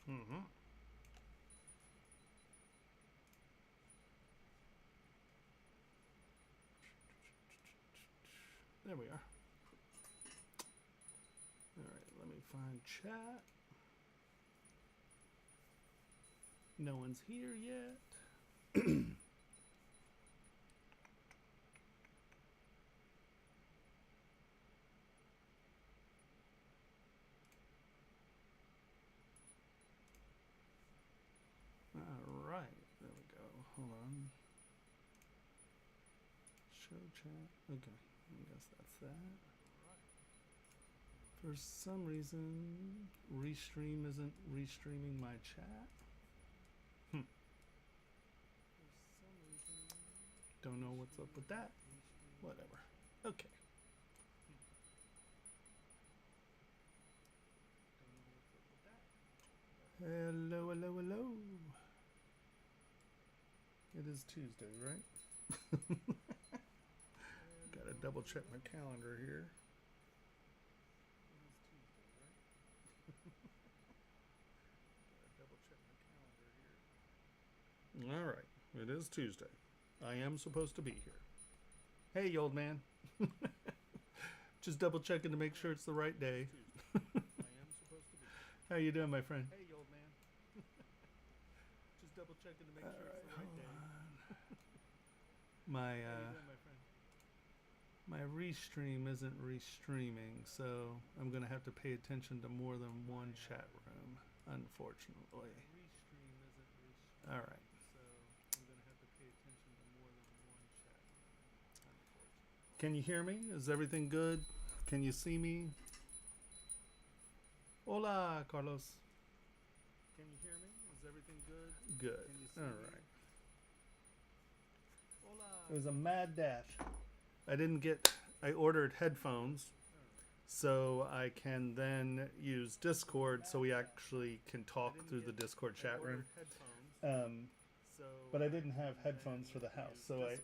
Mm-hmm. There we are. All right, let me find chat. No one's here yet. All right, there we go. Hold on. Show chat. Okay, I guess that's that. For some reason, Restream isn't restreaming my chat. Don't know what's up with that. Whatever. Okay. Hello, hello, hello. It is Tuesday, right? Gotta double check my calendar here. All right, it is Tuesday. I am supposed to be here. Hey, old man. Just double checking to make sure it's the right day. How you doing, my friend? Hey, old man. Just double checking to make sure it's the right day. My restream isn't restreaming, so I'm gonna have to pay attention to more than one chat room, unfortunately. All right. Can you hear me? Is everything good? Can you see me? Hola, Carlos. Can you hear me? Is everything good? Good. All right. It was a mad dash. I ordered headphones so I can then use Discord so we actually can talk through the Discord chat room. But I didn't have headphones for the house, so I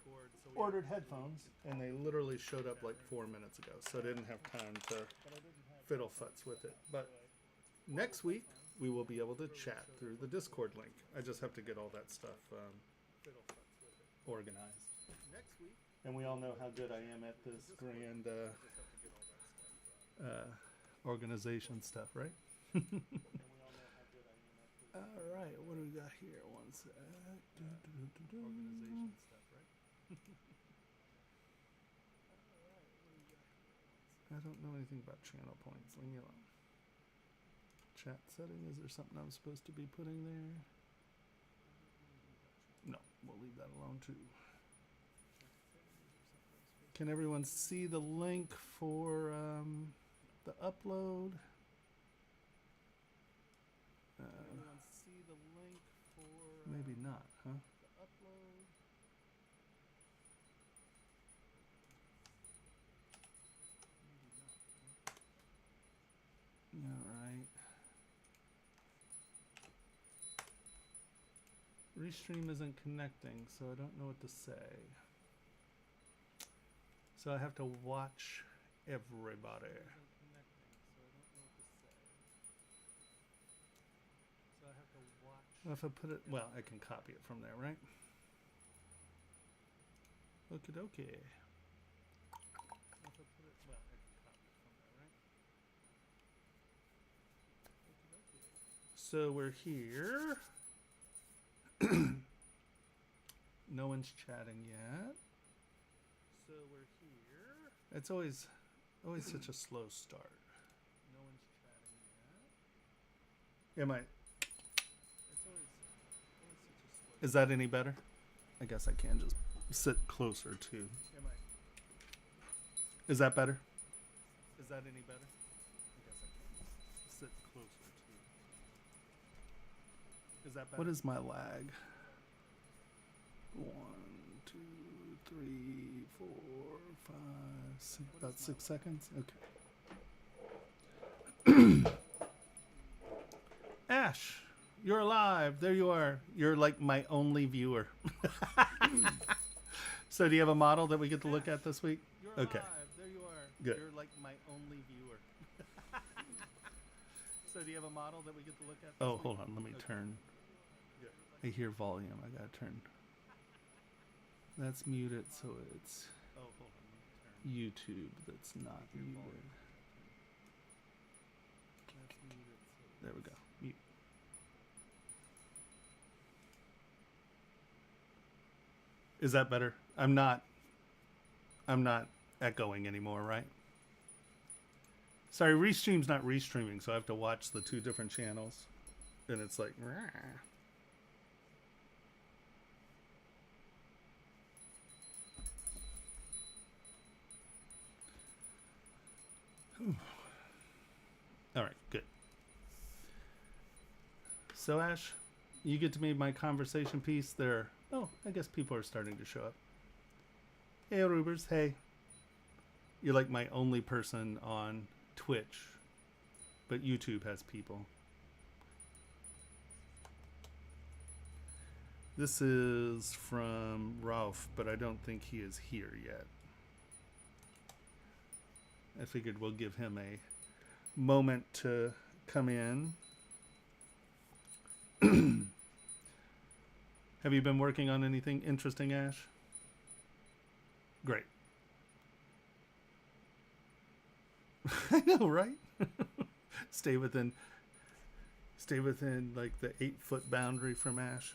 ordered headphones and they literally showed up like 4 minutes ago, so I didn't have time to fiddle futz with it. But next week we will be able to chat through the Discord link. I just have to get all that stuff organized. And we all know how good I am at this grand organization stuff, right? All right, what do we got here? One sec. Organization stuff, right? I don't know anything about channel points. Leave me alone. Chat setting, is there something I'm supposed to be putting there? No, we'll leave that alone too. Can everyone see the link for the upload? Maybe not, huh? All right. Restream isn't connecting, so I don't know what to say. So I have to watch everybody. Well, if I put it, well, I can copy it from there, right? Okie dokie. So we're here. No one's chatting yet. So we're here. It's always such a slow start. No one's chatting yet. Am I? Is that any better? I guess I can just sit closer to. Is that better? Is that any better? I guess I can just sit closer to. Is that better? What is my lag? 1, 2, 3, 4, 5, 6. About 6 seconds. Okay. Ash, you're alive. There you are. You're like my only viewer. So do you have a model that we get to look at this week? Okay. There you are. Good. You're like my only viewer. So do you have a model that we get to look at? Oh, hold on. Let me turn. I hear volume. I gotta turn. That's muted, so it's YouTube that's not muted. There we go. Mute. Is that better? I'm not echoing anymore, right? Sorry, Restream's not restreaming, so I have to watch the two different channels. And it's like, all right, good. So Ash, you get to make my conversation piece there. Oh, I guess people are starting to show up. Hey, Rubers, hey. You're like my only person on Twitch, but YouTube has people. This is from Ralph, but I don't think he is here yet. I figured we'll give him a moment to come in. Have you been working on anything interesting, Ash? Great. I know, right? Stay within like the 8-foot boundary from Ash.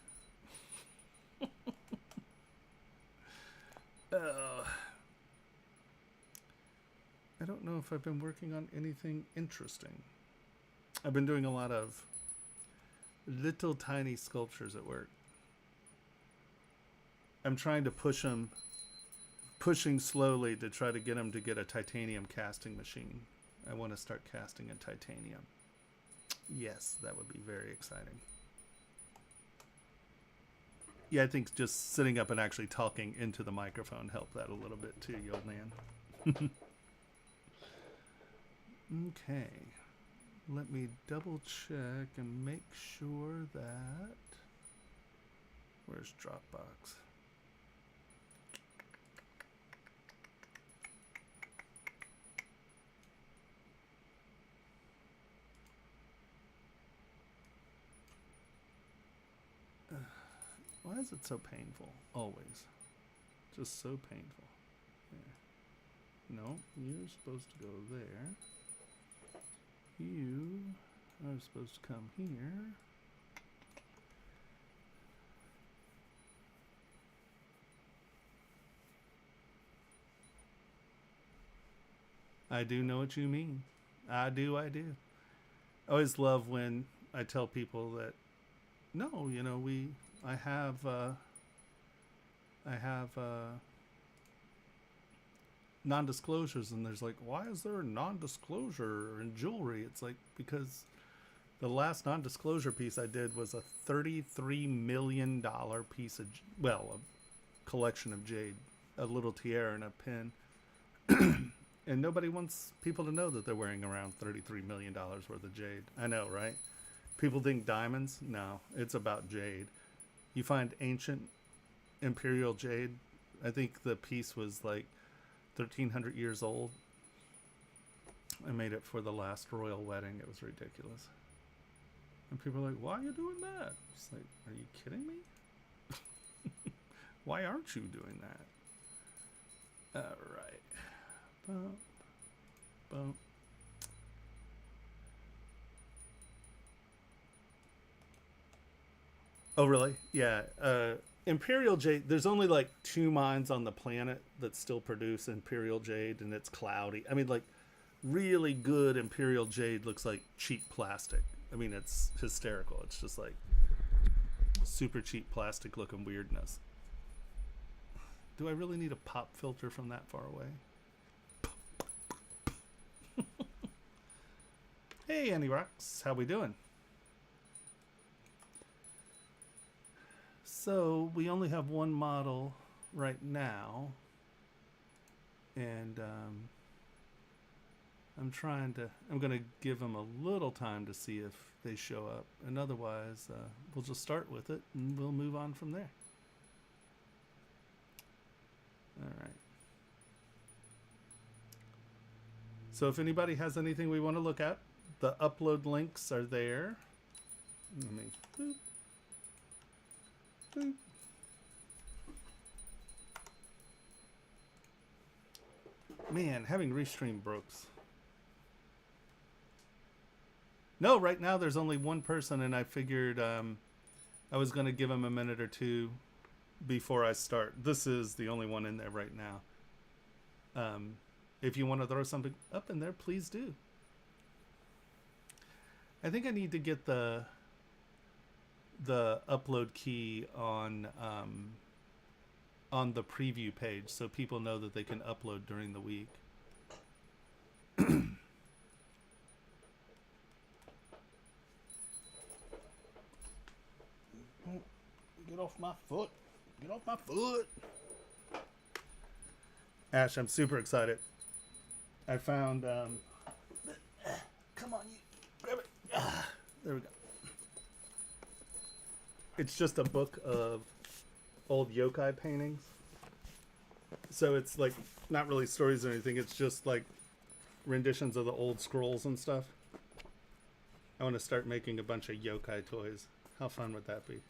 I don't know if I've been working on anything interesting. I've been doing a lot of little tiny sculptures at work. I'm trying to pushing slowly to try to get them to get a titanium casting machine. I want to start casting in titanium. Yes, that would be very exciting. Yeah, I think just sitting up and actually talking into the microphone helped that a little bit too, you old man. Okay. Let me double check and make sure that... Where's Dropbox? Why is it so painful? Always. Just so painful. There. No, you're supposed to go there. You are supposed to come here. I do know what you mean. I do. I always love when I tell people that, no, you know, I have non-disclosures, and there's like, why is there a non-disclosure in jewelry? It's like, because the last non-disclosure piece I did was a $33 million piece of, well, a collection of jade, a little tiara and a pin. And nobody wants people to know that they're wearing around $33 million worth of jade. I know, right? People think diamonds. No, it's about jade. You find ancient imperial jade. I think the piece was like 1,300 years old. I made it for the last royal wedding. It was ridiculous. And people are like, why are you doing that? It's like, are you kidding me? Why aren't you doing that? All right. Bump, bump. Oh, really? Yeah. Imperial jade, there's only like 2 mines on the planet that still produce imperial jade, and it's cloudy. I mean, like, really good imperial jade looks like cheap plastic. I mean, it's hysterical. It's just like super cheap plastic looking weirdness. Do I really need a pop filter from that far away? Hey, Andy Rocks. How we doing? So we only have one model right now, and I'm going to give them a little time to see if they show up, and otherwise we'll just start with it and we'll move on from there. All right. So if anybody has anything we want to look at, The upload links are there. Let me boop, boop. Man, having Restream brokes. No, right now there's only one person, and I figured I was going to give him a minute or two before I start. This is the only one in there right now. If you want to throw something up in there, please do. I think I need to get the upload key on the preview page so people know that they can upload during the week. Get off my foot. Get off my foot. Ash, I'm super excited. I found... come on, you. Grab it. There we go. It's just a book of old yokai paintings. So it's like not really stories or anything. It's just like renditions of the old scrolls and stuff. I want to start making a bunch of yokai toys. How fun would that be?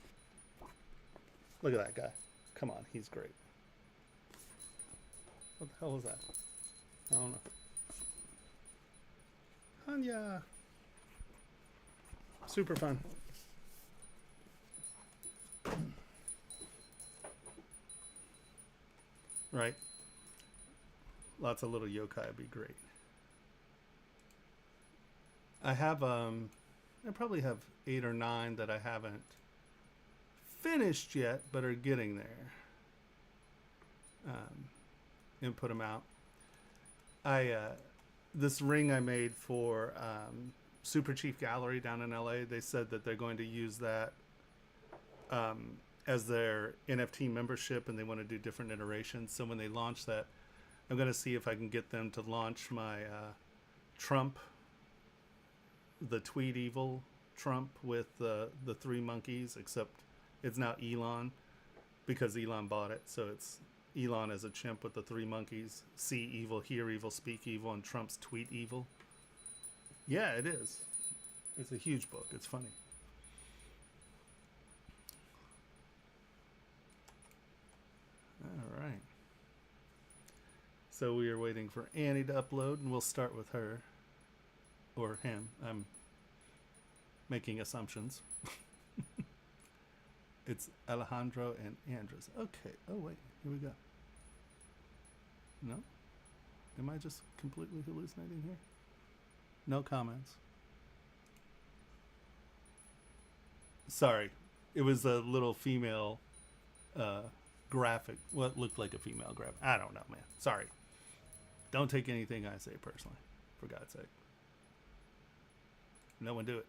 Look at that guy. Come on, he's great. What the hell is that? I don't know. Hanya. Super fun. Right. Lots of little yokai would be great. I have I probably have 8 or 9 that I haven't finished yet, but are getting there. And put them out. This ring I made for Super Chief Gallery down in LA, they said that they're going to use that as their NFT membership, and they want to do different iterations. So when they launch that, I'm going to see if I can get them to launch my Trump, the Tweet Evil Trump with the 3 monkeys, except it's now Elon because Elon bought it. So it's Elon as a chimp with the 3 monkeys. See evil, hear evil, speak evil, and Trump's tweet evil. Yeah, it is. It's a huge book. It's funny. All right. So we are waiting for Annie to upload, and we'll start with her. Or him. I'm making assumptions. It's Alejandro and Andres. Okay. Oh, wait. Here we go. No? Am I just completely hallucinating here? No comments. Sorry. It was a little female graphic. What looked like a female graphic. I don't know, man. Sorry. Don't take anything I say personally. For God's sake. No one do it.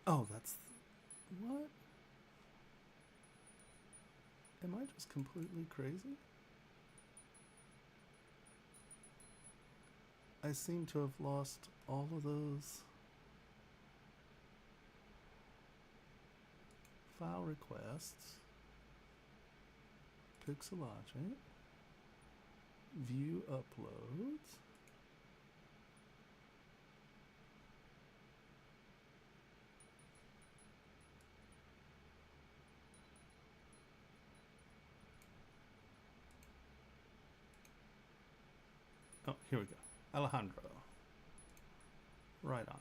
Oh, that's... What? Am I just completely crazy? I seem to have lost all of those file requests. Pixelogic. View uploads. Oh, here we go. Alejandro. Right on.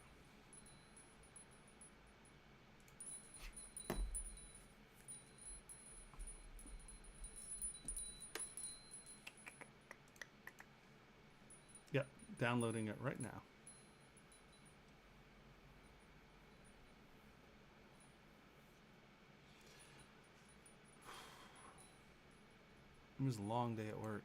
Yep, downloading it right now. It was a long day at work.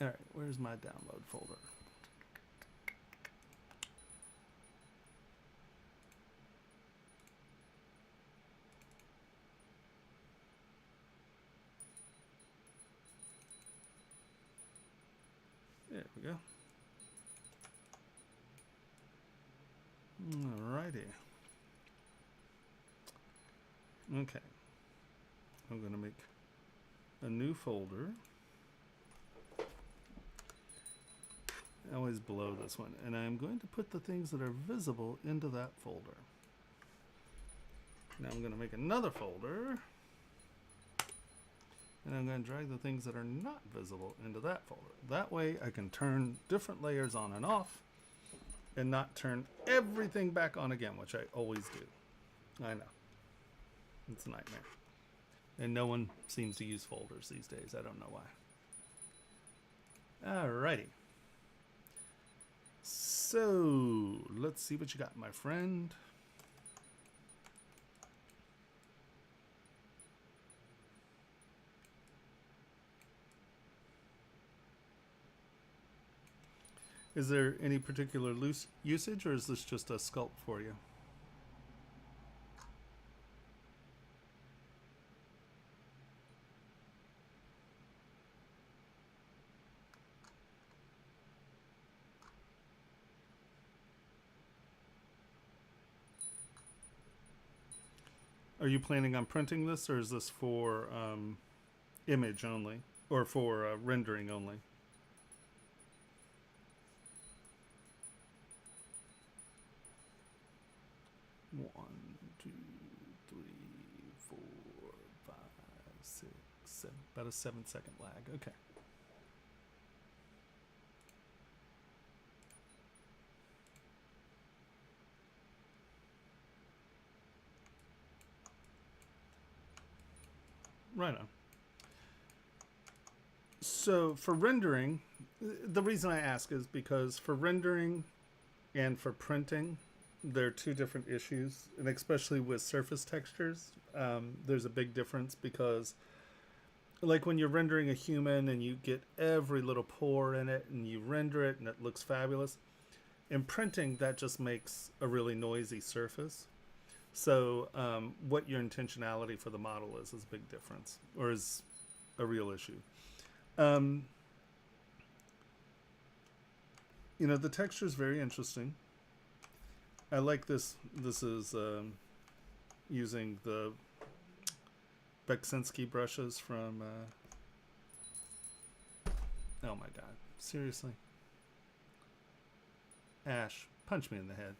All right, where's my download folder? There we go. Alrighty. Okay. I'm going to make a new folder. I always blow this one. And I'm going to put the things that are visible into that folder. Now I'm going to make another folder. And I'm going to drag the things that are not visible into that folder. That way I can turn different layers on and off and not turn everything back on again, which I always do. I know. It's a nightmare. And no one seems to use folders these days. I don't know why. Alrighty. So, let's see what you got, my friend. Is there any particular usage, or is this just a sculpt for you? Are you planning on printing this, or is this for image only, or for rendering only? One, two, three, 4, 5, 6, 7. About a 7-second lag. Okay. Right on. So for rendering, the reason I ask is because for rendering and for printing, they're two different issues, and especially with surface textures, there's a big difference because, like when you're rendering a human and you get every little pore in it and you render it and it looks fabulous, in printing that just makes a really noisy surface. So what your intentionality for the model is a big difference, or is a real issue. You know, the texture is very interesting. I like this. This is using the Beksinski brushes from... oh my god. Seriously? Ash, punch me in the head.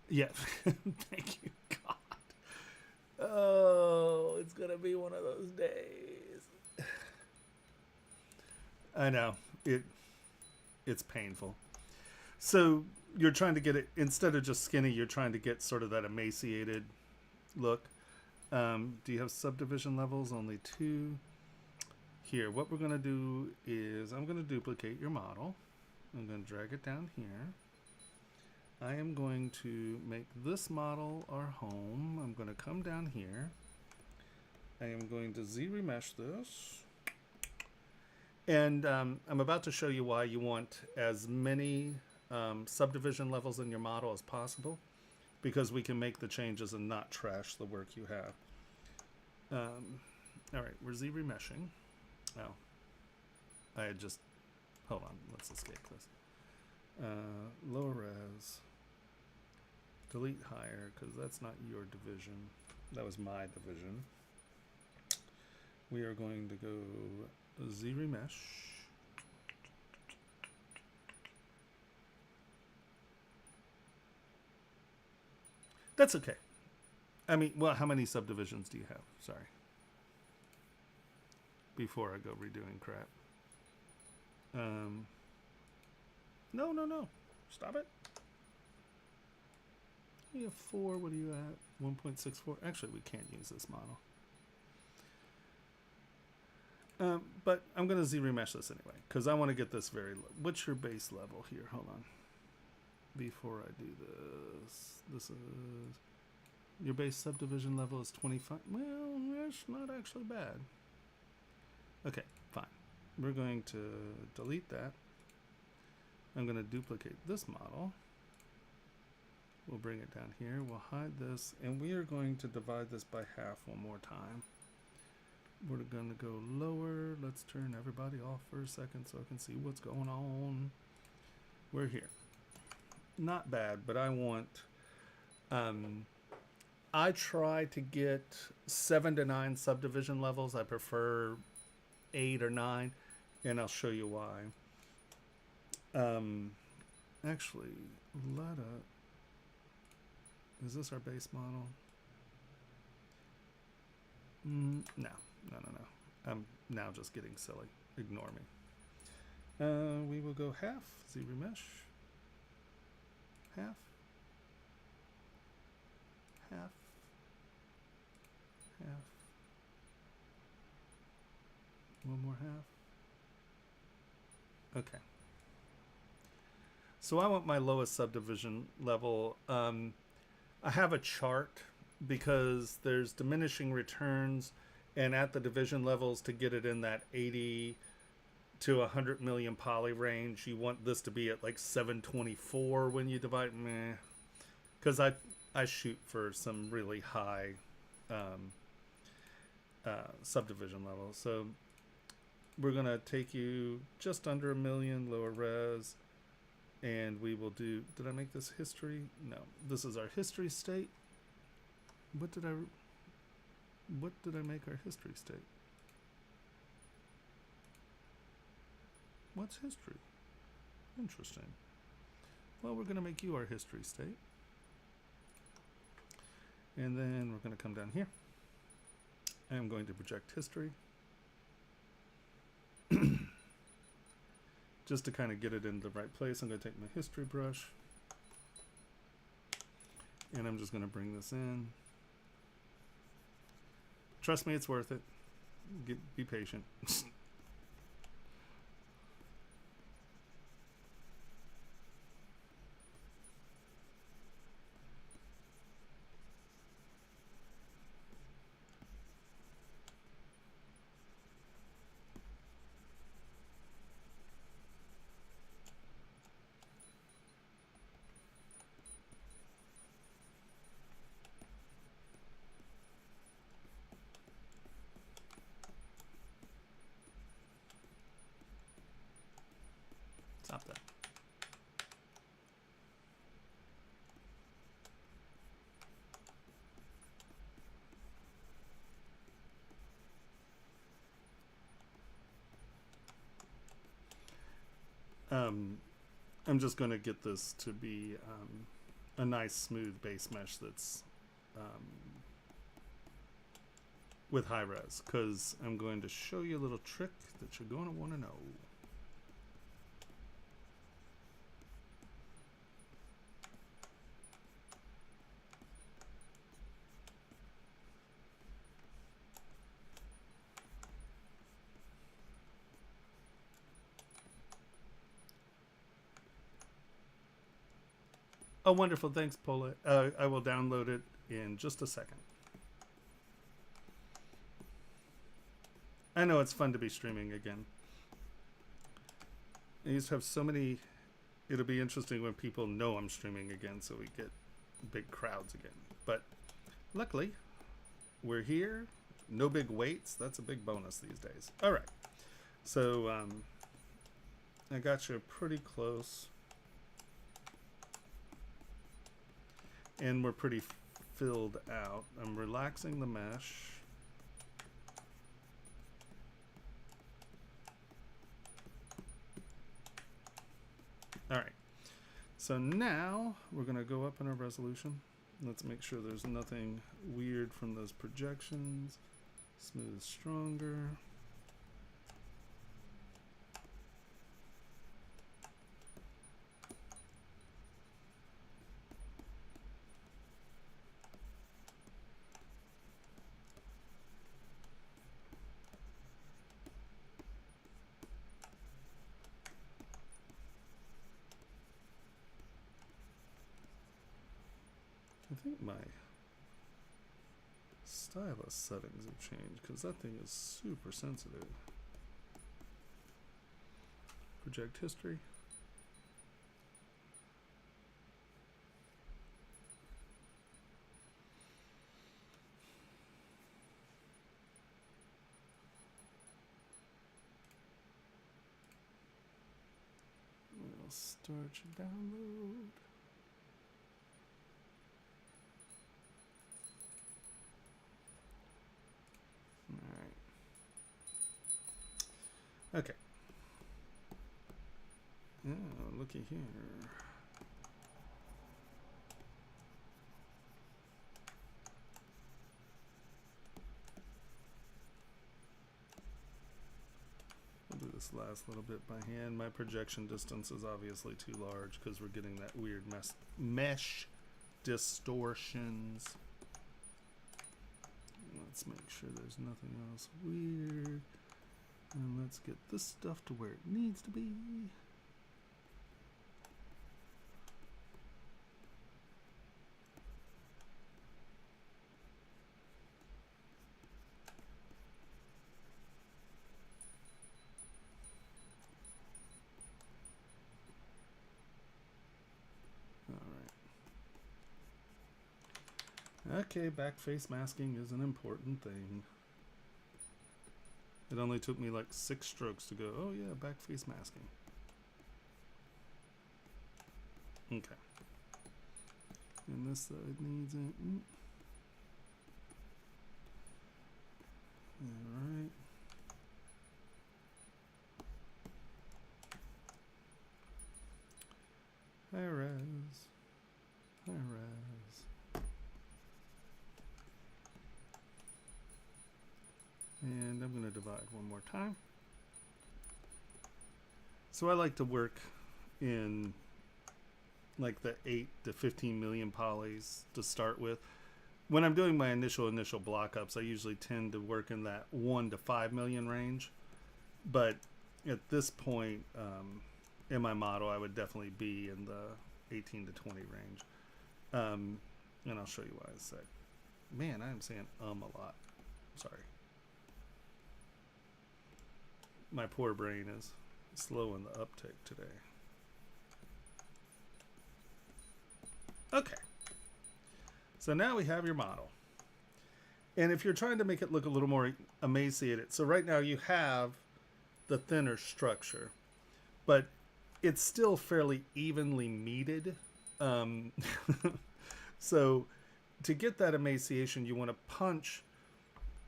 Yeah. Thank you, God. Oh, it's going to be one of those days. I know. It's painful. So you're trying to get it, instead of just skinny, you're trying to get sort of that emaciated look. Do you have subdivision levels? Only 2. Here, what we're going to do is I'm going to duplicate your model. I'm going to drag it down here. I am going to make this model our home. I'm going to come down here. I am going to Z-remesh this. And I'm about to show you why you want as many subdivision levels in your model as possible, because we can make the changes and not trash the work you have. All right, we're Z-remeshing. Oh, I had just, hold on, let's escape this. Low res, delete higher, because that's not your division. That was my division. We are going to go Z-remesh. That's okay. I mean, well, how many subdivisions do you have? Sorry. Before I go redoing crap. No. Stop it. You have 4. What are you at? 1.64. Actually, we can't use this model. But I'm going to Z-remesh this anyway, because I want to get this very low. What's your base level here? Hold on. Before I do this is... Your base subdivision level is 25. Well, that's not actually bad. Okay, fine. We're going to delete that. I'm going to duplicate this model. We'll bring it down here. We'll hide this. And we are going to divide this by half one more time. We're going to go lower. Let's turn everybody off for a second so I can see what's going on. We're here. Not bad, but I want I try to get 7 to 9 subdivision levels. I prefer 8 or 9, and I'll show you why. Actually, is this our base model? No. I'm now just getting silly. Ignore me. We will go half, Z remesh. Half. Half. Half. One more half. Okay. So I want my lowest subdivision level. I have a chart because there's diminishing returns, and at the division levels, to get it in that 80 to 100 million poly range, you want this to be at like 724 when you divide. Because I shoot for some really high subdivision levels. So we're going to take you just under 1 million lower res, and we will do, did I make this history? No, this is our history state. What did I make our history state? What's history? Interesting. Well, we're going to make you our history state. And then we're going to come down here. I'm going to project history. Just to kind of get it in the right place, I'm going to take my history brush. And I'm just going to bring this in. Trust me, it's worth it. Be patient. Stop that. I'm just going to get this to be a nice smooth base mesh that's with high res, because I'm going to show you a little trick that you're going to want to know. Oh, wonderful. Thanks, Paula. I will download it in just a second. I know it's fun to be streaming again. I used to have so many. It'll be interesting when people know I'm streaming again, so we get big crowds again. But luckily, we're here. No big waits. That's a big bonus these days. All right. So I got you pretty close. And we're pretty filled out. I'm relaxing the mesh. All right. So now we're going to go up in our resolution. Let's make sure there's nothing weird from those projections. Smooth stronger. I think my stylus settings have changed because that thing is super sensitive. Project history. We'll start your download. Okay. Oh, looky here. I'll do this last little bit by hand. My projection distance is obviously too large because we're getting that weird mesh distortions. Let's make sure there's nothing else weird. And let's get this stuff to where it needs to be. Okay, back face masking is an important thing. It only took me like 6 strokes to go, oh yeah, back face masking. Okay. And this side needs it. Alright. Hi, Raz. Hi, Raz. And I'm going to divide one more time. So I like to work in like the 8 to 15 million polys to start with. When I'm doing my initial block ups, I usually tend to work in that 1 to 5 million range. But at this point in my model, I would definitely be in the 18 to 20 range. And I'll show you why in a sec. Man, I am saying a lot. Sorry. My poor brain is slow in the uptake today. Okay. So now we have your model. And if you're trying to make it look a little more emaciated, so right now you have the thinner structure, but it's still fairly evenly meated. So to get that emaciation, you want to punch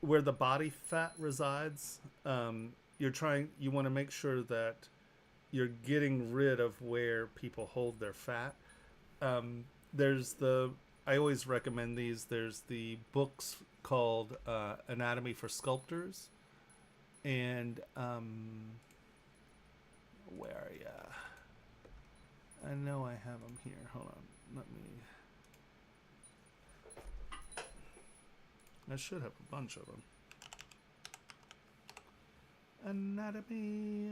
where the body fat resides. You want to make sure that you're getting rid of where people hold their fat. I always recommend these. There's the books called Anatomy for Sculptors. And where are ya? I know I have them here. Hold on. I should have a bunch of them. Anatomy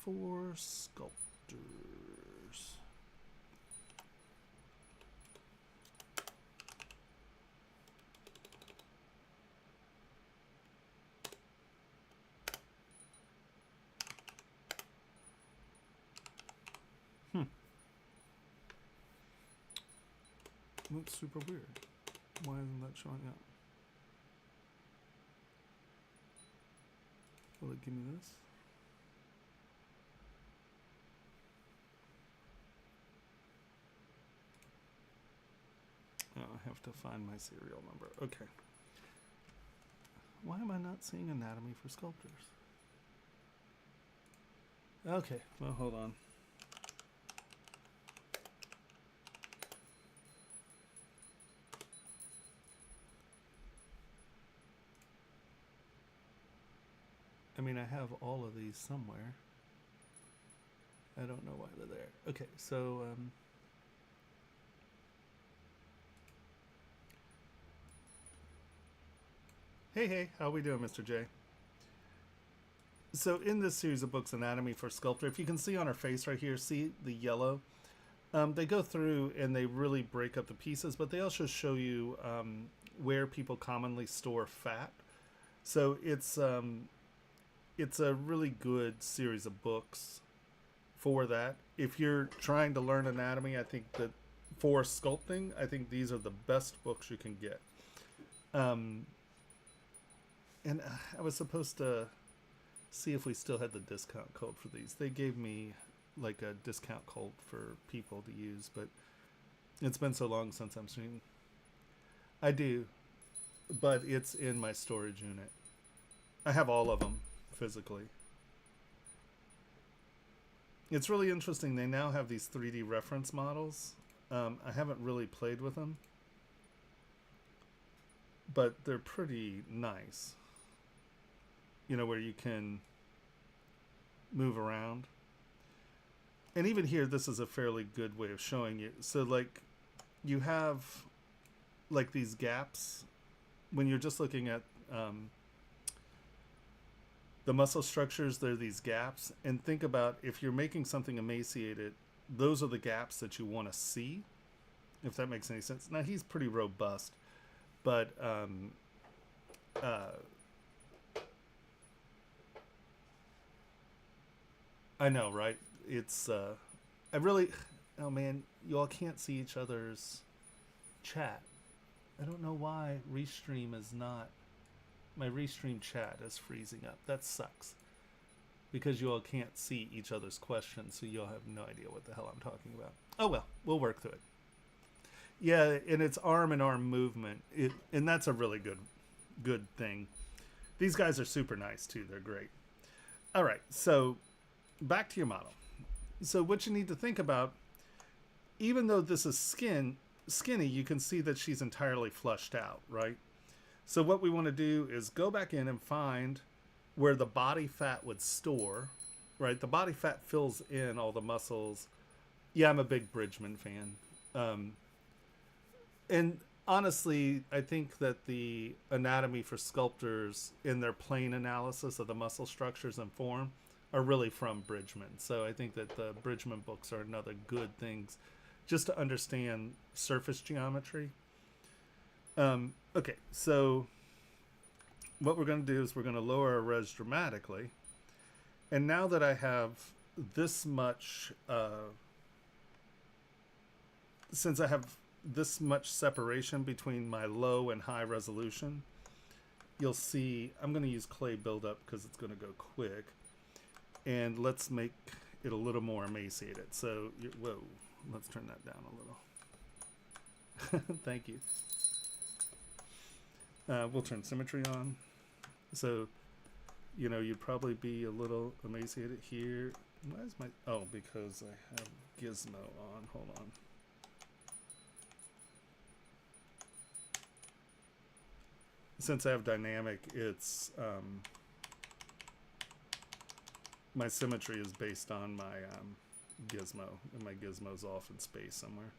for Sculptors. That's super weird. Why isn't that showing up? Will it give me this? Oh, I have to find my serial number. Okay. Why am I not seeing Anatomy for Sculptors? Okay, well, hold on. I mean, I have all of these somewhere. I don't know why they're there. Okay, so hey, how we doing, Mr. J? So in this series of books, Anatomy for Sculptor, if you can see on her face right here, see the yellow? They go through and they really break up the pieces, but they also show you where people commonly store fat. So it's a really good series of books for that. If you're trying to learn anatomy, I think that for sculpting, I think these are the best books you can get. And I was supposed to see if we still had the discount code for these. They gave me like a discount code for people to use, but it's been so long since I'm seen. I do, but it's in my storage unit. I have all of them physically. it's really interesting. They now have these 3D reference models. I haven't really played with them, but they're pretty nice. You know, where you can move around. And even here, this is a fairly good way of showing you. So, like, you have, like, these gaps. When you're just looking at the muscle structures, there are these gaps. And think about, if you're making something emaciated, those are the gaps that you want to see, if that makes any sense. Now, he's pretty robust, but I know, right? It's I really, oh man, you all can't see each other's chat. I don't know why Restream is not, my Restream chat is freezing up. That sucks, because you all can't see each other's questions, so you all have no idea what the hell I'm talking about. Oh well, we'll work through it. Yeah, and it's arm and arm movement, and that's a really good thing. These guys are super nice too. They're great. All right, so back to your model. So what you need to think about, even though this is skinny, you can see that she's entirely flushed out, right? So what we want to do is go back in and find where the body fat would store, right? The body fat fills in all the muscles. Yeah, I'm a big Bridgman fan. And honestly, I think that the anatomy for sculptors in their plane analysis of the muscle structures and form are really from Bridgman. So I think that the Bridgman books are another good things just to understand surface geometry. Okay, so what we're going to do is we're going to lower our res dramatically. And now that I have this much, since I have this much separation between my low and high resolution, you'll see I'm going to use clay buildup because it's going to go quick. And let's make it a little more emaciated. So, whoa, let's turn that down a little. Thank you. We'll turn symmetry on. So, you know, you'd probably be a little emaciated here. Why is my, oh, because I have Gizmo on. Hold on. Since I have dynamic, it's, my symmetry is based on my gizmo, and my gizmo's off in space somewhere.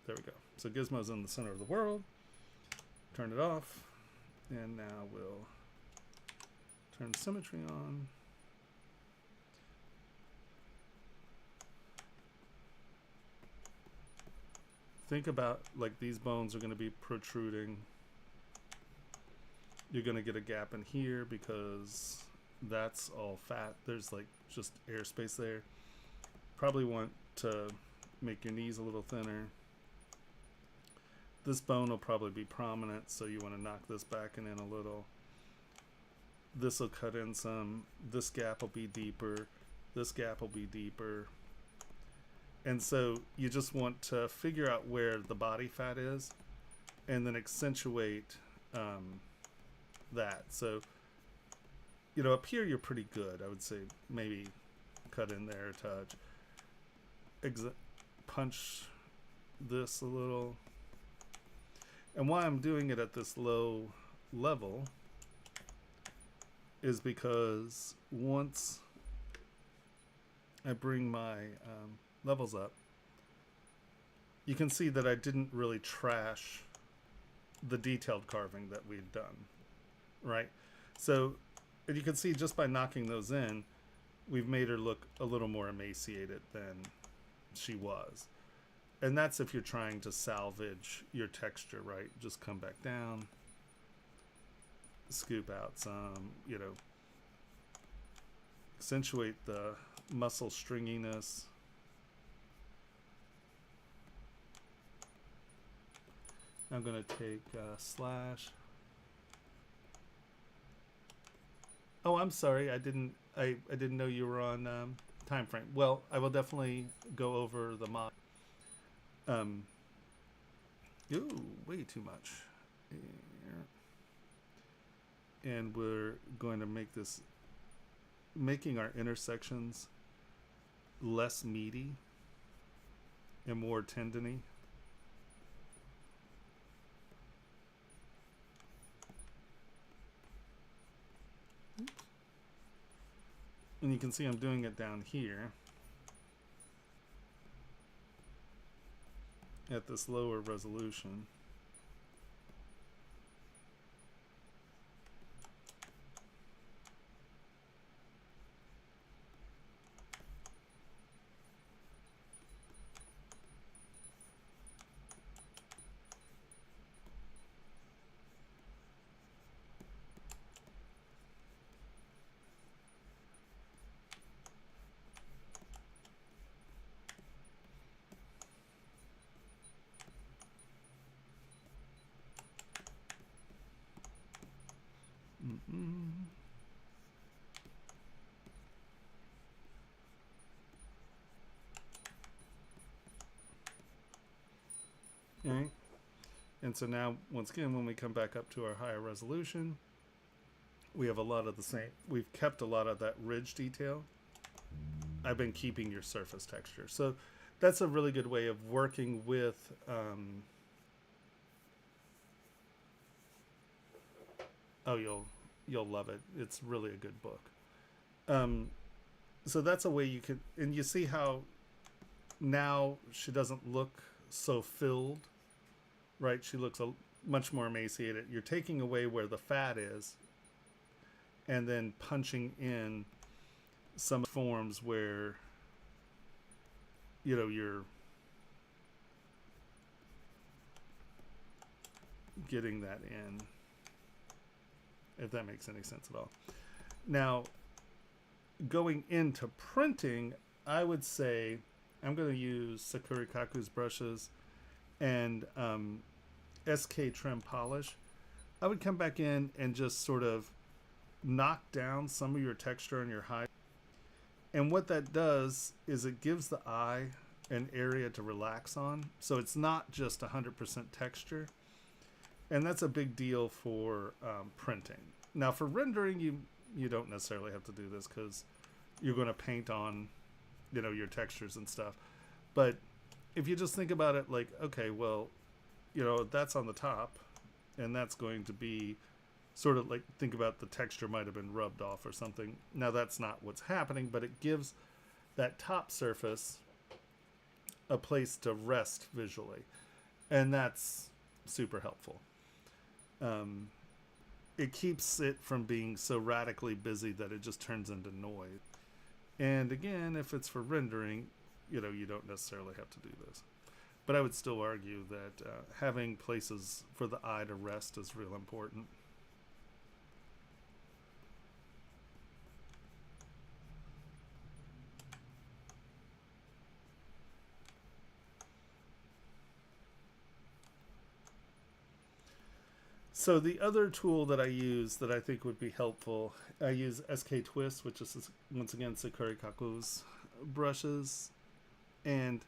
There we go. So gizmo's in the center of the world. Turn it off, and now we'll turn symmetry on. Think about, like, these bones are going to be protruding. You're going to get a gap in here because that's all fat. There's like just airspace there. Probably want to make your knees a little thinner. This bone will probably be prominent, so you want to knock this back and in a little. This will cut in some. This gap will be deeper. This gap will be deeper. And so you just want to figure out where the body fat is and then accentuate that. So, you know, up here you're pretty good. I would say maybe cut in there a touch. Punch this a little. And why I'm doing it at this low level is because once I bring my levels up, you can see that I didn't really trash the detailed carving that we'd done, right? So, and you can see just by knocking those in, we've made her look a little more emaciated than she was. And that's if you're trying to salvage your texture, right? Just come back down, scoop out some, you know, accentuate the muscle stringiness. I'm going to take slash. Oh, I'm sorry. I didn't know you were on time frame. Well, I will definitely go over the mod. Ooh, way too much. And we're going to make this, making our intersections less meaty and more tendony. And you can see I'm doing it down here at this lower resolution. Alright, and so now once again when we come back up to our higher resolution, we have a lot of the same, we've kept a lot of that ridge detail. I've been keeping your surface texture, so that's a really good way of working with oh, you'll love it. It's really a good book. So that's a way you can, and you see how now she doesn't look so filled, right? She looks much more emaciated. You're taking away where the fat is and then punching in some forms where, you know, you're getting that in, if that makes any sense at all. Now, going into printing, I would say I'm going to use Sakura Kaku's brushes and SK Trim Polish. I would come back in and just sort of knock down some of your texture on your hide. And what that does is it gives the eye an area to relax on. So it's not just 100% texture. And that's a big deal for printing. Now for rendering, you don't necessarily have to do this because you're going to paint on, you know, your textures and stuff. But if you just think about it like, okay, well, you know, that's on the top and that's going to be sort of like, think about the texture might have been rubbed off or something. Now that's not what's happening, but it gives that top surface a place to rest visually. And that's super helpful. It keeps it from being so radically busy that it just turns into noise. And again, if it's for rendering, you know, you don't necessarily have to do this. But I would still argue that having places for the eye to rest is real important. So the other tool that I use that I think would be helpful, I use SK Twist, which is once again Sakura Kaku's brushes. And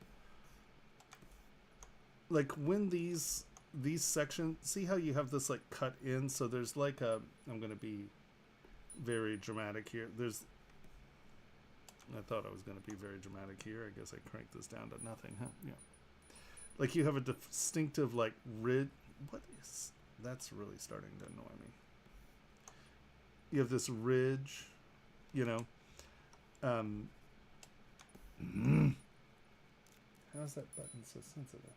like when these sections, see how you have this like cut in? So there's like a, I'm going to be very dramatic here. I thought I was going to be very dramatic here. I guess I cranked this down to nothing, huh? Yeah. Like you have a distinctive like ridge. What is... That's really starting to annoy me. You have this ridge, you know. How's that button so sensitive?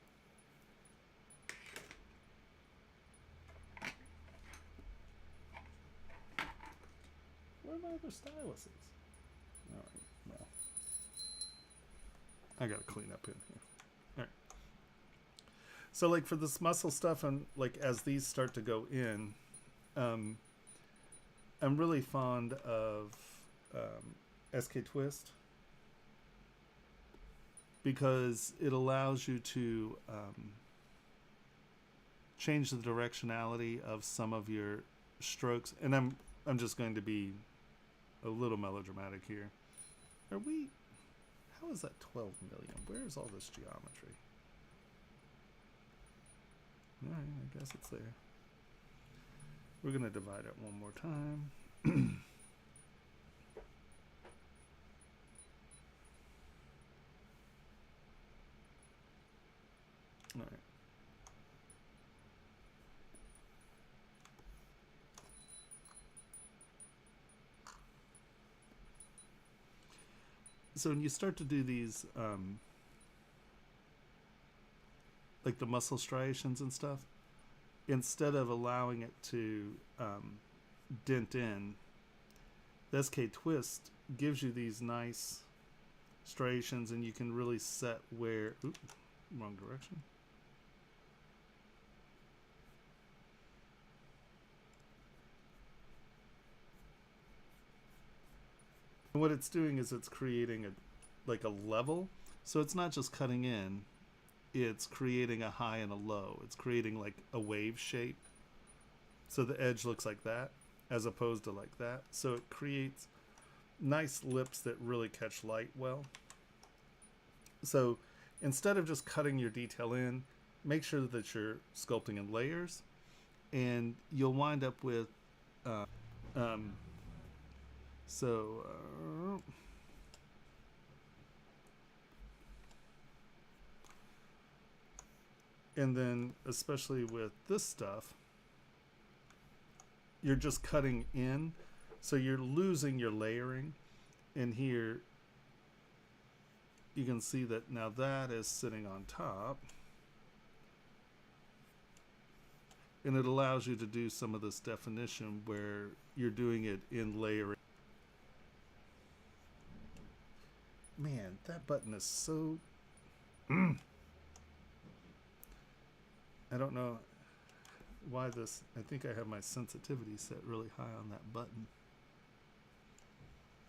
Where are my other styluses? All right, well, I gotta clean up in here. All right. So like for this muscle stuff, and like as these start to go in, I'm really fond of SK Twist because it allows you to change the directionality of some of your strokes. And I'm just going to be a little melodramatic here. How is that 12 million? Where is all this geometry? All right, I guess it's there. We're going to divide it one more time. All right. So when you start to do these, like the muscle striations and stuff, instead of allowing it to dent in, the SK Twist gives you these nice striations, and you can really set where. Oop, wrong direction. And what it's doing is it's creating a level, so it's not just cutting in, it's creating a high and a low. It's creating like a wave shape, so the edge looks like that as opposed to like that. So it creates nice lips that really catch light well. So instead of just cutting your detail in, make sure that you're sculpting in layers, and you'll wind up with and then especially with this stuff, you're just cutting in, so you're losing your layering. And here you can see that now that is sitting on top, and it allows you to do some of this definition where you're doing it in layering. Man, that button is so I don't know why this. I think I have my sensitivity set really high on that button,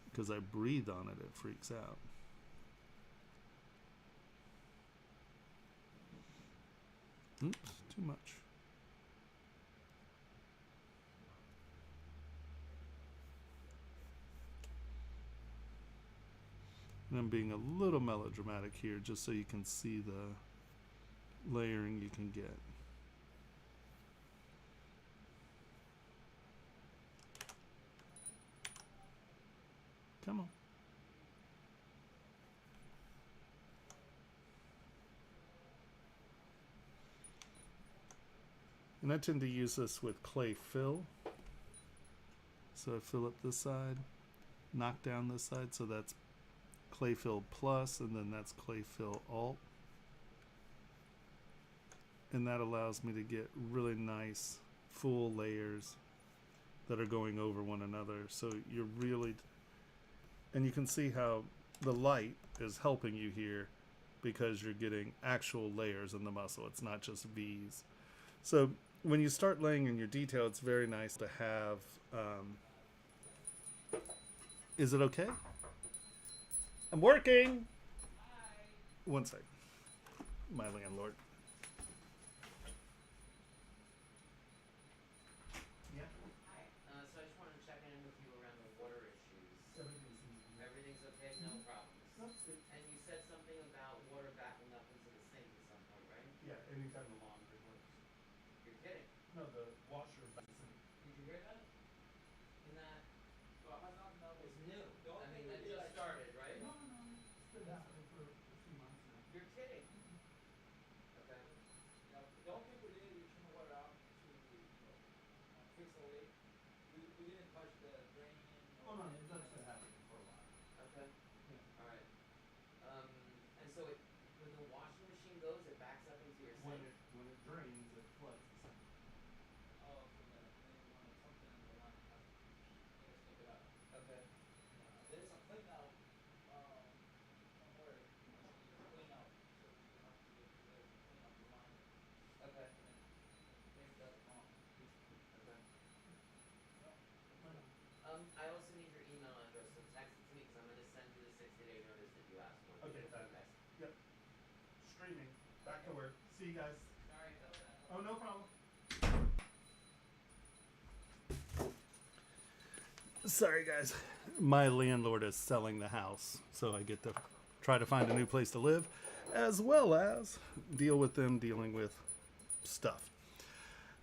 because I breathe on it, it freaks out. Oops, too much. And I'm being a little melodramatic here just so you can see the layering you can get. Come on. And I tend to use this with clay fill. So I fill up this side, knock down this side, so that's clay fill plus, and then that's clay fill alt. And that allows me to get really nice full layers that are going over one another. So you're really, and you can see how the light is helping you here, because you're getting actual layers in the muscle. It's not just V's. So when you start laying in your detail, it's very nice to have, is it okay? I'm working. Hi. One sec. My landlord. Yeah. Hi. So I just wanted to check in with you around the water issues. Everything's okay? No problems. No, it's good. And you said something about water backing up into the sink at some point, right? Yeah, anytime the laundry works. You're kidding. No, the washer backs in. Did you hear that? In that it's new. I mean, that just started, right? No, it's been happening for a few months now. You're kidding. Okay. The only thing we did, we turned the water out to, fix the leak. We didn't touch the drain. Oh no, that's been happening for a while. Okay. Yeah. All right. And so when the washing machine goes, it backs up into your When sink? it drains, it floods the sink. Oh, so then when something in the line has to snip it out. Okay. There is a clean out, somewhere, machine is clean out, so you have to get to there to clean out the line. Okay. And maybe that's wrong. Okay. No. I also need your email address, so text it to me, because I'm going to send you the 60-day notice that you asked for. Okay, fabulous. Yep. Streaming. Back to work. See you guys. Sorry about that. Oh, no problem. Sorry, guys. My landlord is selling the house, so I get to try to find a new place to live, as well as deal with them dealing with stuff.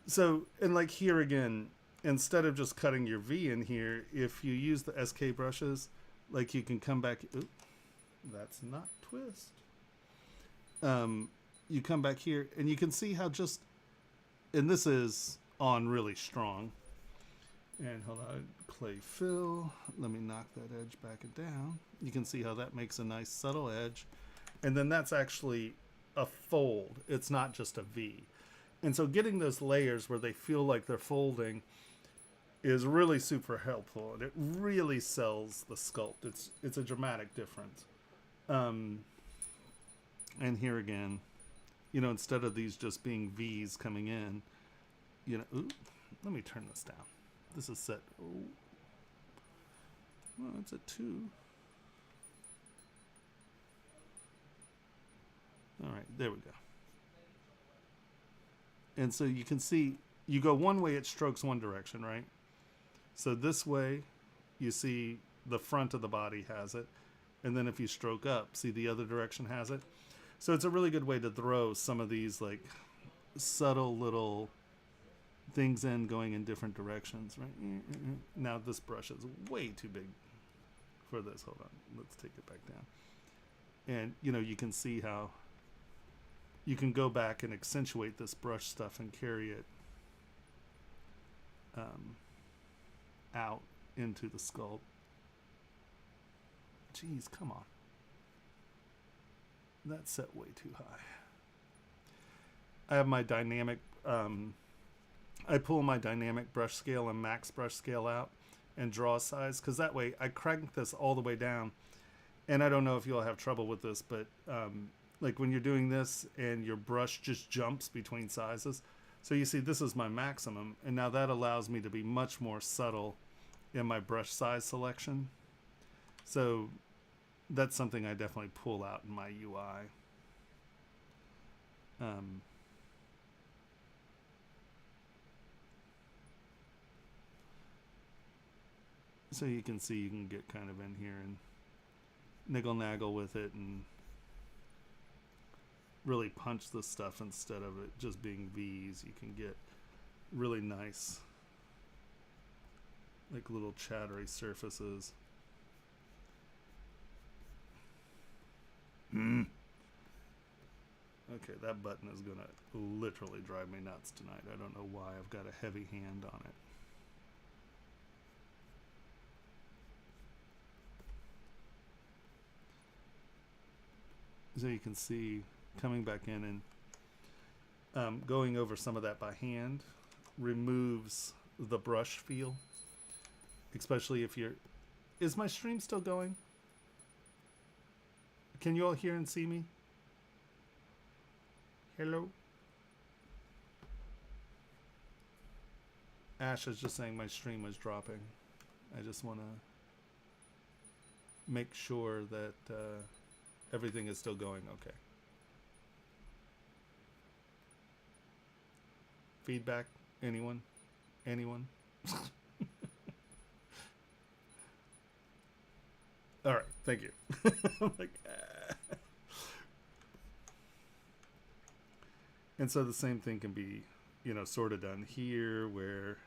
So, and like here again, instead of just cutting your V in here, if you use the SK brushes, like you can come back. Oop, that's not twist. you come back here and you can see how just, and this is on really strong. And hold on, clay fill. Let me knock that edge back and down. You can see how that makes a nice subtle edge. And then that's actually a fold. It's not just a V. And so getting those layers where they feel like they're folding is really super helpful. And it really sells the sculpt. It's a dramatic difference. And here again, you know, instead of these just being V's coming in, you know, ooh, let me turn this down. This is set. Oh, well, it's a 2. All right, there we go. And so you can see, you go one way, it strokes one direction, right? So this way, you see the front of the body has it. And then if you stroke up, see the other direction has it. So it's a really good way to throw some of these like subtle little things in going in different directions, right? Now this brush is way too big for this. Hold on, let's take it back down. And you know, you can see how you can go back and accentuate this brush stuff and carry it out into the sculpt. Jeez, come on. That's set way too high. I have my dynamic, I pull my dynamic brush scale and max brush scale out and draw size, because that way I crank this all the way down. And I don't know if you'll have trouble with this, but like when you're doing this and your brush just jumps between sizes. So you see this is my maximum, and now that allows me to be much more subtle in my brush size selection. So that's something I definitely pull out in my UI. So you can see you can get kind of in here and niggle naggle with it and really punch the stuff instead of it just being V's. You can get really nice, like little chattery surfaces. Okay, that button is gonna literally drive me nuts tonight. I don't know why. I've got a heavy hand on it. So you can see coming back in and going over some of that by hand removes the brush feel, especially if you're... Is my stream still going? Can you all hear and see me? Hello? Ash is just saying my stream was dropping. I just want to make sure that everything is still going okay. Feedback? Anyone? Anyone? All right, thank you. I'm like, And so the same thing can be, you know, sort of done here where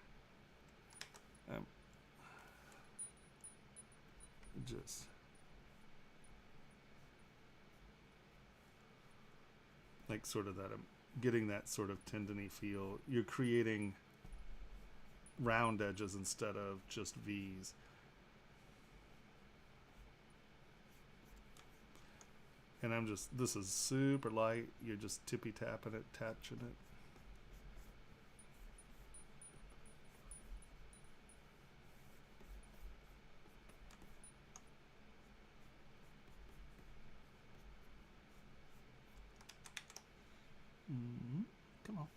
just like sort of that, getting that sort of tendony feel. You're creating round edges instead of just V's. And I'm just, this is super light. You're just tippy tapping it, touching it. Come on.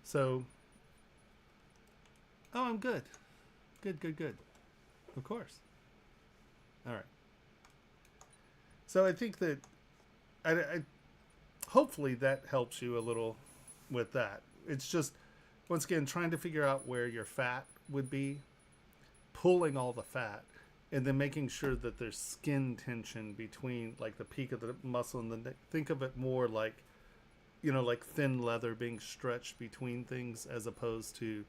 So, oh, I'm good. Good. Of course. All right. So I think that I hopefully that helps you a little with that. It's just, once again, trying to figure out where your fat would be, pulling all the fat, and then making sure that there's skin tension between like the peak of the muscle and the neck. Think of it more like, you know, like thin leather being stretched between things as opposed to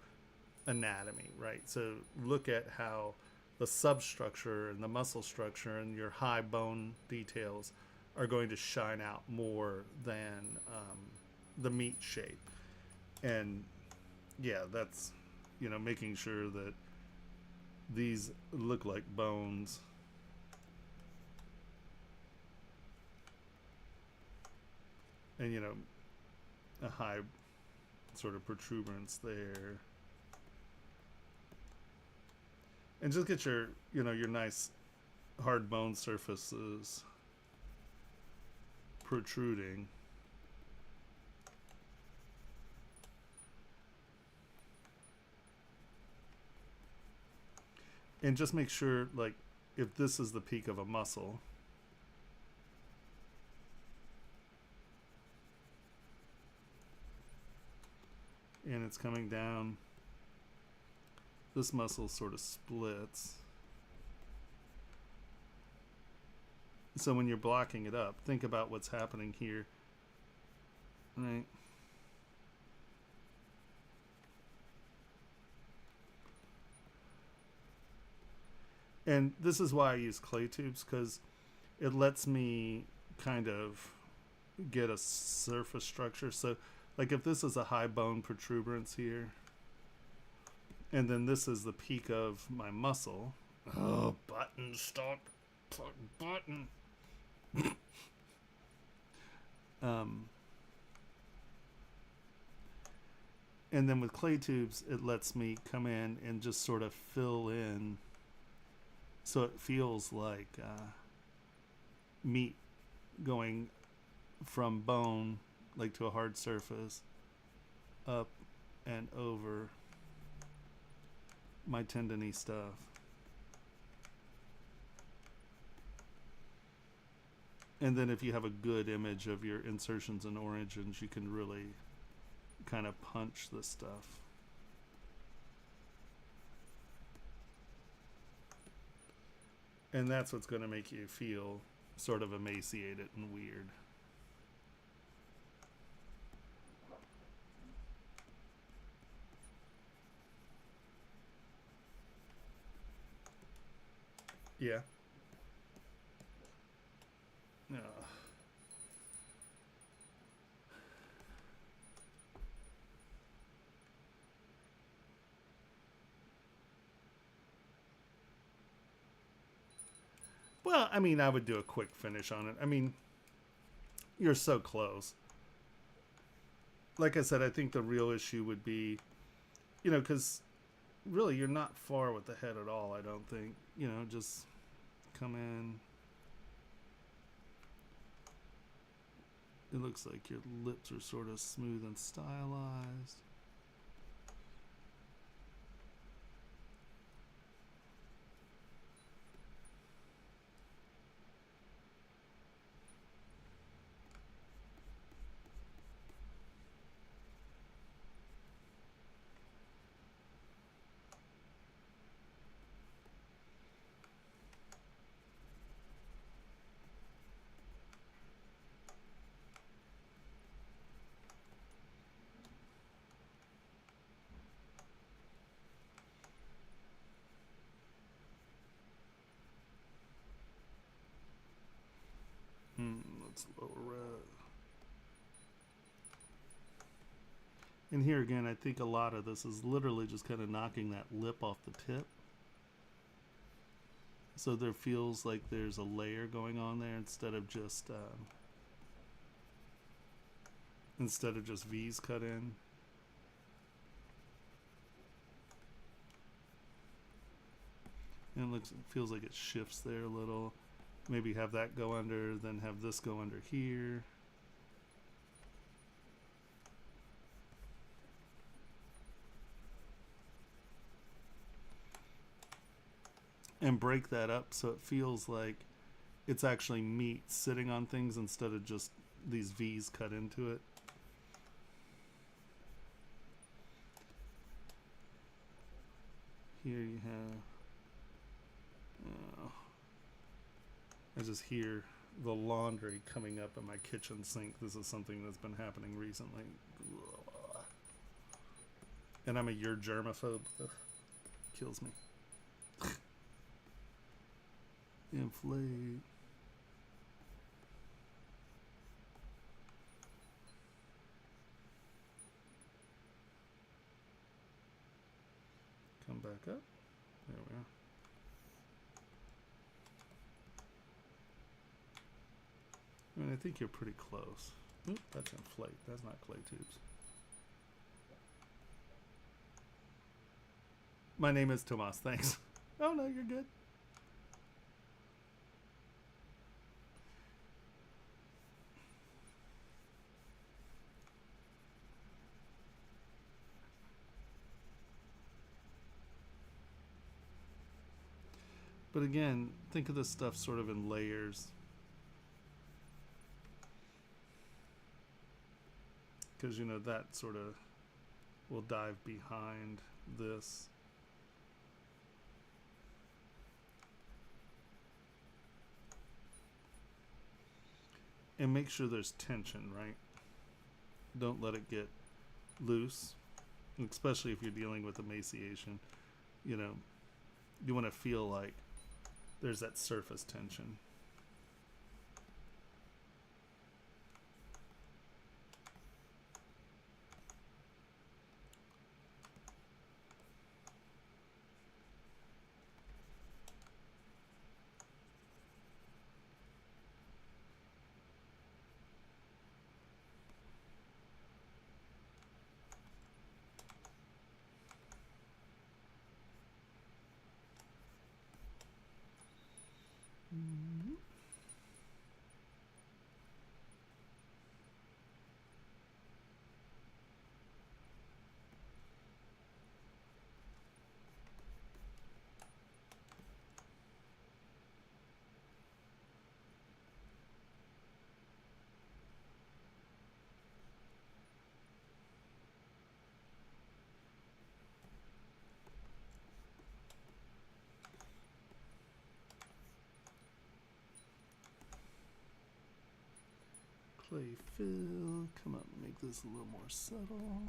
anatomy, right? So look at how the substructure and the muscle structure and your high bone details are going to shine out more than the meat shape. And yeah, that's, you know, making sure that these look like bones. And, you know, a high sort of protuberance there. And just get your, you know, your nice hard bone surfaces protruding. And just make sure, like, if this is the peak of a muscle, and it's coming down, this muscle sort of splits. So when you're blocking it up, think about what's happening here, right? And this is why I use clay tubes, because it lets me kind of get a surface structure. So like if this is a high bone protuberance here, and then this is the peak of my muscle. Oh, button, stop. Button. And then with clay tubes, it lets me come in and just sort of fill in so it feels like meat going from bone, like to a hard surface, up and over my tendony stuff. And then if you have a good image of your insertions and origins, you can really kind of punch this stuff. And that's what's going to make you feel sort of emaciated and weird. Yeah. No. Well, I mean, I would do a quick finish on it. I mean, you're so close. Like I said, I think the real issue would be, you know, because really you're not far with the head at all, I don't think. You know, just come in. It looks like your lips are sort of smooth and stylized. Let's lower red. And here again, I think a lot of this is literally just kind of knocking that lip off the tip. So there feels like there's a layer going on there instead of just V's cut in. And it feels like it shifts there a little. Maybe have that go under, then have this go under here. And break that up so it feels like it's actually meat sitting on things instead of just these V's cut into it. Here you have, I just hear the laundry coming up in my kitchen sink. This is something that's been happening recently. And I'm a germaphobe. Ugh, kills me. Inflate. Come back up. There we are. I mean, I think you're pretty close. Oop, that's inflate. That's not clay tubes. My name is Tomas. Thanks. Oh, no, you're good. But again, think of this stuff sort of in layers. Because, you know, that sort of will dive behind this. And make sure there's tension, right? Don't let it get loose, especially if you're dealing with emaciation. You know, you want to feel like there's that surface tension. Clay fill, come up and make this a little more subtle.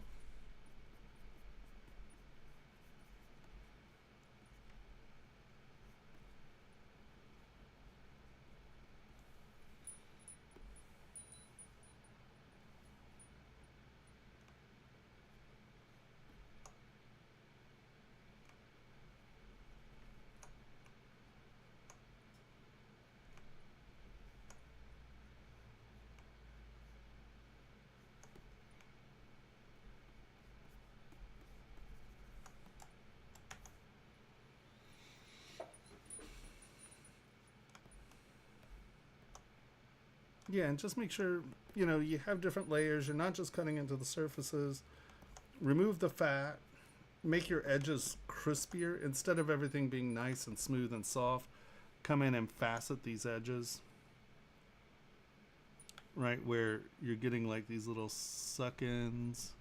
Yeah, and just make sure, you know, you have different layers. You're not just cutting into the surfaces. Remove the fat. Make your edges crispier. Instead of everything being nice and smooth and soft, come in and facet these edges. Right, where you're getting like these little suck-ins.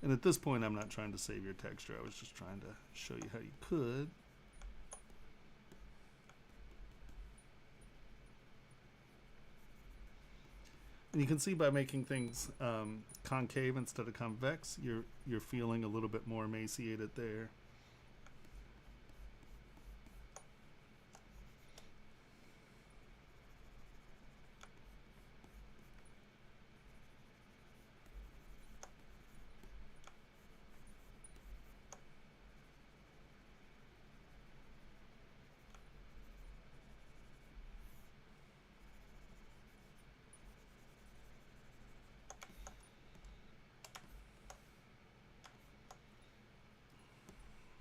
And at this point, I'm not trying to save your texture. I was just trying to show you how you could. And you can see by making things concave instead of convex, you're feeling a little bit more emaciated there.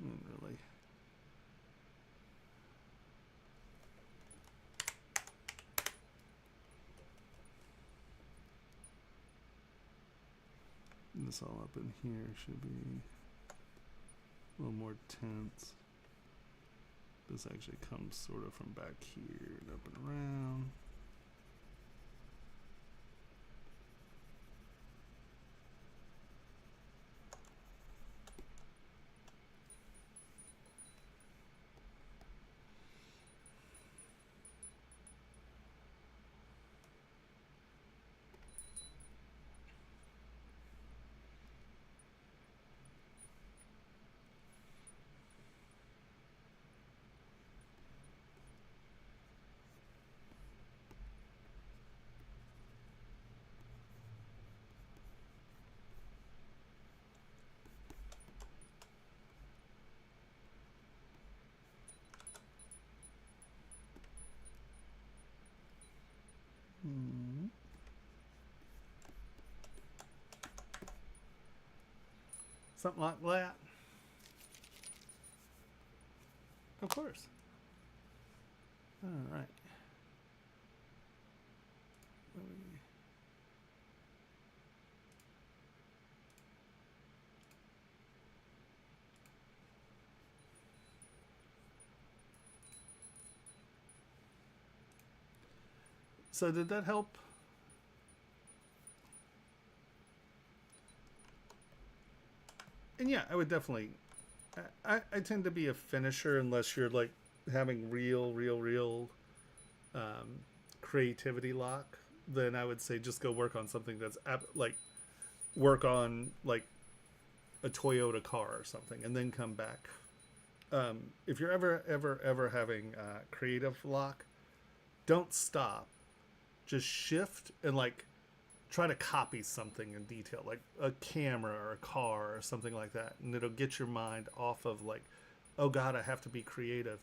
Really. This all up in here should be a little more tense. This actually comes sort of from back here and up and around. Something like that. Of course. All right. So did that help? And yeah, I would definitely. I tend to be a finisher unless you're like having real creativity lock. Then I would say just go work on something that's like work on like a Toyota car or something, and then come back. If you're ever having creative lock, don't stop. Just shift and like try to copy something in detail, like a camera or a car or something like that, and it'll get your mind off of like, oh God, I have to be creative,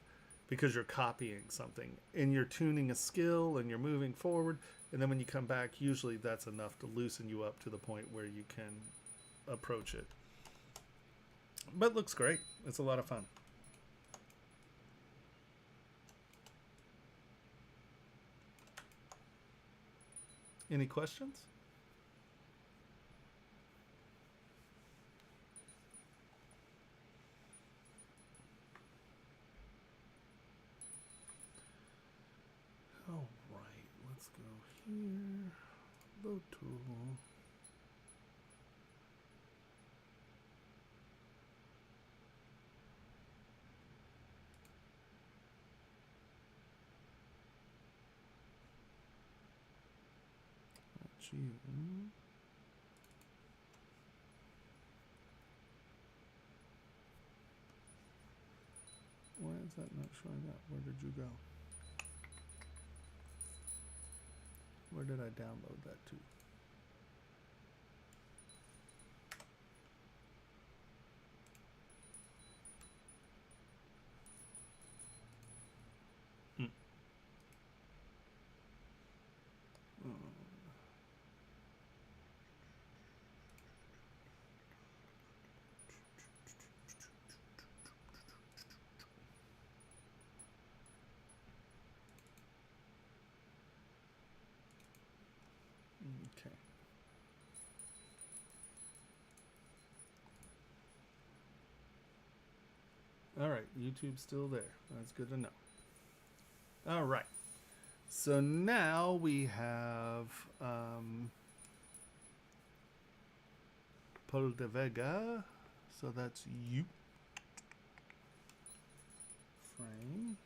because you're copying something and you're tuning a skill and you're moving forward. And then when you come back, usually that's enough to loosen you up to the point where you can approach it. But it looks great. It's a lot of fun. Any questions? All right, let's go here. Load tool. That's you. Why is that not showing up? Where did you go? Where did I download that to? Okay. All right, YouTube's still there. That's good to know. All right. So now we have Paul de Vega. So that's you. Frame.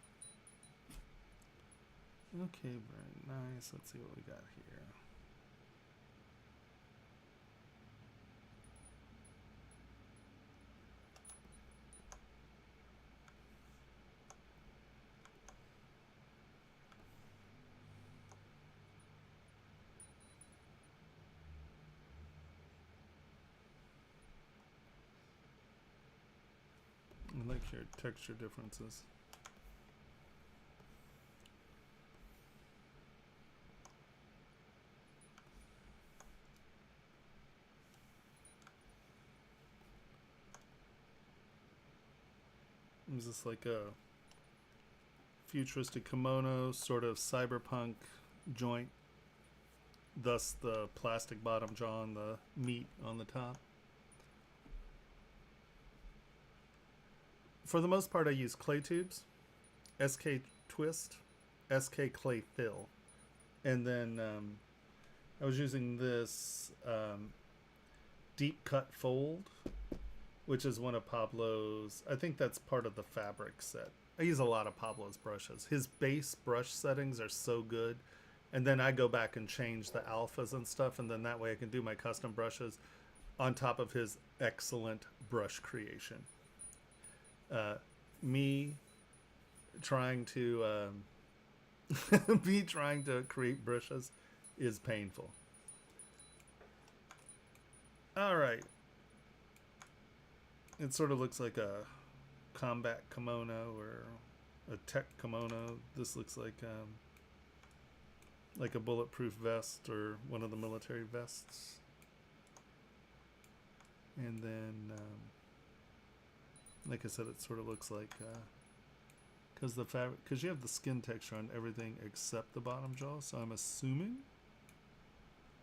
Okay, very nice. Let's see what we got here. I like your texture differences. Is this like a futuristic kimono, sort of cyberpunk joint? Thus the plastic bottom jaw and the meat on the top. For the most part, I use clay tubes, SK twist, SK clay fill, and then I was using this deep cut fold, which is one of Pablo's. I think that's part of the fabric set. I use a lot of Pablo's brushes. His base brush settings are so good, and then I go back and change the alphas and stuff, and then that way I can do my custom brushes on top of his excellent brush creation. Me trying to create brushes is painful. All right. It sort of looks like a combat kimono or a tech kimono. This looks like a bulletproof vest or one of the military vests. And then, like I said, it sort of looks like, because the fabric, because you have the skin texture on everything except the bottom jaw, so I'm assuming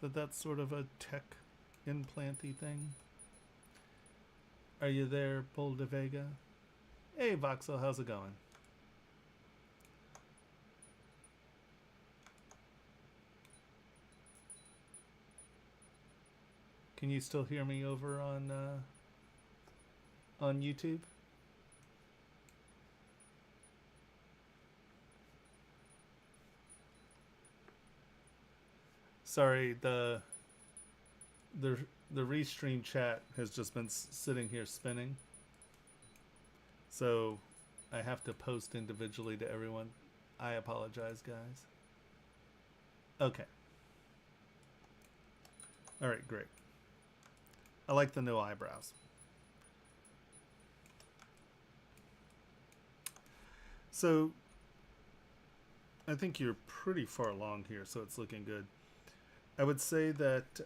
that that's sort of a tech implanty thing. Are you there, Paul de Vega? Hey, Voxel, how's it going? Can you still hear me over on YouTube? Sorry, the restream chat has just been sitting here spinning, so I have to post individually to everyone. I apologize, guys. Okay. All right, great. I like the new eyebrows. So I think you're pretty far along here, so it's looking good. I would say that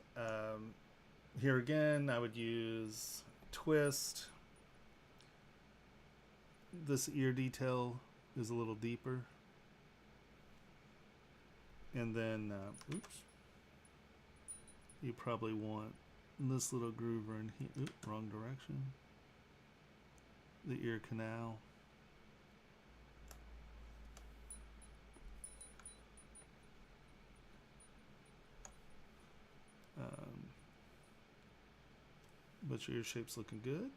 here again, I would use twist. This ear detail is a little deeper. And then, oops, you probably want this little groover in here. Oops, wrong direction. The ear canal. But your ear shape's looking good.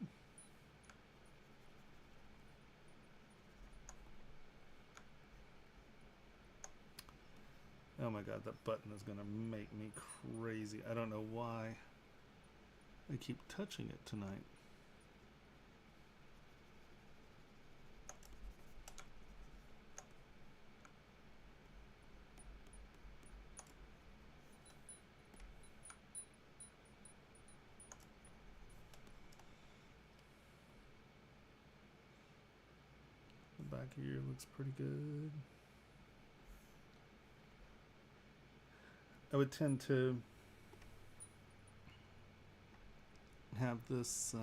Oh my god, that button is gonna make me crazy. I don't know why I keep touching it tonight. The back here looks pretty good. I would tend to have this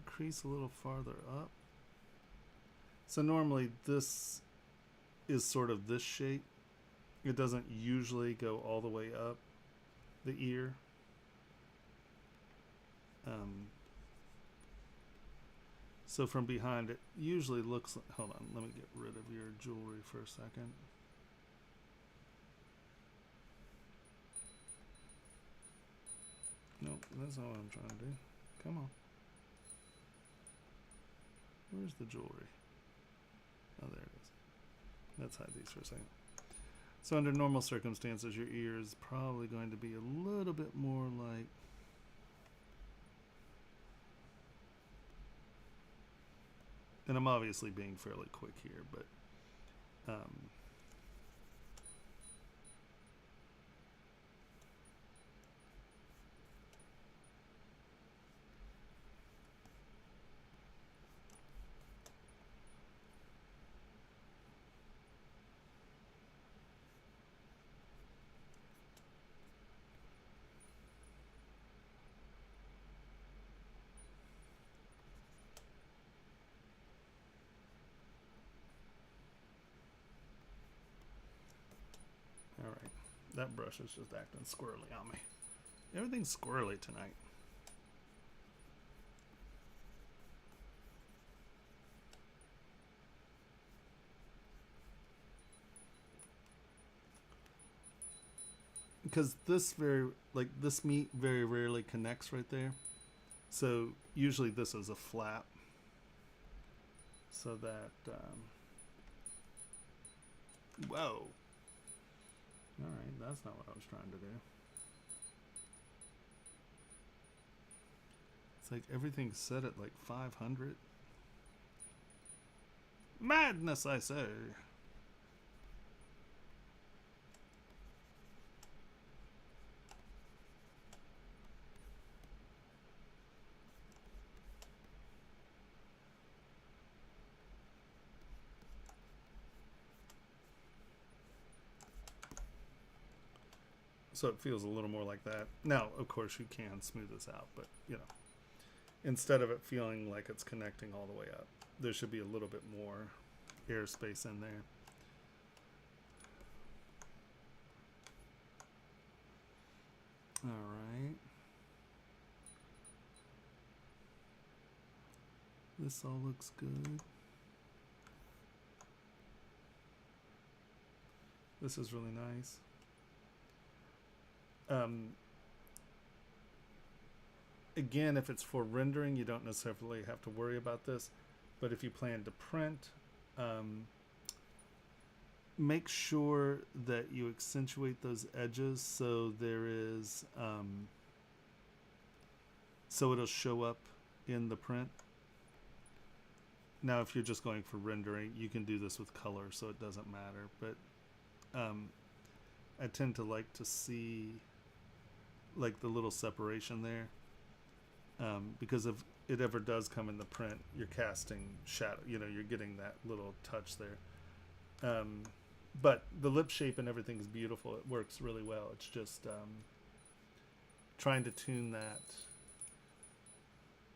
crease a little farther up. So normally this is sort of this shape. It doesn't usually go all the way up the ear. So from behind it usually looks like, hold on, let me get rid of your jewelry for a second. Nope, that's not what I'm trying to do. Come on. Where's the jewelry? Oh, there it is. Let's hide these for a second. So under normal circumstances, your ear is probably going to be a little bit more like and I'm obviously being fairly quick here, but all right. That brush is just acting squirrely on me. Everything's squirrely tonight. Because this this meat very rarely connects right there. So usually this is a flap. So that, whoa. All right, that's not what I was trying to do. It's like everything's set at like 500. Madness, I say. So it feels a little more like that. Now, of course, you can smooth this out, but you know, instead of it feeling like it's connecting all the way up, there should be a little bit more airspace in there. All right. This all looks good. This is really nice. Again, if it's for rendering, you don't necessarily have to worry about this. But if you plan to print, make sure that you accentuate those edges so there is, so it'll show up in the print. Now, if you're just going for rendering, you can do this with color, so it doesn't matter. But I tend to like to see like the little separation there, because if it ever does come in the print, you're casting shadow, you know, you're getting that little touch there. But the lip shape and everything is beautiful. It works really well. It's just trying to tune that.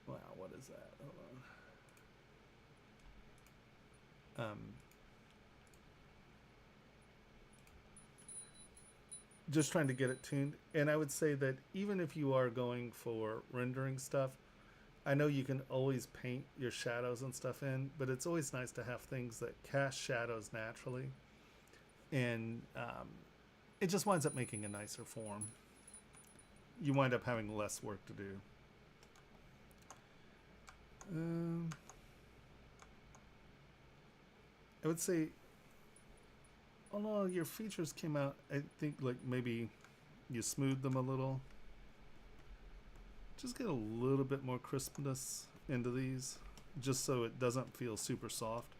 Wow, what is that? Hold on. Just trying to get it tuned. And I would say that even if you are going for rendering stuff, I know you can always paint your shadows and stuff in, but it's always nice to have things that cast shadows naturally. And it just winds up making a nicer form. You wind up having less work to do. I would say, although your features came out, I think like maybe you smoothed them a little. Just get a little bit more crispness into these, just so it doesn't feel super soft.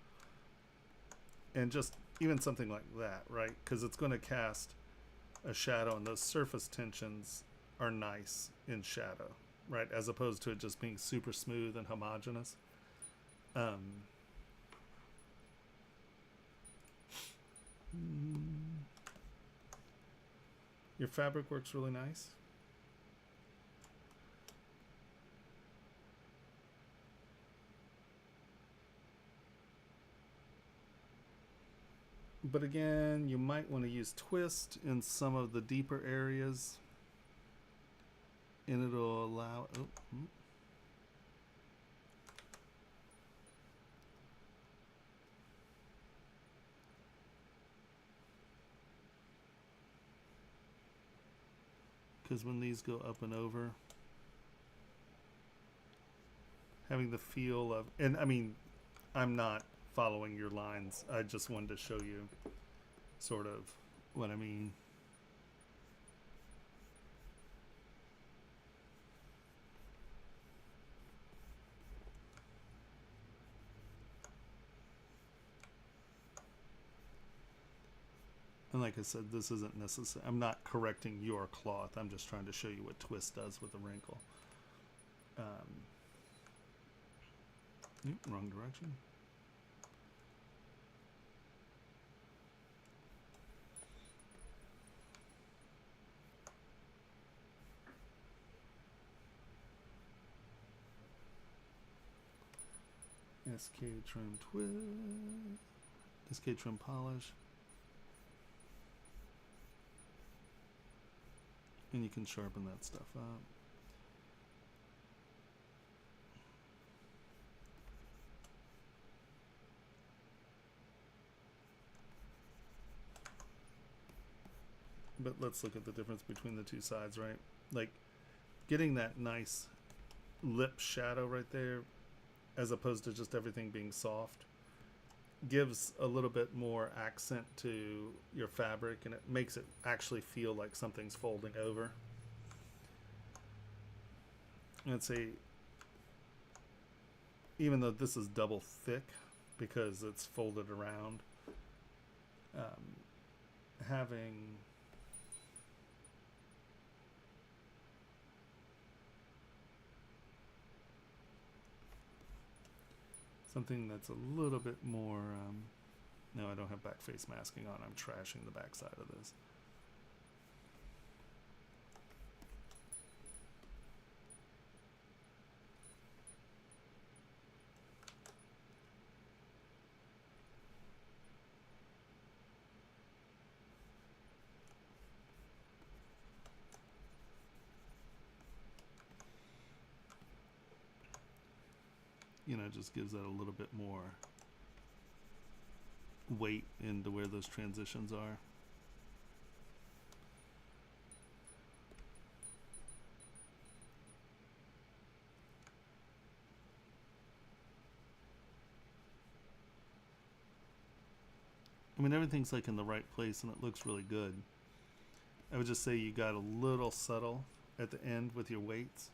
And just even something like that, right? Because it's going to cast a shadow, and those surface tensions are nice in shadow, right? As opposed to it just being super smooth and homogeneous. Your fabric works really nice. But again, you might want to use twist in some of the deeper areas, and it'll allow, because when these go up and over, having the feel of, and I mean, I'm not following your lines. I just wanted to show you sort of what I mean. And like I said, this isn't necessary. I'm not correcting your cloth. I'm just trying to show you what twist does with a wrinkle. Wrong direction. SK trim twist. SK trim polish. And you can sharpen that stuff up. But let's look at the difference between the two sides, right? Like getting that nice lip shadow right there, as opposed to just everything being soft, gives a little bit more accent to your fabric, and it makes it actually feel like something's folding over. I'd say, even though this is double thick because it's folded around, having something that's a little bit more, no, I don't have back face masking on. I'm trashing the back side of this. you know, just gives that a little bit more weight into where those transitions are. I mean, everything's like in the right place and it looks really good. I would just say you got a little subtle at the end with your weights.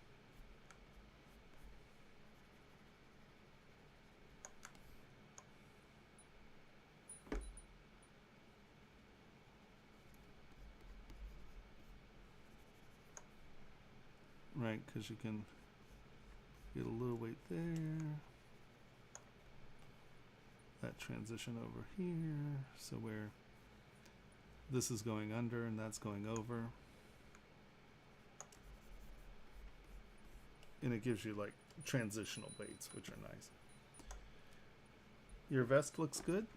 Right, because you can get a little weight there. That transition over here, so where this is going under and that's going over. And it gives you like transitional weights, which are nice. Your vest looks good.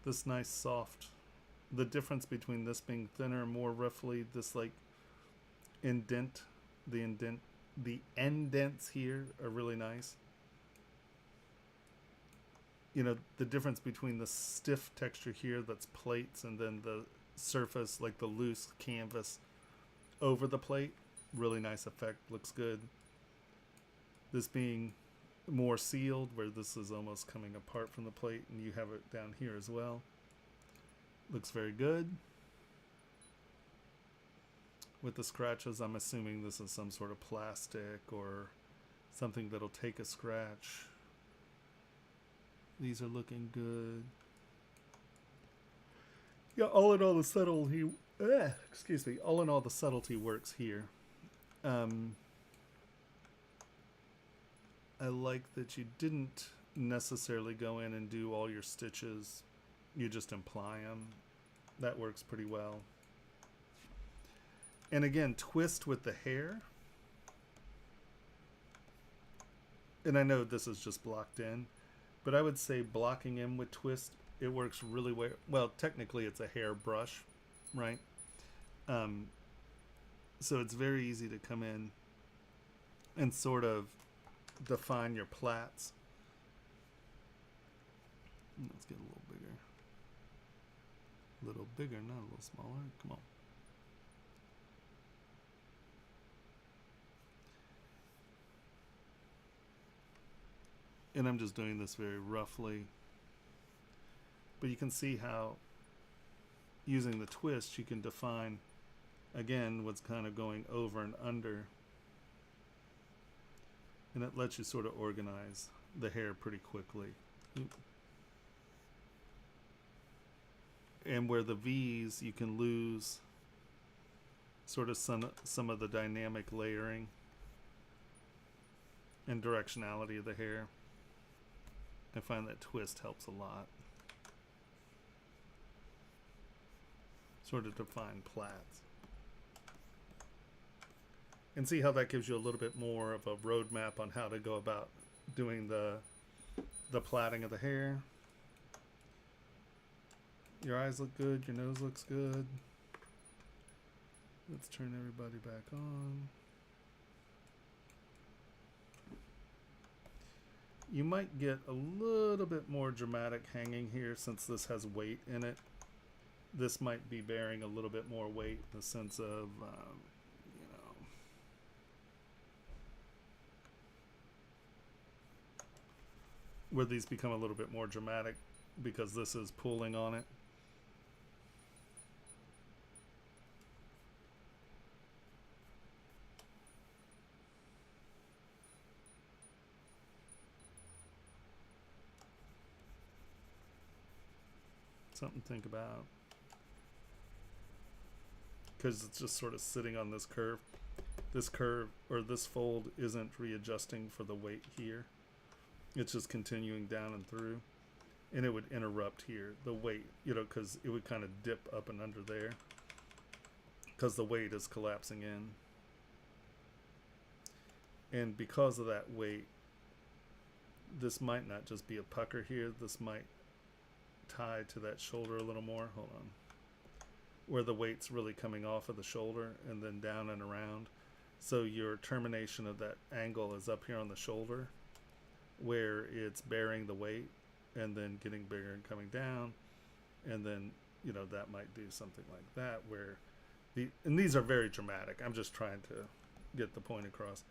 This nice soft, the difference between this being thinner, more roughly, this like indent, the indents here are really nice. You know, the difference between the stiff texture here that's plates and then the surface, like the loose canvas over the plate, really nice effect, looks good. This being more sealed, where this is almost coming apart from the plate, and you have it down here as well. Looks very good. With the scratches, I'm assuming this is some sort of plastic or something that'll take a scratch. These are looking good. Yeah, all in all, the subtlety, excuse me, all in all, the subtlety works here. I like that you didn't necessarily go in and do all your stitches. You just imply them. That works pretty well. And again, twist with the hair. And I know this is just blocked in, but I would say blocking in with twist, it works really well. Well, technically it's a hair brush, right? So it's very easy to come in and sort of define your plaits. Let's get a little bigger. A little bigger, not a little smaller. Come on. And I'm just doing this very roughly. But you can see how using the twist you can define again what's kind of going over and under. And it lets you sort of organize the hair pretty quickly. And where the V's, you can lose sort of some of the dynamic layering and directionality of the hair. I find that twist helps a lot. Sort of define plaits. And see how that gives you a little bit more of a roadmap on how to go about doing the plaiting of the hair. Your eyes look good, your nose looks good. Let's turn everybody back on. You might get a little bit more dramatic hanging here since this has weight in it. This might be bearing a little bit more weight in the sense of, you know, where these become a little bit more dramatic because this is pulling on it. Something to think about. Because it's just sort of sitting on this curve. This curve, or this fold, isn't readjusting for the weight here. It's just continuing down and through. And it would interrupt here. The weight, you know, because it would kind of dip up and under there. Because the weight is collapsing in. And because of that weight, this might not just be a pucker here. This might tie to that shoulder a little more. Hold on. Where the weight's really coming off of the shoulder and then down and around. So your termination of that angle is up here on the shoulder where it's bearing the weight and then getting bigger and coming down. And then, you know, that might do something like that where and these are very dramatic. I'm just trying to get the point across.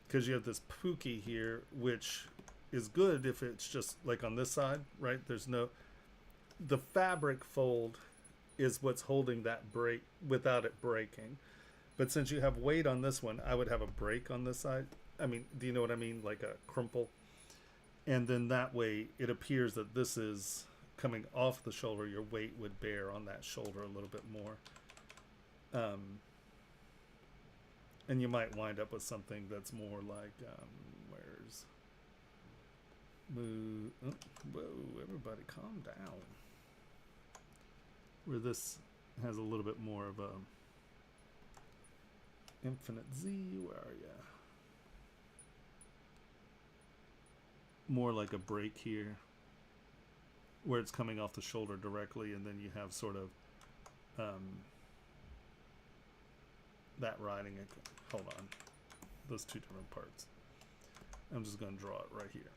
Because you have this pookie here, which is good if it's just like on this side, right? There's no, the fabric fold is what's holding that break without it breaking. But since you have weight on this one, I would have a break on this side. I mean, do you know what I mean? Like a crumple. And then that way it appears that this is coming off the shoulder. Your weight would bear on that shoulder a little bit more. And you might wind up with something that's more like, whoa, everybody calm down. Where this has a little bit more of a infinite Z, where are ya? More like a break here, where it's coming off the shoulder directly, and then you have sort of that riding it. Hold on, those two different parts. I'm just going to draw it right here.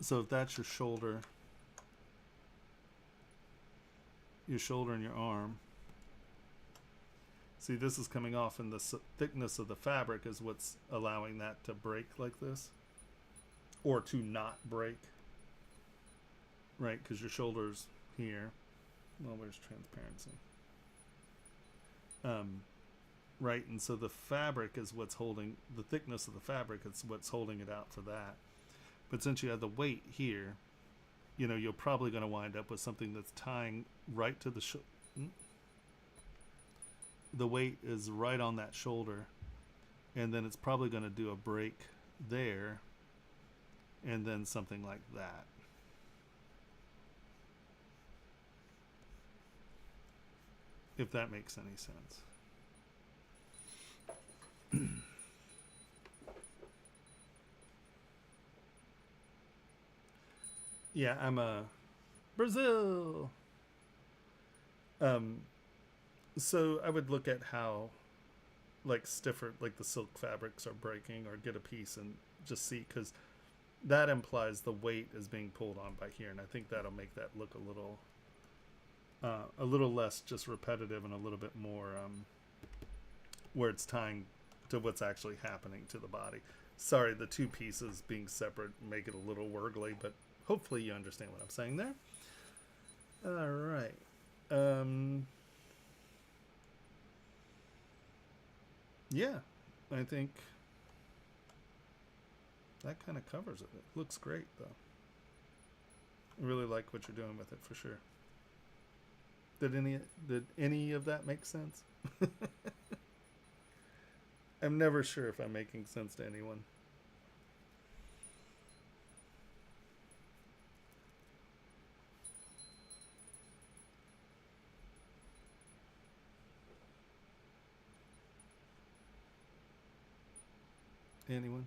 So if that's your shoulder and your arm, see, this is coming off, and the thickness of the fabric is what's allowing that to break like this, or to not break, right? Because your shoulder's here. Well, where's transparency? Right, and so the fabric is what's holding, the thickness of the fabric is what's holding it out for that. But since you have the weight here, you know, you're probably going to wind up with something that's tying right to the the weight is right on that shoulder, and then it's probably going to do a break there, and then something like that. If that makes any sense. Yeah, I'm a Brazil. So I would look at how, like, stiffer, like the silk fabrics are breaking, or get a piece and just see, because that implies the weight is being pulled on by here, and I think that'll make that look a little less just repetitive and a little bit more where it's tying to what's actually happening to the body. Sorry, the two pieces being separate make it a little wurgly, but hopefully you understand what I'm saying there. All right. Yeah, I think that kind of covers it. It looks great, though. I really like what you're doing with it, for sure. Did any of that make sense? I'm never sure if I'm making sense to anyone. Anyone?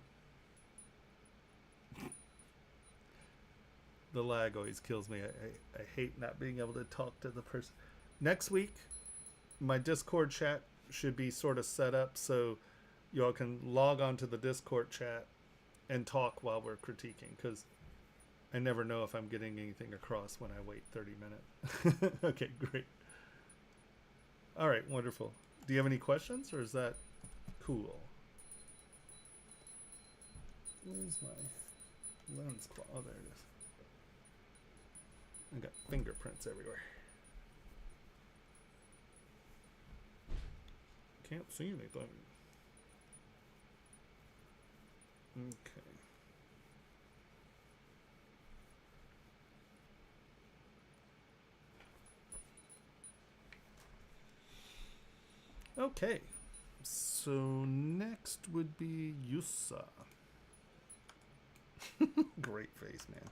The lag always kills me. I hate not being able to talk to the person. Next week, my Discord chat should be sort of set up so y'all can log on to the Discord chat and talk while we're critiquing, because I never know if I'm getting anything across when I wait 30 minutes. Okay, great. All right, wonderful. Do you have any questions, or is that cool? Where's my lens claw? Oh, there it is. I got fingerprints everywhere. Can't see anything. Okay. Okay. So next would be Yusa. Great face, man.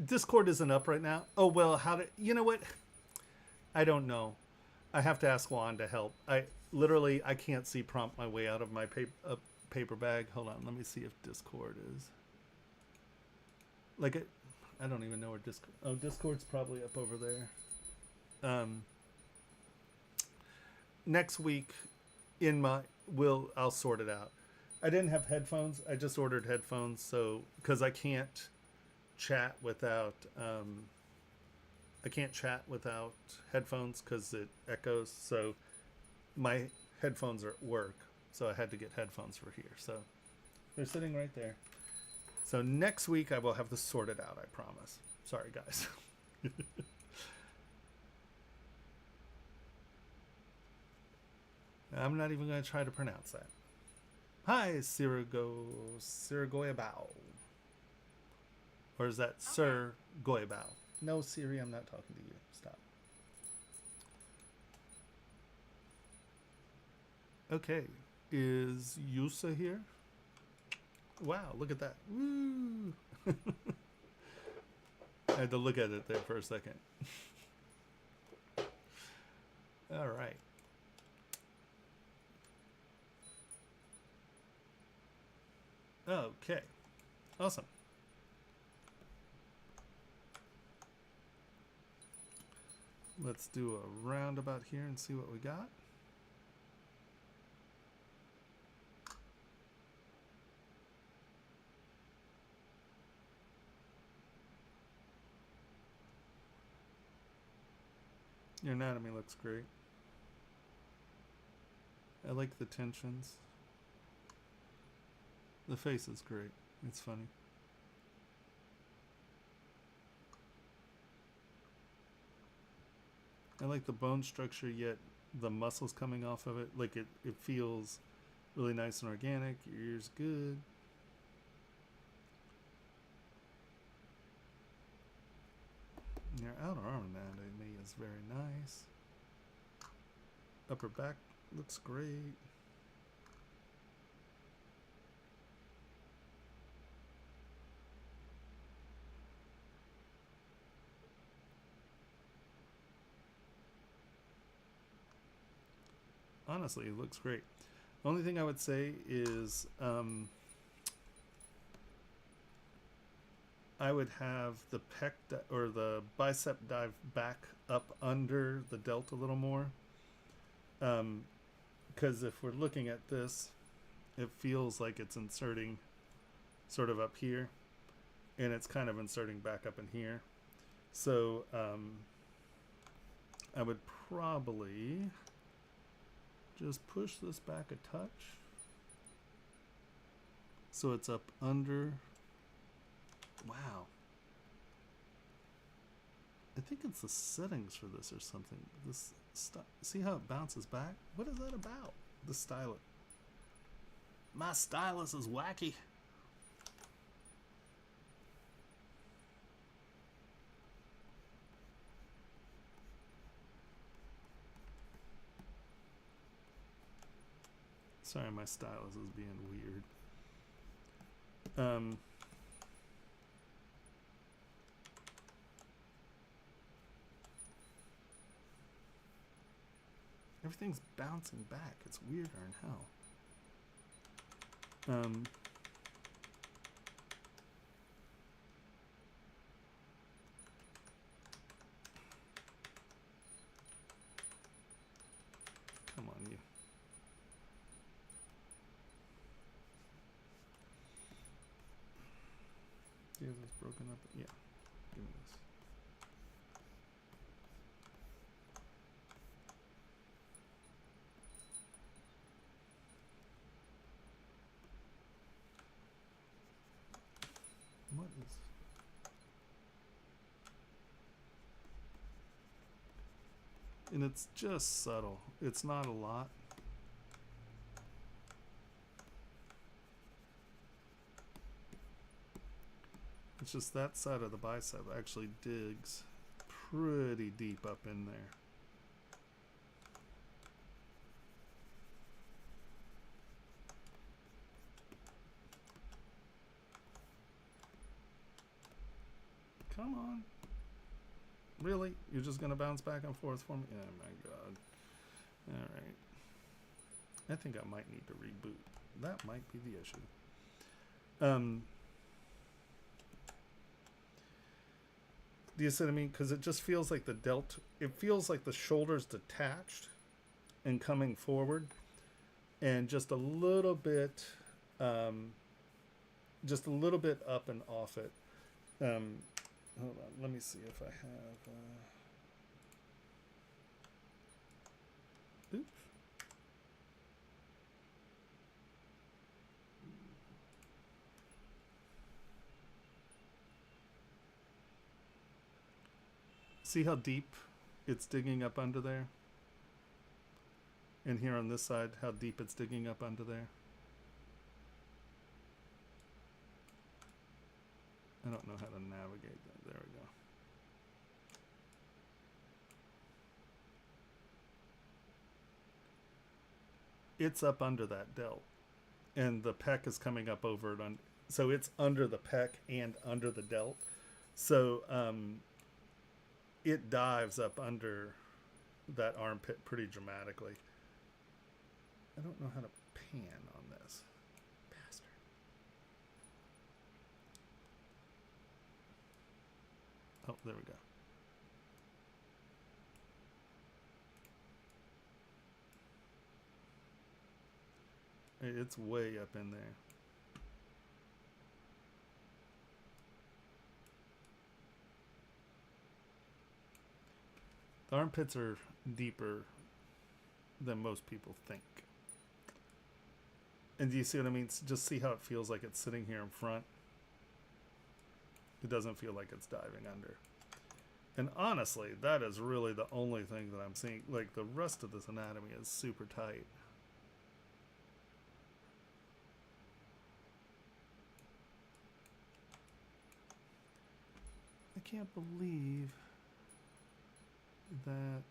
Discord isn't up right now. Oh, well, you know what? I don't know. I have to ask Juan to help. I can't see prompt my way out of my paper bag. Hold on, let me see if Discord is. Like I don't even know where Discord. Oh, Discord's probably up over there. Next week, I'll sort it out. I didn't have headphones. I just ordered headphones, so because I can't chat without headphones because it echoes. So my headphones are at work, so I had to get headphones for here. So they're sitting right there. So next week I will have this sorted out, I promise. Sorry, guys. I'm not even going to try to pronounce that. Hi, Sirigoyabao. Or is that Sir Goyabao? No, Siri, I'm not talking to you. Stop. Okay. Is Yusa here? Wow, look at that. Woo! I had to look at it there for a second. All right. Okay. Awesome. Let's do a roundabout here and see what we got. Your anatomy looks great. I like the tensions. The face is great. It's funny. I like the bone structure, yet the muscles coming off of it. Like it feels really nice and organic. Your ear's good. Your outer arm anatomy is very nice. Upper back looks great. Honestly, it looks great. The only thing I would say is I would have the pec or the bicep dive back up under the delt a little more. Because if we're looking at this, it feels like it's inserting sort of up here, and it's kind of inserting back up in here. So I would probably just push this back a touch so it's up under. Wow. I think it's the settings for this or something. This see how it bounces back? What is that about? The stylus. My stylus is wacky. Sorry, my stylus is being weird. Everything's bouncing back. It's weirder in hell. Come on, you. Yeah, it's broken up. Yeah, give me this. What is? And it's just subtle. It's not a lot. It's just that side of the bicep actually digs pretty deep up in there. Come on. Really? You're just going to bounce back and forth for me? Oh my god. Alright. I think I might need to reboot. That might be the issue. Do you see what I mean? Because it just feels like the delt. It feels like the shoulder's detached and coming forward, and just a little bit, up and off it. Hold on. Let me see if I have. Oops. See how deep it's digging up under there? And here on this side, how deep it's digging up under there? I don't know how to navigate that. There we go. It's up under that delt. And the pec is coming up over it. So it's under the pec and under the delt. So, it dives up under that armpit pretty dramatically. I don't know how to pan on this. Bastard. Oh, there we go. It's way up in there. The armpits are deeper than most people think. And do you see what I mean? Just see how it feels like it's sitting here in front. It doesn't feel like it's diving under. And honestly, that is really the only thing that I'm seeing. Like, the rest of this anatomy is super tight. I can't believe that.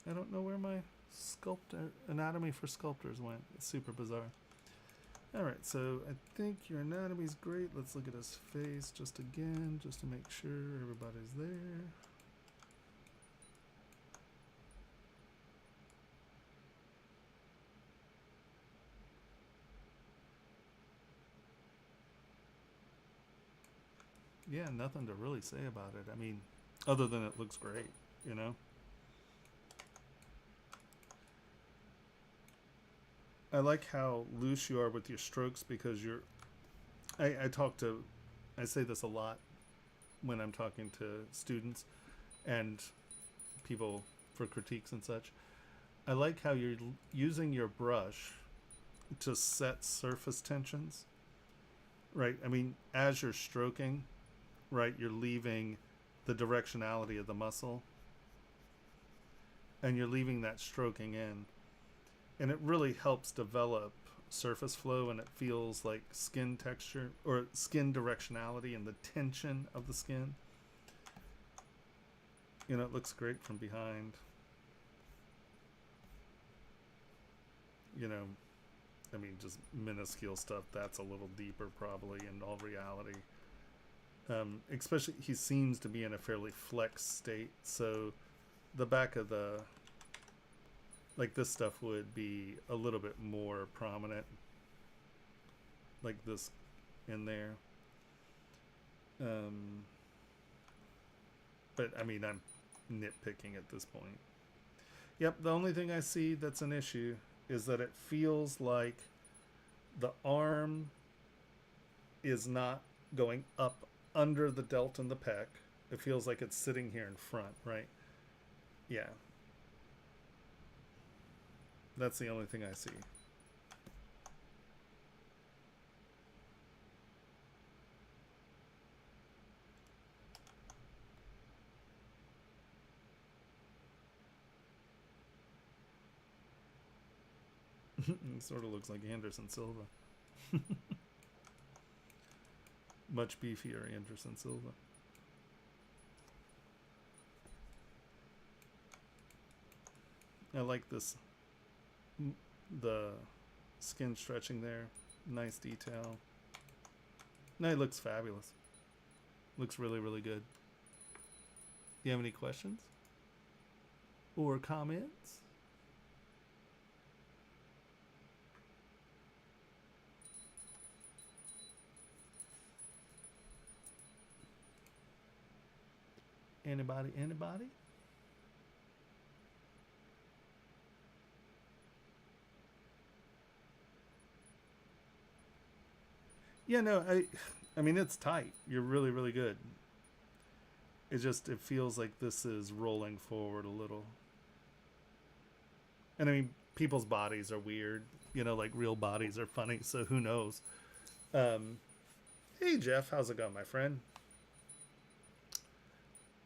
I don't know where my anatomy for sculptors went. It's super bizarre. Alright, so I think your anatomy's great. Let's look at his face just again, just to make sure everybody's there. Yeah, nothing to really say about it. I mean, other than it looks great, you know? I like how loose you are with your strokes because I say this a lot when I'm talking to students and people for critiques and such. I like how you're using your brush to set surface tensions, right? I mean, as you're stroking, right, you're leaving the directionality of the muscle and you're leaving that stroking in. And it really helps develop surface flow, and it feels like skin texture or skin directionality and the tension of the skin. You know, it looks great from behind. You know, I mean, just minuscule stuff. That's a little deeper probably in all reality. Especially, he seems to be in a fairly flexed state. So the back of the... Like, this stuff would be a little bit more prominent. Like this in there. But, I mean, I'm nitpicking at this point. Yep, the only thing I see that's an issue is that it feels like the arm is not going up under the delt and the pec. It feels like it's sitting here in front, right? Yeah. That's the only thing I see. It sort of looks like Anderson Silva. Much beefier Anderson Silva. I like this, the skin stretching there. Nice detail. No, it looks fabulous. Looks really, really good. Do you have any questions? Or comments? Anybody? Anybody? Yeah, no, I mean, it's tight. You're really, really good. It just, it feels like this is rolling forward a little. And I mean, people's bodies are weird. You know, like real bodies are funny, so who knows? Hey, Jeff, how's it going, my friend?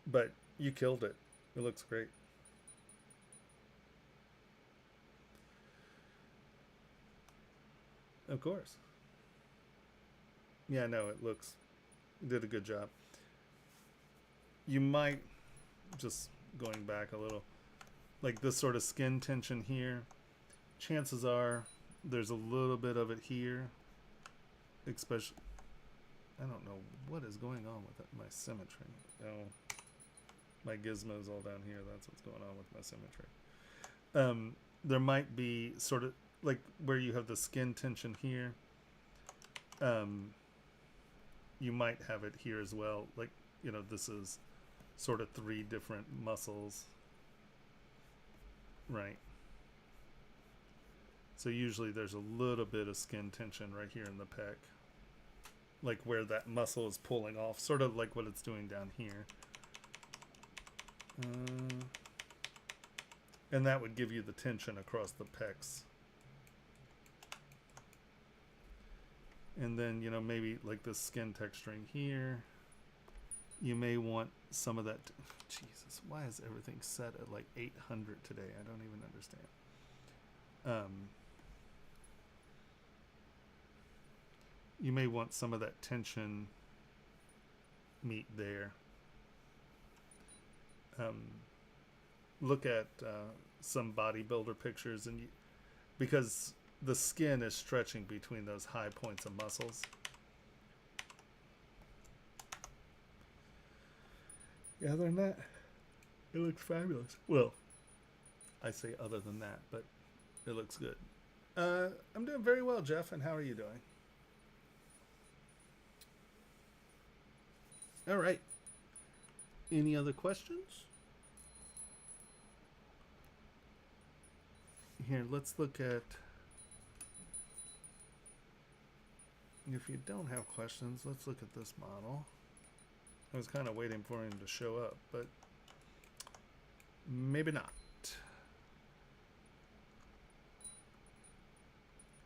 But you killed it. It looks great. Of course. Yeah, no, it looks, did a good job. You might, just going back a little, like this sort of skin tension here, chances are there's a little bit of it here, especially, I don't know what is going on with it, my symmetry. Oh, my gizmo's all down here. That's what's going on with my symmetry. There might be sort of like where you have the skin tension here. You might have it here as well. Like, you know, this is sort of 3 different muscles, right? So usually there's a little bit of skin tension right here in the pec, like where that muscle is pulling off, sort of like what it's doing down here. And that would give you the tension across the pecs. And then, you know, maybe like this skin texturing here. You may want some of that. Jesus, why is everything set at like 800 today? I don't even understand. You may want some of that tension meat there. Look at some bodybuilder pictures, and because the skin is stretching between those high points of muscles. Yeah, other than that, it looks fabulous. Well, I say other than that, but it looks good. I'm doing very well, Jeff, and how are you doing? All right. Any other questions? Here, let's look at... If you don't have questions, let's look at this model. I was kind of waiting for him to show up, but maybe not.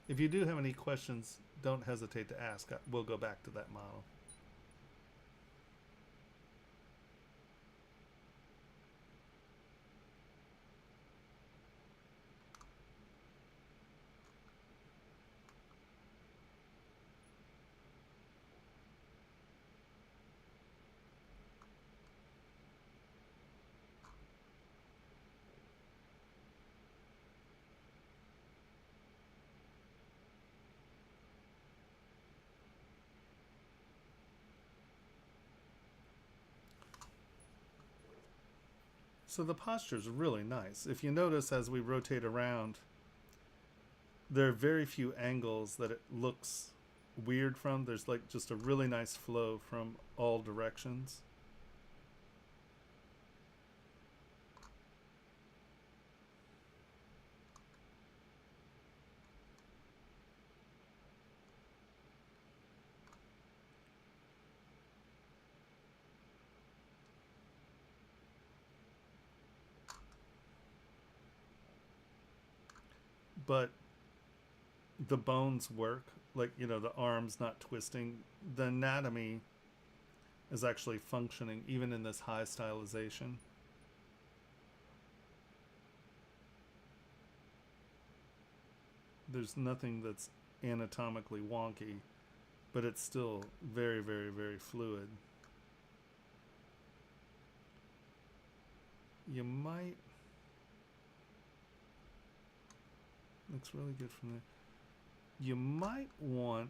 If you do have any questions, don't hesitate to ask. We'll go back to that model. So the posture is really nice. If you notice as we rotate around, there are very few angles that it looks weird from. There's like just a really nice flow from all directions. But the bones work, like, you know, the arms not twisting. The anatomy is actually functioning even in this high stylization. There's nothing that's anatomically wonky, but it's still very, very, very fluid. You might... Looks really good from there. You might want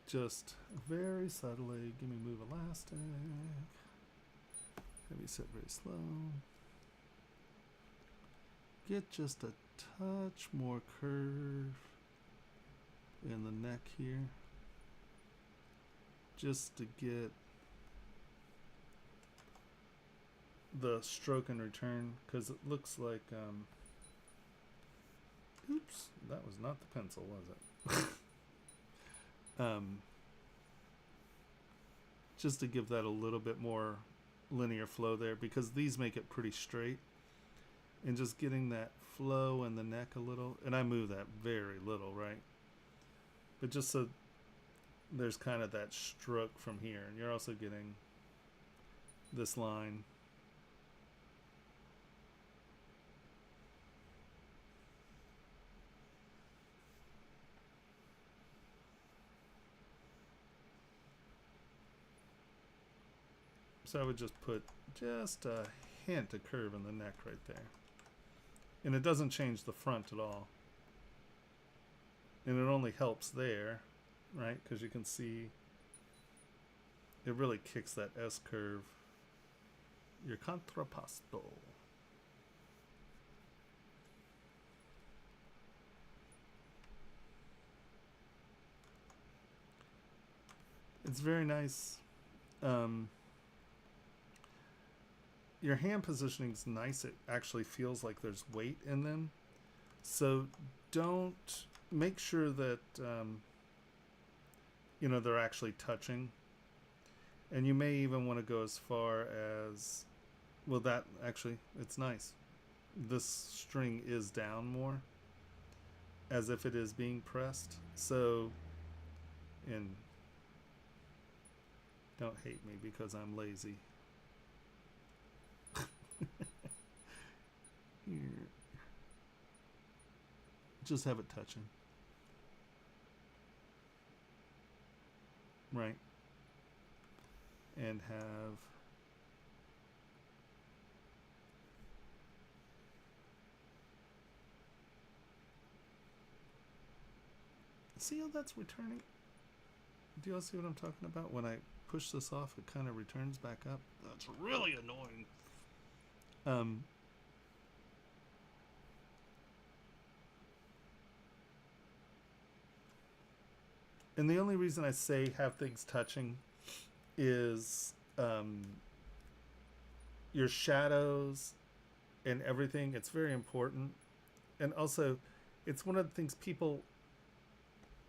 just very subtly, give me move elastic. Maybe set very slow. Get just a touch more curve in the neck here. Just to get the stroke and return, because it looks like, oops, that was not the pencil, was it? Just to give that a little bit more linear flow there, because these make it pretty straight, and just getting that flow in the neck a little, and I move that very little, right? But just so there's kind of that stroke from here, and you're also getting this line. So I would just put just a hint of curve in the neck right there. And it doesn't change the front at all. And it only helps there, right? Because you can see it really kicks that S curve. Your contrapposto. It's very nice. Your hand positioning is nice. It actually feels like there's weight in them. So don't, make sure that, you know, they're actually touching. And you may even want to go as far as, well, that actually, it's nice. This string is down more, as if it is being pressed. So, and don't hate me because I'm lazy. Here. Just have it touching. Right. And have see how that's returning? Do you all see what I'm talking about? When I push this off, it kind of returns back up. That's really annoying. And the only reason I say have things touching is your shadows and everything. It's very important. And also, it's one of the things people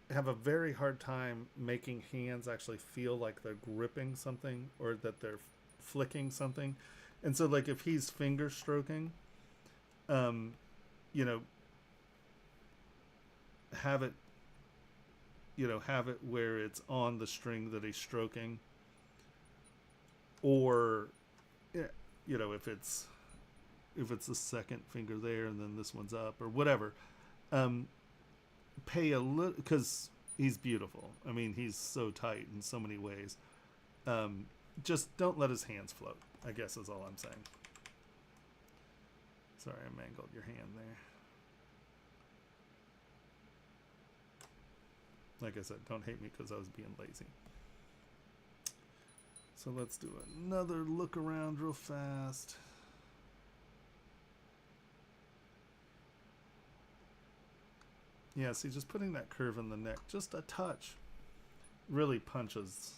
have a very hard time making hands actually feel like they're gripping something or that they're flicking something. And so, like, if he's finger stroking, you know, have it where it's on the string that he's stroking, or, you know, if it's the second finger there and then this one's up or whatever, pay a little, because he's beautiful. I mean, he's so tight in so many ways. Just don't let his hands float, I guess is all I'm saying. Sorry, I mangled your hand there. Like I said, don't hate me because I was being lazy. So let's do another look around real fast. Yeah, see, just putting that curve in the neck, just a touch, really punches.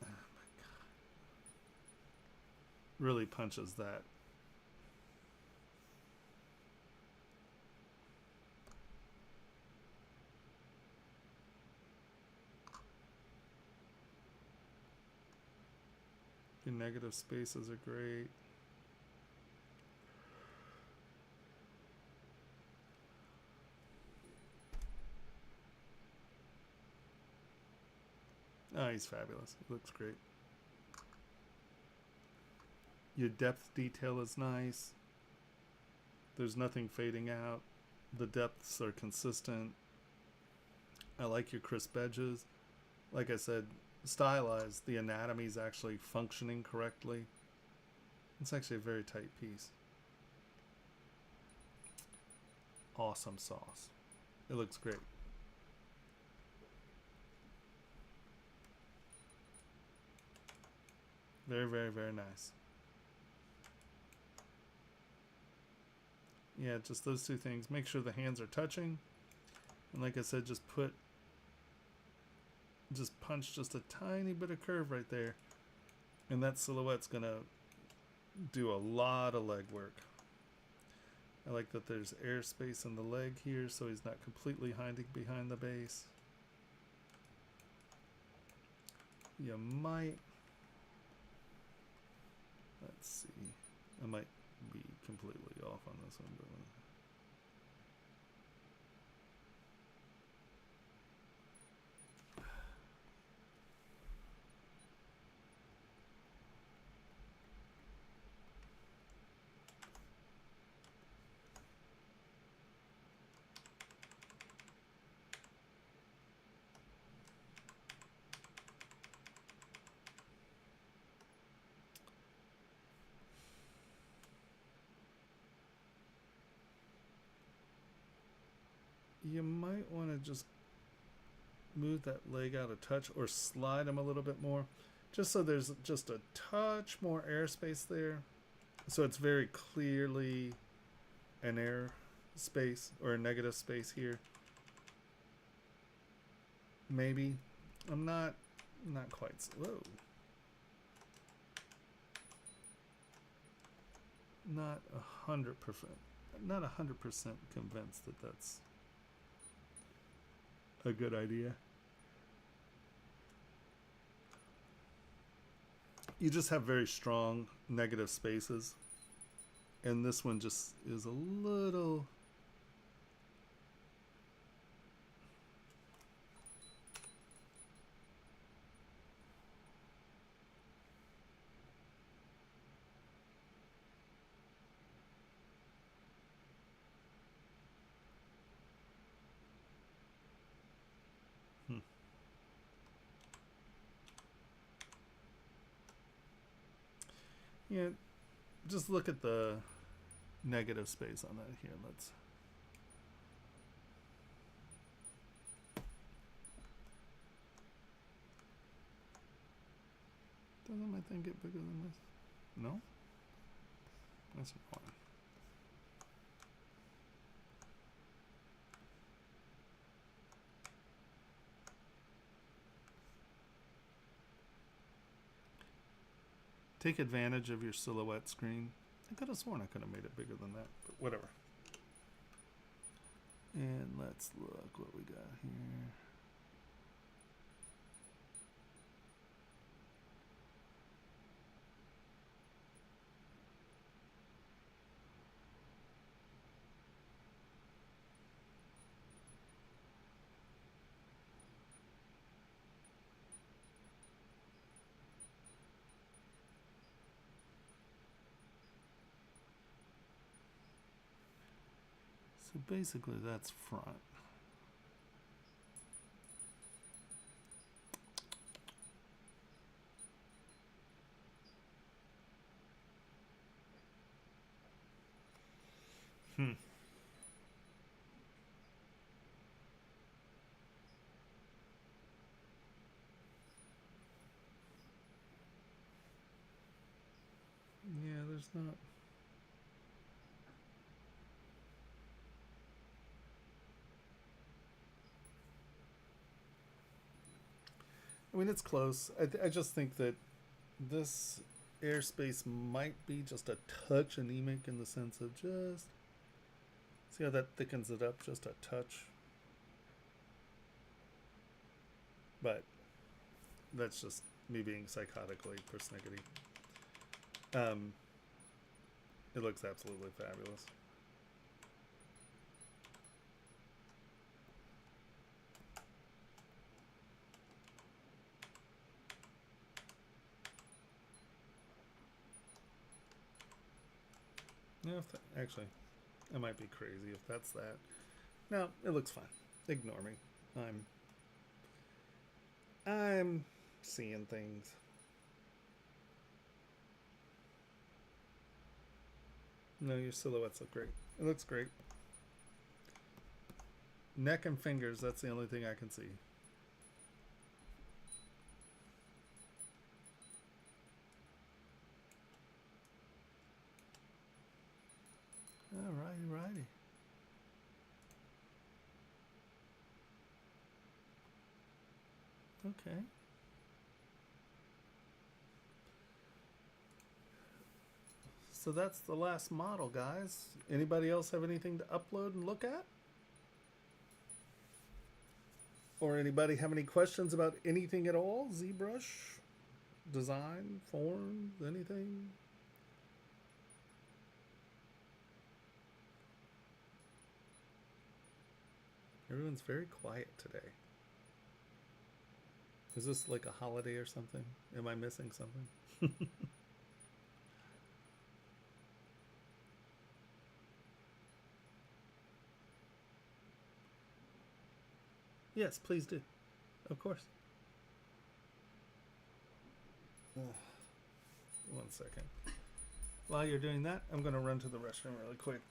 Oh my God. Really punches that. Your negative spaces are great. Oh, he's fabulous. He looks great. Your depth detail is nice. There's nothing fading out. The depths are consistent. I like your crisp edges. Like I said, stylized. The anatomy is actually functioning correctly. It's actually a very tight piece. awesome sauce. It looks great. Very, very, very nice. Yeah, just those two things. Make sure the hands are touching. And like I said, just punch just a tiny bit of curve right there. And that silhouette's gonna do a lot of leg work. I like that there's airspace in the leg here, so he's not completely hiding behind the base. You might, let's see, I might be completely off on this one, but you might want to just move that leg out a touch or slide him a little bit more, just so there's just a touch more airspace there, so it's very clearly an air space or a negative space here. Maybe I'm not quite. Whoa, not 100%, not 100% convinced that that's a good idea. You just have very strong negative spaces, and this one just is a little. Yeah, just look at the negative space on that here. Let's. Doesn't my thing get bigger than this? No? That's fine. Take advantage of your silhouette screen. I could have sworn I could have made it bigger than that, but whatever. And let's look what we got here. So basically that's front. Yeah, there's not. I mean, it's close. I just think that this airspace might be just a touch anemic in the sense of just. See how that thickens it up just a touch? But that's just me being psychotically persnickety. It looks absolutely fabulous. Yeah, actually, I might be crazy if that's that. No, it looks fine. Ignore me. I'm seeing things. No, your silhouettes look great. It looks great. neck and fingers. That's the only thing I can see. Righty. Okay. So that's the last model, guys. Anybody else have anything to upload and look at? Or anybody have any questions about anything at all? ZBrush, design, forms, anything? Everyone's very quiet today. Is this like a holiday or something? Am I missing something? Yes, please do. Of course. One second. While you're doing that, I'm going to run to the restroom really quick.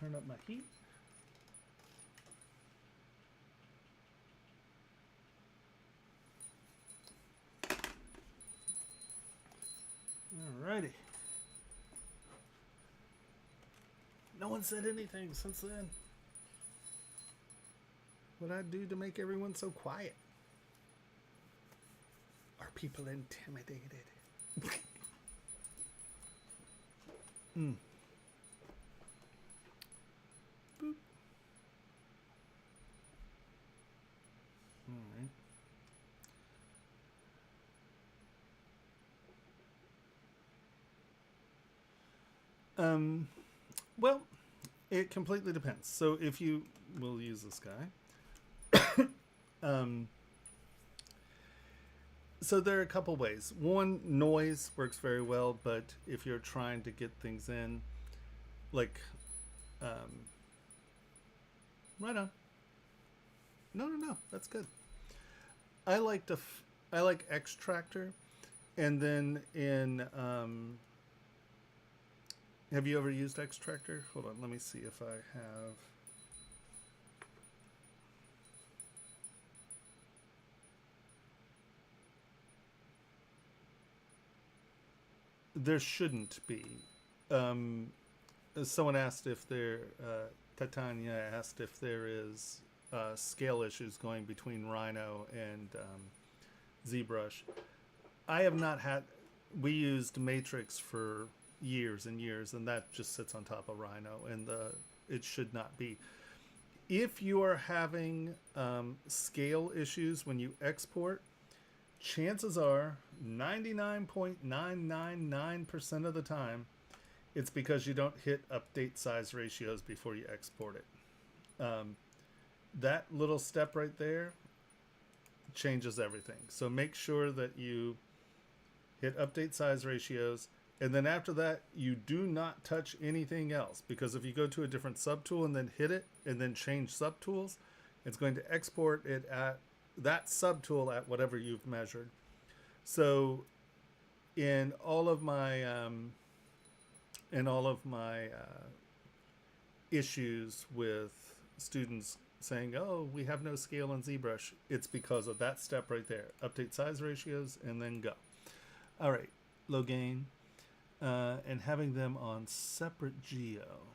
Turn up my heat. Alrighty. No one said anything since then. What'd I do to make everyone so quiet? Are people intimidated? Boop. Alright. Well, it completely depends. So if you will use this guy. So there are a couple ways. One, noise works very well, but if you're trying to get things in, like, right on. No, that's good. I like Extractor, and then in have you ever used Extractor? Hold on, let me see if I have. There shouldn't be. Someone asked if there, Titania asked if there is scale issues going between Rhino and ZBrush. I have not had. We used Matrix for years and years, and that just sits on top of Rhino, and it should not be. If you are having scale issues when you export, chances are 99.999% of the time it's because you don't hit update size ratios before you export it. That little step right there changes everything. So make sure that you hit update size ratios, And then after that, you do not touch anything else, because if you go to a different subtool and then hit it and then change subtools, it's going to export it at that subtool at whatever you've measured. So in all of my issues with students saying, "Oh, we have no scale in ZBrush," it's because of that step right there. Update size ratios and then go. All right, low gain, and having them on separate geo.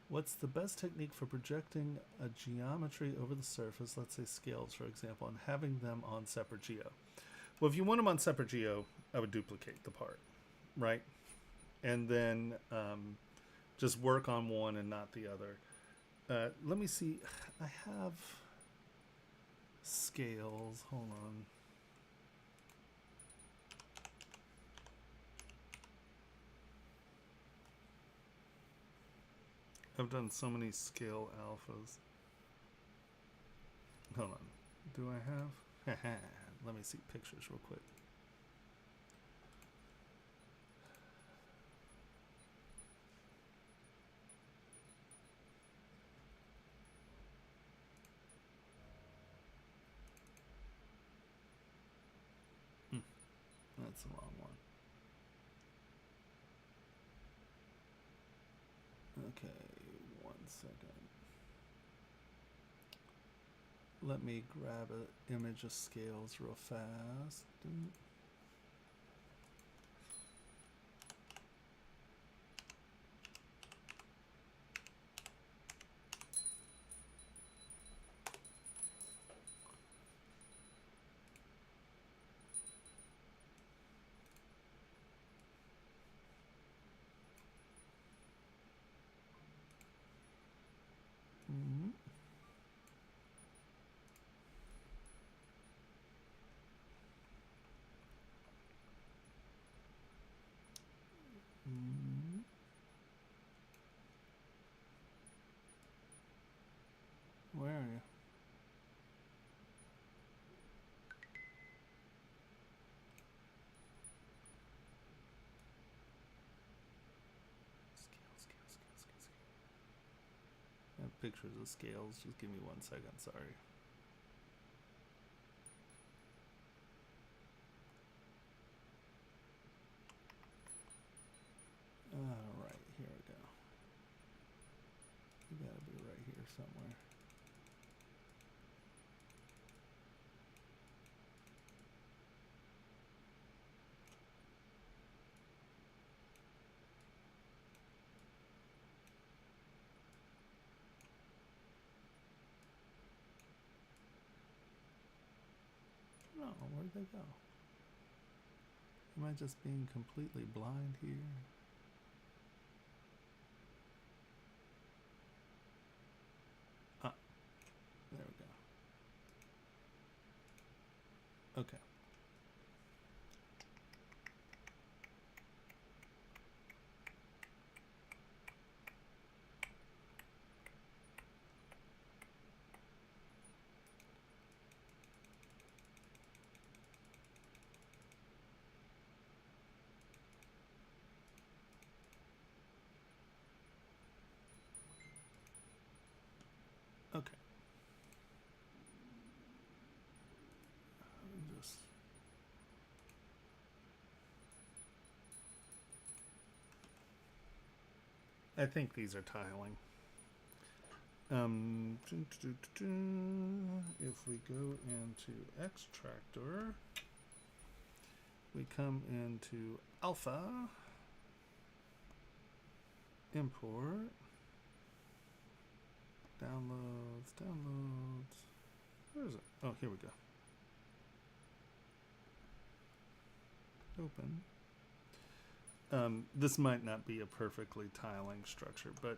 What's the best technique for projecting a geometry over the surface, let's say scales, for example, and having them on separate geo? Well, if you want them on separate geo, I would duplicate the part, right? And then just work on one and not the other. Let me see. I have scales. Hold on. I've done so many scale alphas. Hold on. Do I have? Let me see pictures real quick. That's the wrong one. Okay, 1 second. Let me grab an image of scales real fast. Where are you? Scale. I have pictures of scales. Just give me 1 second. Sorry. All right, here we go. You gotta be right here somewhere. No, where'd they go? Am I just being completely blind here? Ah, there we go. Okay. Okay. Just I think these are tiling. If we go into Extractor, we come into Alpha, Import, Downloads. Where is it? Oh, here we go. Open. This might not be a perfectly tiling structure, but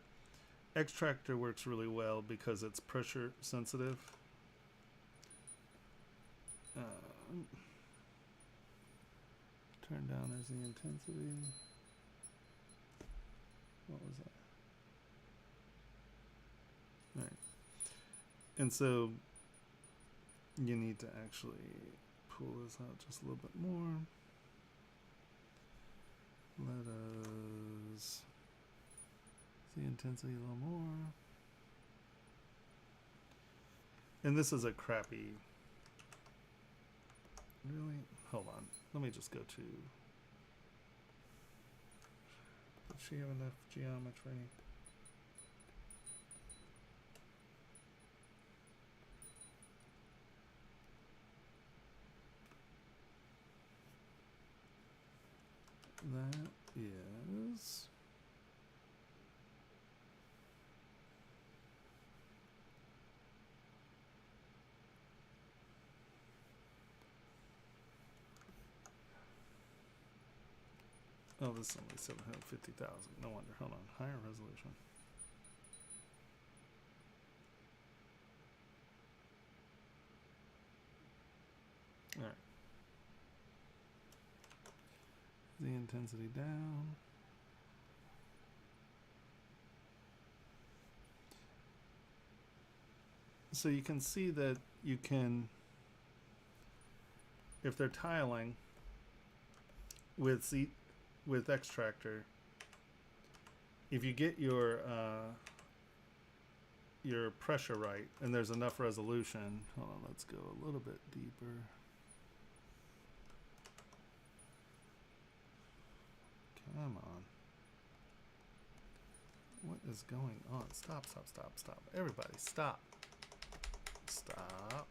Extractor works really well because it's pressure sensitive. Turn down as the intensity. What was that? Right. And so you need to actually pull this out just a little bit more. Let us see intensity a little more. And this is a crappy. Really? Hold on. Let me just go to. Does she have enough geometry? That is. Oh, this is only 750,000. No wonder. Hold on. Higher resolution. All right. The intensity down. So you can see that you can, if they're tiling with extractor, if you get your pressure right and there's enough resolution, hold on, let's go a little bit deeper. Come on. What is going on? Stop, stop, stop, stop. Everybody, stop. Stop.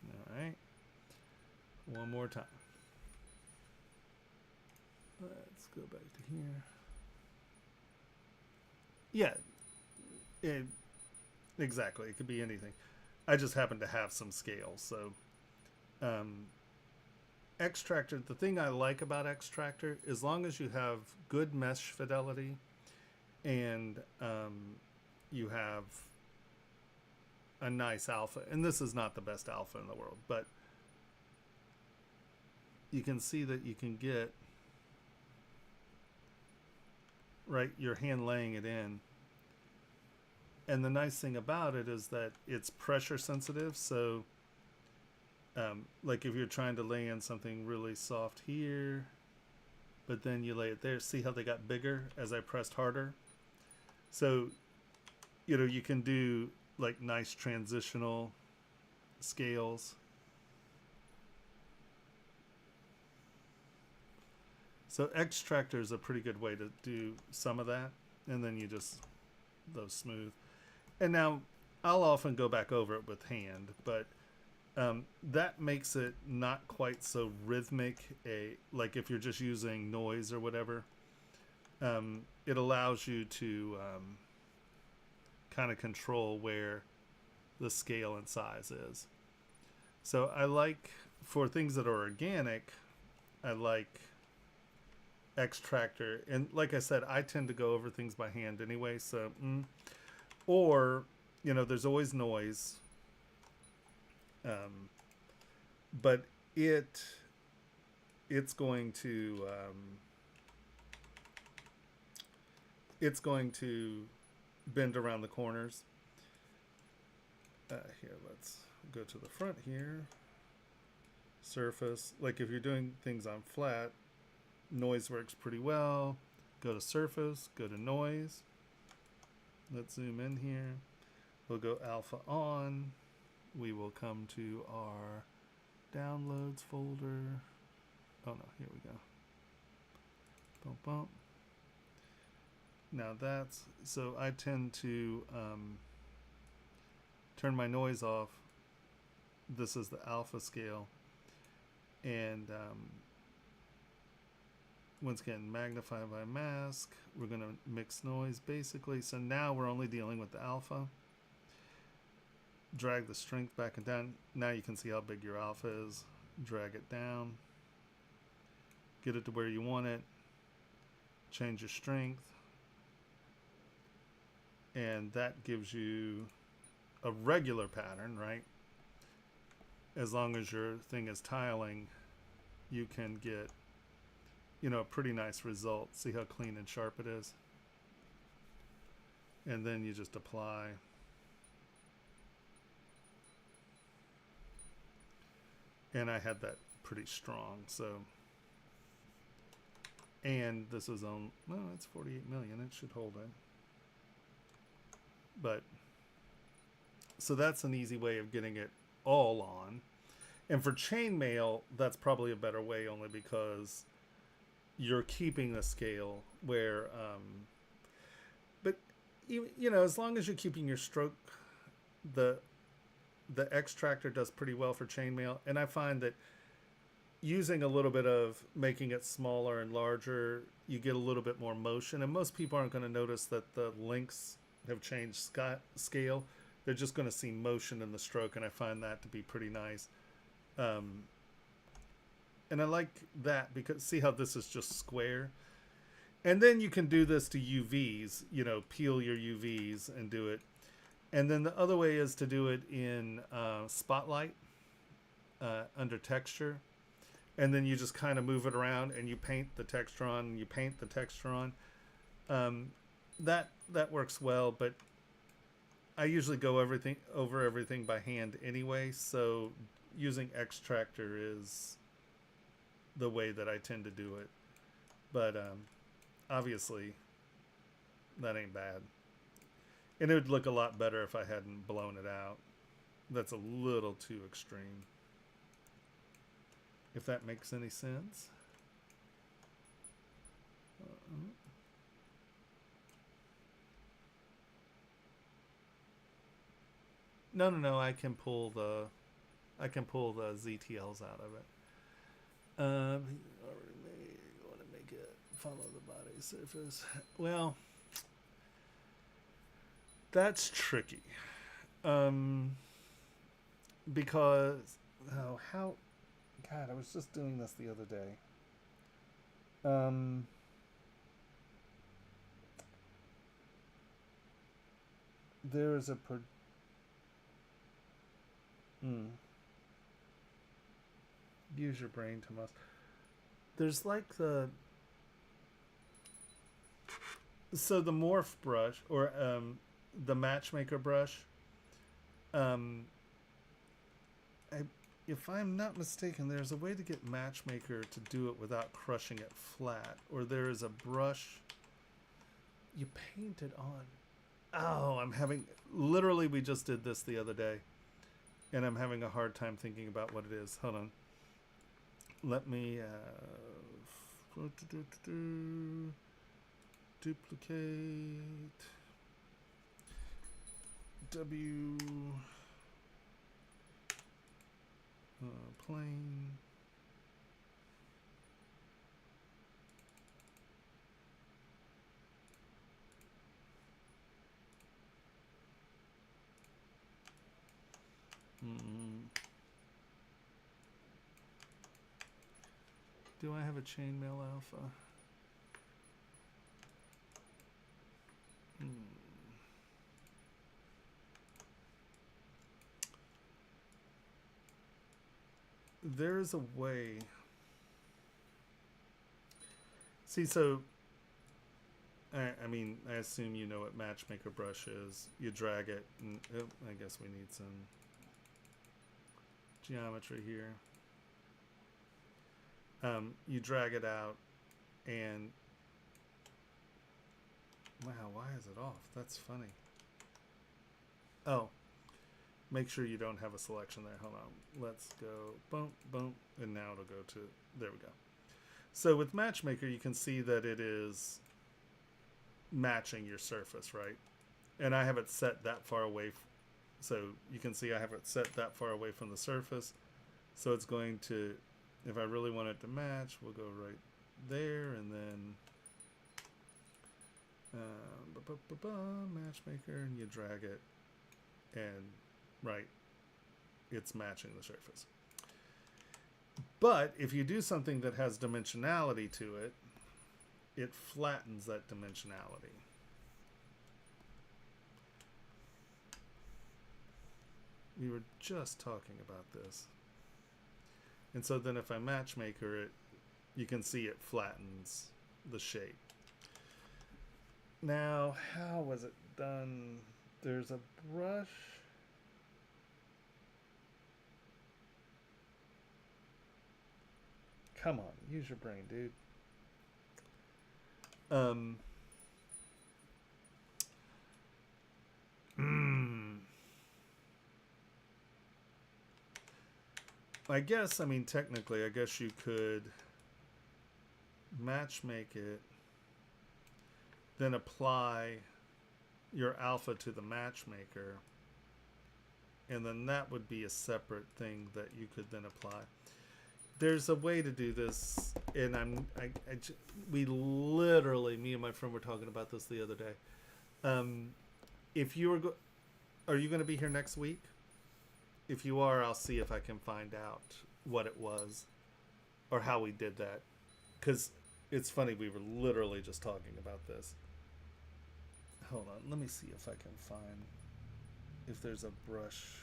All right. One more time. Let's go back to here. Yeah. Exactly. It could be anything. I just happen to have some scales, so... extractor, the thing I like about extractor, as long as you have good mesh fidelity and you have a nice alpha, and this is not the best alpha in the world, but you can see that you can get right your hand laying it in. And the nice thing about it is that it's pressure sensitive, so like if you're trying to lay in something really soft here, but then you lay it there, see how they got bigger as I pressed harder? So, you know, you can do like nice transitional scales. So extractor is a pretty good way to do some of that, and then you just those smooth. And now I'll often go back over it with hand, but that makes it not quite so rhythmic. Like if you're just using noise or whatever, it allows you to kind of control where the scale and size is. So I like, for things that are organic, I like extractor. And like I said, I tend to go over things by hand anyway. So, or, you know, there's always noise. But it's going to bend around the corners. Here, let's go to the front here. Surface, like if you're doing things on flat, noise works pretty well. Go to surface, go to noise. Let's zoom in here. We'll go alpha on. We will come to our downloads folder. Oh no, here we go. Bump, bump. Now that's, so I tend to turn my noise off. This is the alpha scale. And once again, magnify by mask. We're going to mix noise basically. So now we're only dealing with the alpha. Drag the strength back and down. Now you can see how big your alpha is. Drag it down. Get it to where you want it. Change your strength. And that gives you a regular pattern, right? As long as your thing is tiling, you can get, you know, a pretty nice result. See how clean and sharp it is? And then you just apply. and I had that pretty strong. So, and this is on, well, it's 48 million. It should hold in. But, so that's an easy way of getting it all on. And for chainmail, that's probably a better way, only because you're keeping the scale where, but you know, as long as you're keeping your stroke, the extractor does pretty well for chainmail. And I find that using a little bit of making it smaller and larger, you get a little bit more motion. And most people aren't going to notice that the links have changed scale. They're just going to see motion in the stroke, and I find that to be pretty nice. And I like that because see how this is just square, and then you can do this to UVs, you know, peel your UVs and do it. And then the other way is to do it in spotlight under texture, and then you just kind of move it around and you paint the texture on, and you paint the texture on. That works well, but I usually go over everything by hand anyway, so using extractor is the way that I tend to do it. But obviously that ain't bad, and it would look a lot better if I hadn't blown it out. That's a little too extreme, if that makes any sense. No, I can pull the ZTLs out of it. You want to make it follow the body surface. Well, that's tricky. Because God, I was just doing this the other day. There is a use your brain, Tomas. There's like the morph brush, or the matchmaker brush. If I'm not mistaken, there's a way to get matchmaker to do it without crushing it flat, or there is a brush you paint it on. Oh, literally we just did this the other day, and I'm having a hard time thinking about what it is. Hold on. Let me duplicate W plane. Do I have a chainmail alpha? There's a way. See, so I mean, I assume you know what matchmaker brush is. You drag it, and I guess we need some geometry here. You drag it out, and wow, why is it off? That's funny. Oh, make sure you don't have a selection there. Hold on. Let's go boom, boom, and now it'll go to, there we go. So with Matchmaker, you can see that it is matching your surface, right? And I have it set that far away. So you can see I have it set that far away from the surface. So it's going to, if I really want it to match, we'll go right there, and then Matchmaker, and you drag it, and right, it's matching the surface. But if you do something that has dimensionality to it, it flattens that dimensionality. We were just talking about this. And so then if I matchmaker it, you can see it flattens the shape. Now, how was it done? There's a brush. Come on, use your brain, dude. Um. I guess, I mean, technically, I guess you could match make it, then apply your alpha to the matchmaker, and then that would be a separate thing that you could then apply. There's a way to do this, and we literally, me and my friend were talking about this the other day. If you were, are you going to be here next week? If you are, I'll see if I can find out what it was or how we did that. Because it's funny, we were literally just talking about this. Hold on, let me see if I can find if there's a brush.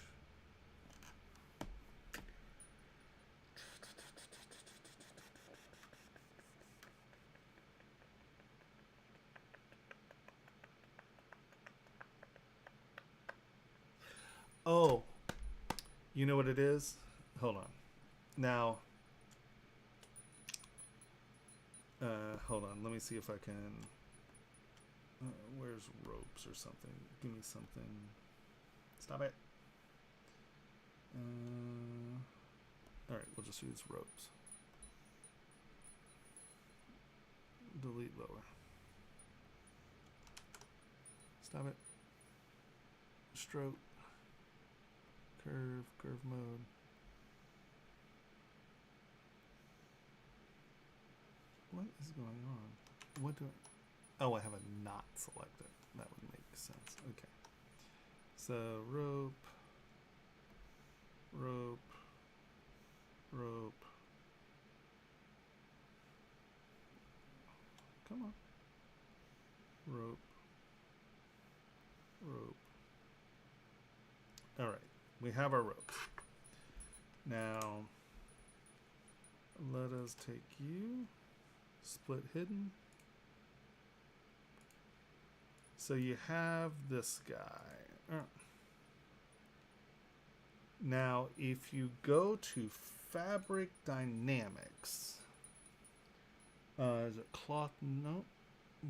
Oh, you know what it is? Hold on. Now, hold on. Let me see if I can. Where's ropes or something? Give me something. Stop it. All right, we'll just use ropes. Delete lower. Stop it. Stroke. Curve mode. What is going on? What do I... Oh, I have a knot selected. That would make sense. Okay. So, rope. Come on. Rope. All right. We have our ropes. Now, let us take you. Split hidden. So you have this guy. Now, if you go to Fabric Dynamics, is it cloth? No.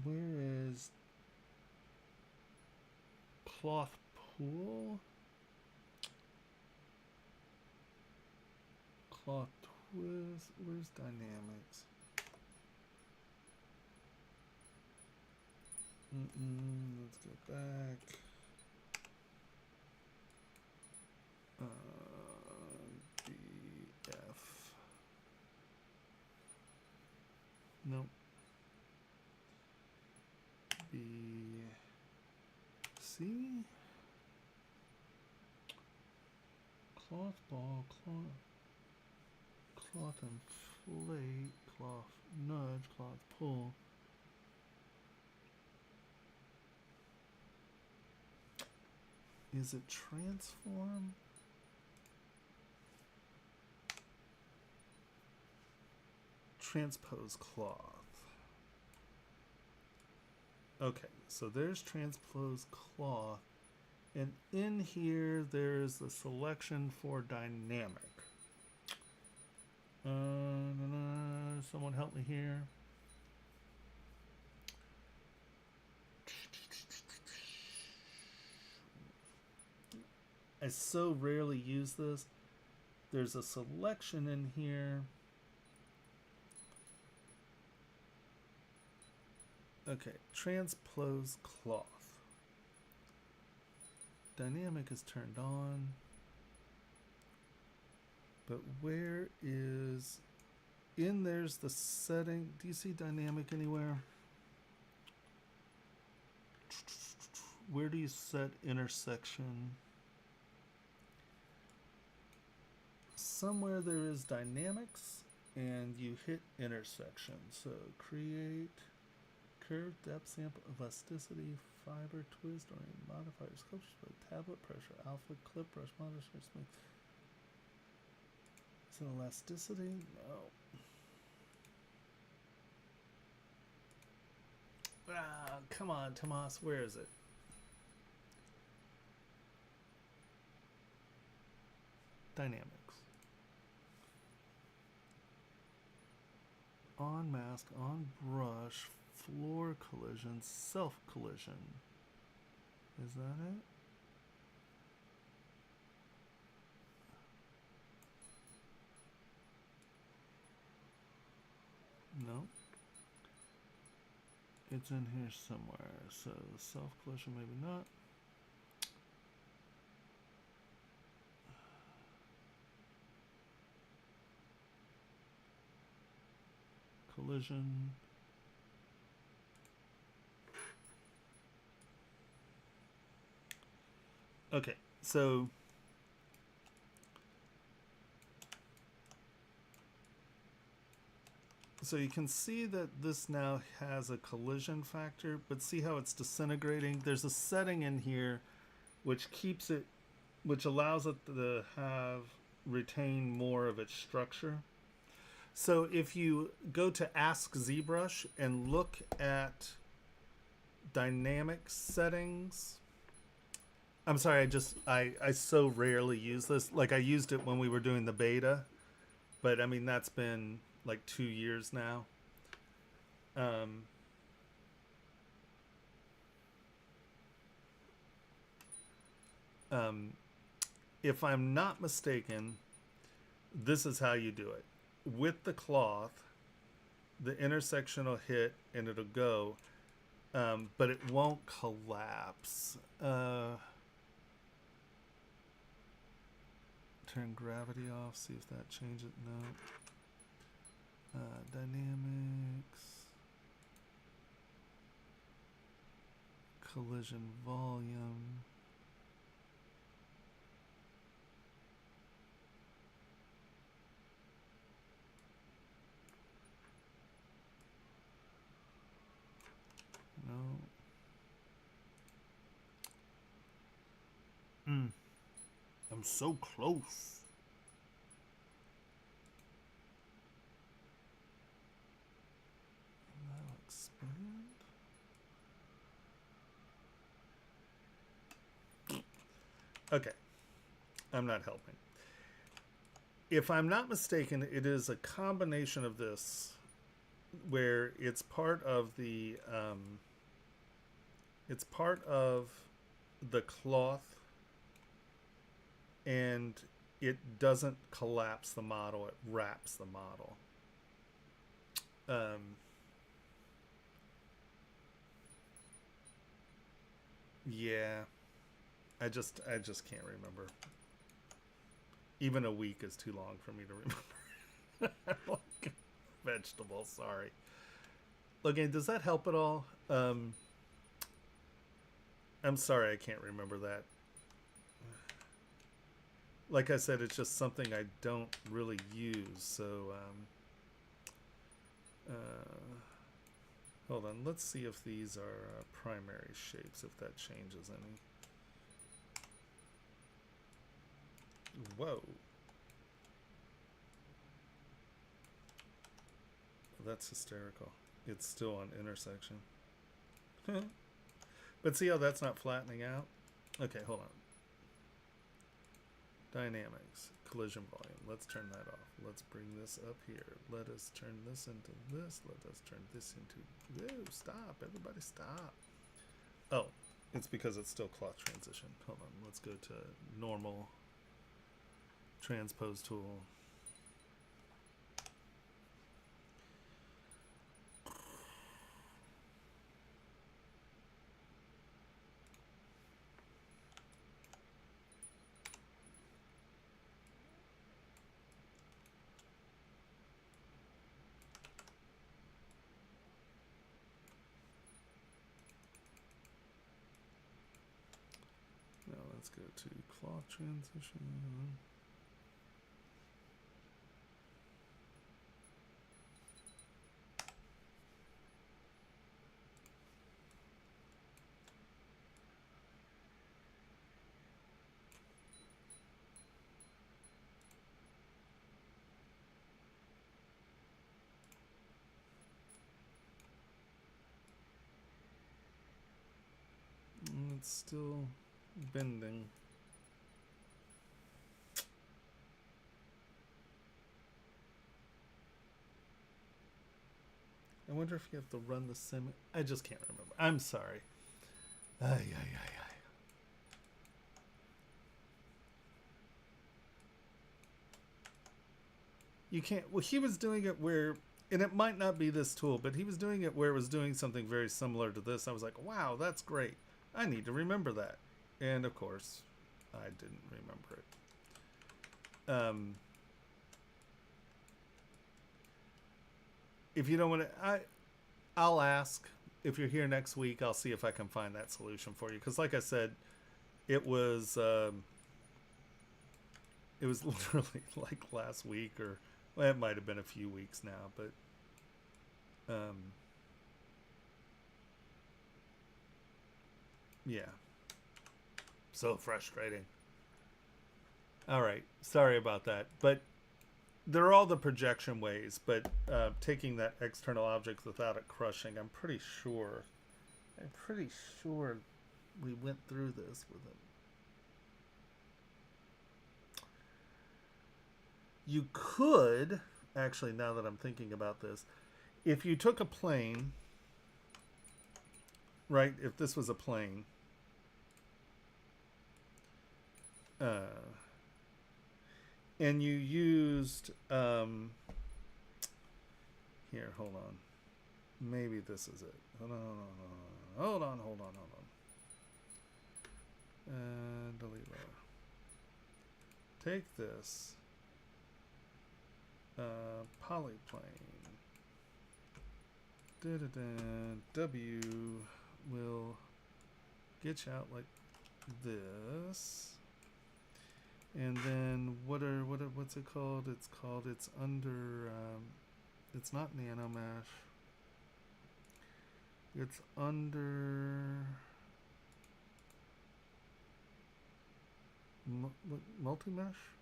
Where is cloth pool? Cloth twist. Where's dynamics? Let's go back. BF. Nope. BC. Cloth ball, cloth inflate, cloth nudge, cloth pull. Is it transform? Transpose cloth. Okay, so there's transpose cloth. And in here, there's the selection for dynamic. Someone help me here. I so rarely use this. There's a selection in here. Okay, transpose cloth. Dynamic is turned on. But where is... In there's the setting. Do you see dynamic anywhere? Where do you set intersection? Somewhere there is dynamics and you hit intersection. So create curve, depth, sample, elasticity, fiber, twist, or modifier, sculpture, tablet pressure, alpha, clip, brush, monitor, smooth. Is it elasticity? No. Ah, come on, Tomas, where is it? Dynamics. on mask, on brush, floor collision, self collision. Is that it? No. It's in here somewhere. So self collision, maybe not. Collision. Okay, so you can see that this now has a collision factor, but see how it's disintegrating? There's a setting in here which keeps it, which allows it to retain more of its structure. So if you go to Ask ZBrush and look at dynamic settings, I'm sorry, I so rarely use this. Like I used it when we were doing the beta, but I mean that's been like 2 years now. If I'm not mistaken, this is how you do it. With the cloth, the intersection will hit and it'll go, but it won't collapse. Turn gravity off, see if that changes. No. Dynamics. Collision volume. No. I'm so close. Now expand. Okay. I'm not helping. If I'm not mistaken, it is a combination of this where it's part of the cloth, and it doesn't collapse the model, it wraps the model. Yeah, I just can't remember. Even a week is too long for me to remember. Like vegetable, sorry. Okay, does that help at all? I'm sorry I can't remember that. Like I said, it's just something I don't really use, so hold on, let's see if these are primary shapes, if that changes any. Whoa. That's hysterical. It's still on intersection. But see how that's not flattening out? Okay, hold on. Dynamics, collision volume. Let's turn that off. Let's bring this up here. Let us turn this into this. Let us turn this into... Whoa, stop. Everybody stop. Oh, it's because it's still cloth transition. Hold on. Let's go to normal transpose tool. Now let's go to cloth transition. It's still bending. I wonder if you have to run the sim. I just can't remember. I'm sorry. Ay, ay, ay, ay. You can't. Well, he was doing it where, and it might not be this tool, but he was doing it where it was doing something very similar to this. I was like, wow, that's great. I need to remember that. And of course, I didn't remember it. If you don't want to, I'll ask. If you're here next week, I'll see if I can find that solution for you. Because, like I said, it was literally like last week, or well, it might have been a few weeks now, but yeah, so frustrating. All right, sorry about that, but they're all the projection ways, but taking that external object without it crushing, I'm pretty sure we went through this with it. You could, actually, now that I'm thinking about this, if you took a plane, right, if this was a plane, and you used, here, hold on. Maybe this is it. Hold on. Delete that. Take this. Polyplane. W will get you out like this. And then what's it called? It's under it's not nano mesh. It's under multi-mesh?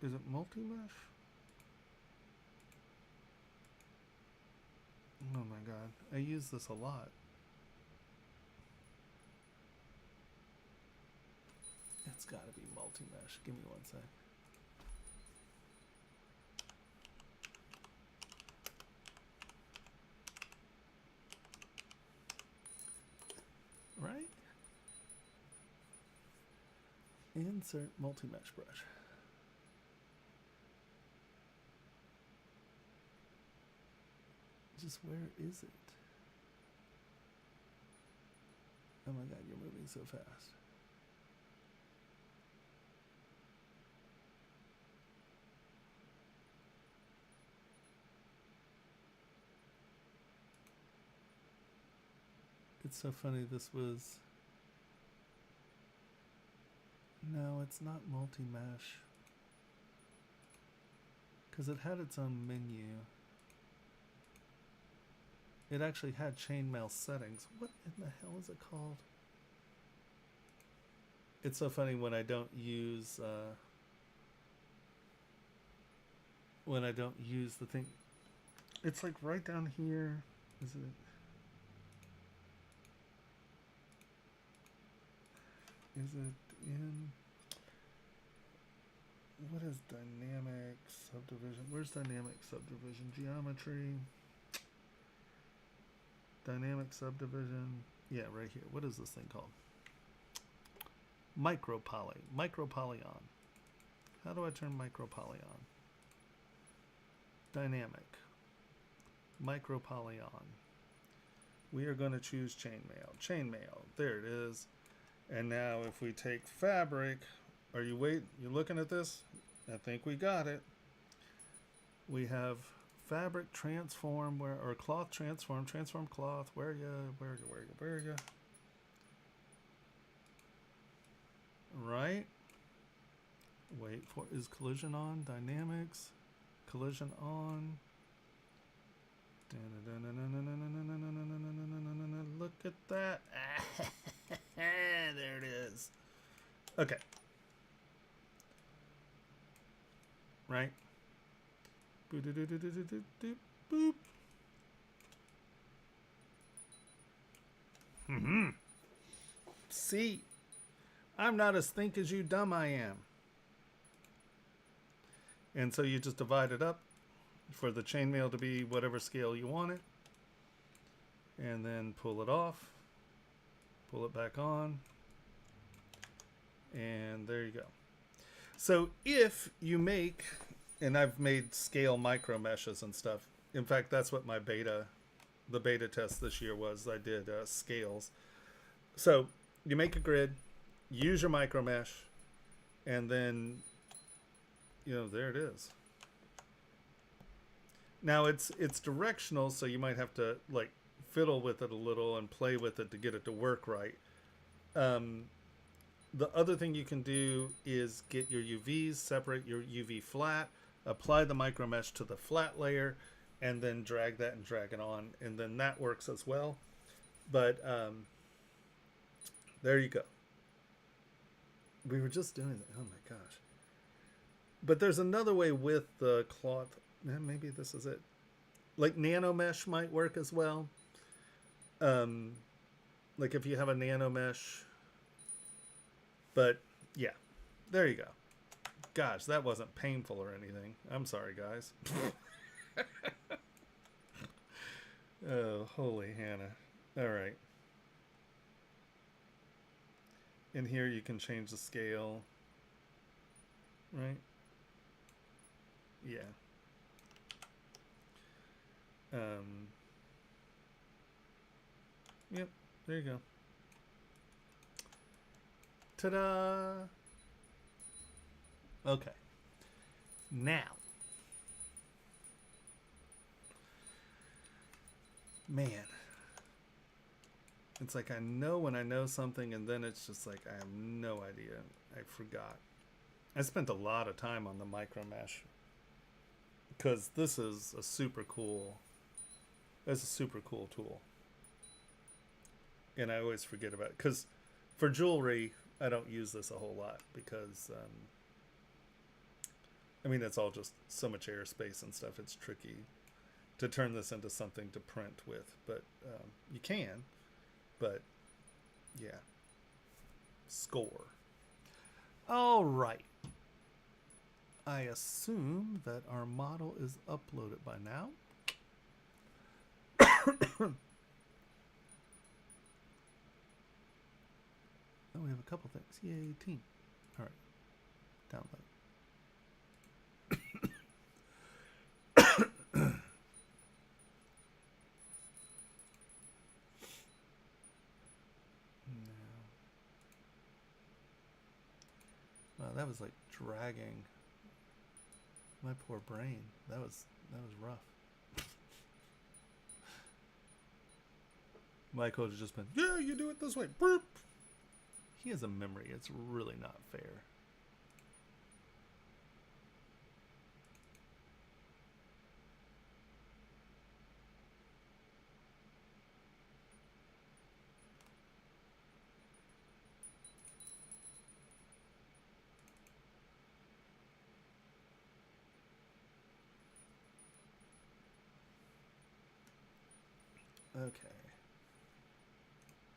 Is it multi-mesh? Oh my god, I use this a lot. It's gotta be multi-mesh. Give me one sec. Right? Insert multi-mesh brush. Just where is it? Oh my god, you're moving so fast. It's so funny, this was... No, it's not multi-mesh. Because it had its own menu. It actually had chainmail settings. What in the hell is it called? It's so funny when I don't use the thing. It's like right down here. Is it? Is it in? What is dynamic subdivision? Where's dynamic subdivision? Geometry. Dynamic subdivision. Yeah, right here. What is this thing called? Micropoly. Micropoly on. How do I turn micropoly on? Dynamic. Micropoly on. We are going to choose chainmail. Chainmail. There it is. And now if we take fabric, you looking at this? I think we got it. We have fabric transform or cloth transform cloth. Where are you? Right. Wait for, is collision on? Dynamics. Collision on. Look at that. There it is. Okay. Right. Boop. See, I'm not as think as you dumb I am. And so you just divide it up. for the chainmail to be whatever scale you want it. And then pull it off. Pull it back on. And there you go. So if you make, and I've made scale micro meshes and stuff. In fact, that's what my the beta test this year was. I did scales. So you make a grid, use your micro mesh, and then, there it is. Now it's directional, so you might have to like fiddle with it a little and play with it to get it to work right. The other thing you can do is get your UVs, separate your UV flat, apply the micro mesh to the flat layer, and then drag that and drag it on, and then that works as well. But there you go. We were just doing that. Oh my gosh. But there's another way with the cloth. Maybe this is it. Like nano mesh might work as well. Like if you have a nano mesh. But yeah, there you go. Gosh, that wasn't painful or anything. I'm sorry, guys. Oh, holy Hannah. All right. In here you can change the scale. Right? Yeah. Yep, there you go. Ta-da! Okay. Now. Man. It's like I know when I know something, and then it's just like I have no idea. I forgot. I spent a lot of time on the micro mesh because this is a super cool. It's a super cool tool, and I always forget about it because for jewelry I don't use this a whole lot because I mean it's all just so much airspace and stuff. It's tricky to turn this into something to print with, but you can. But yeah, score. All right. I assume that our model is uploaded by now. Oh, we have a couple things. Yay, team. All right. Download. Wow, that was like dragging my poor brain. That was rough. Michael has just been, yeah, you do it this way. Burp. He has a memory. It's really not fair. Okay.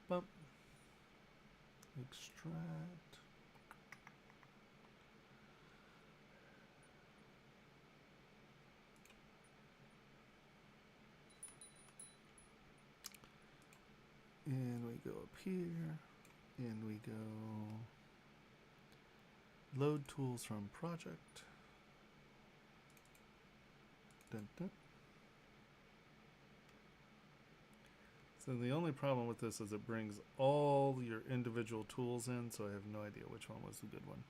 Bump. Extract. And we go up here. And we go load tools from project. Dun, dun. So the only problem with this is it brings all your individual tools in, so I have no idea which one was the good one.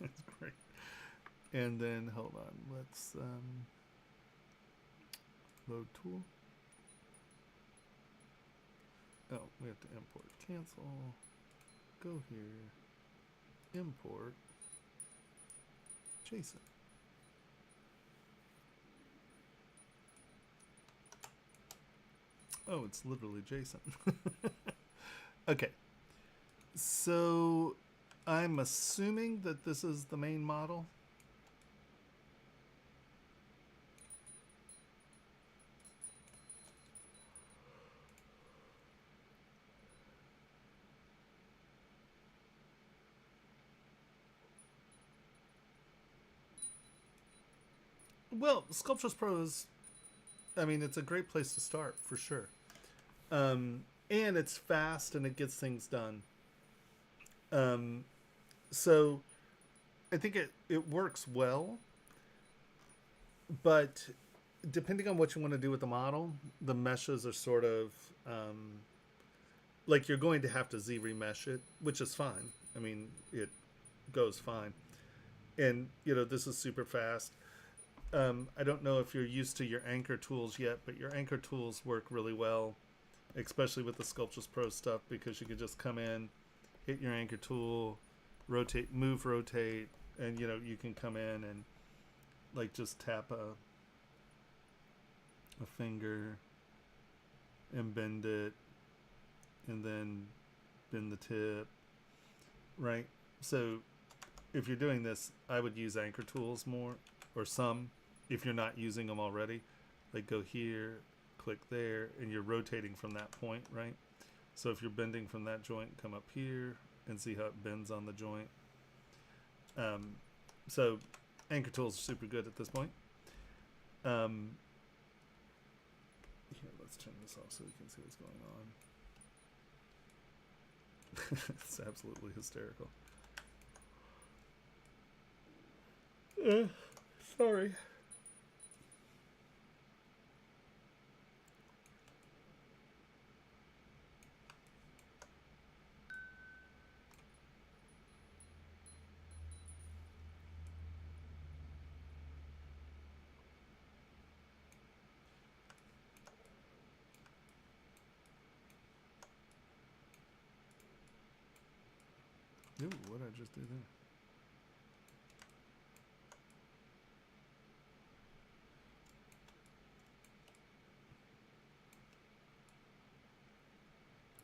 That's great. And then, hold on, let's load tool. Oh, we have to import. Cancel. Go here. Import. JSON. Oh, it's literally JSON. Okay. So I'm assuming that this is the main model. Well, Sculptures Pro is, I mean, it's a great place to start for sure. And it's fast and it gets things done. So I think it works well, but depending on what you want to do with the model, the meshes are sort of like you're going to have to Z remesh it, which is fine. I mean, it goes fine. And, you know, this is super fast. I don't know if you're used to your anchor tools yet, but your anchor tools work really well, especially with the Sculptures Pro stuff, because you can just come in, hit your anchor tool, rotate, move, rotate, and, you know, you can come in and like just tap a finger and bend it and then bend the tip, right? So if you're doing this, I would use anchor tools more, or some, if you're not using them already. Like go here, click there, and you're rotating from that point, right? So if you're bending from that joint, come up here and see how it bends on the joint. So anchor tools are super good at this point. Here, let's turn this off so we can see what's going on. It's absolutely hysterical. Sorry. Ooh, what did I just do there?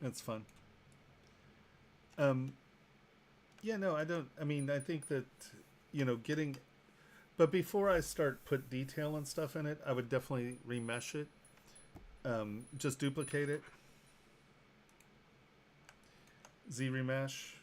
That's fun. Yeah, no, I don't. I mean, I think that, you know, but before I start put detail and stuff in it, I would definitely remesh it. Just duplicate it. Z remesh.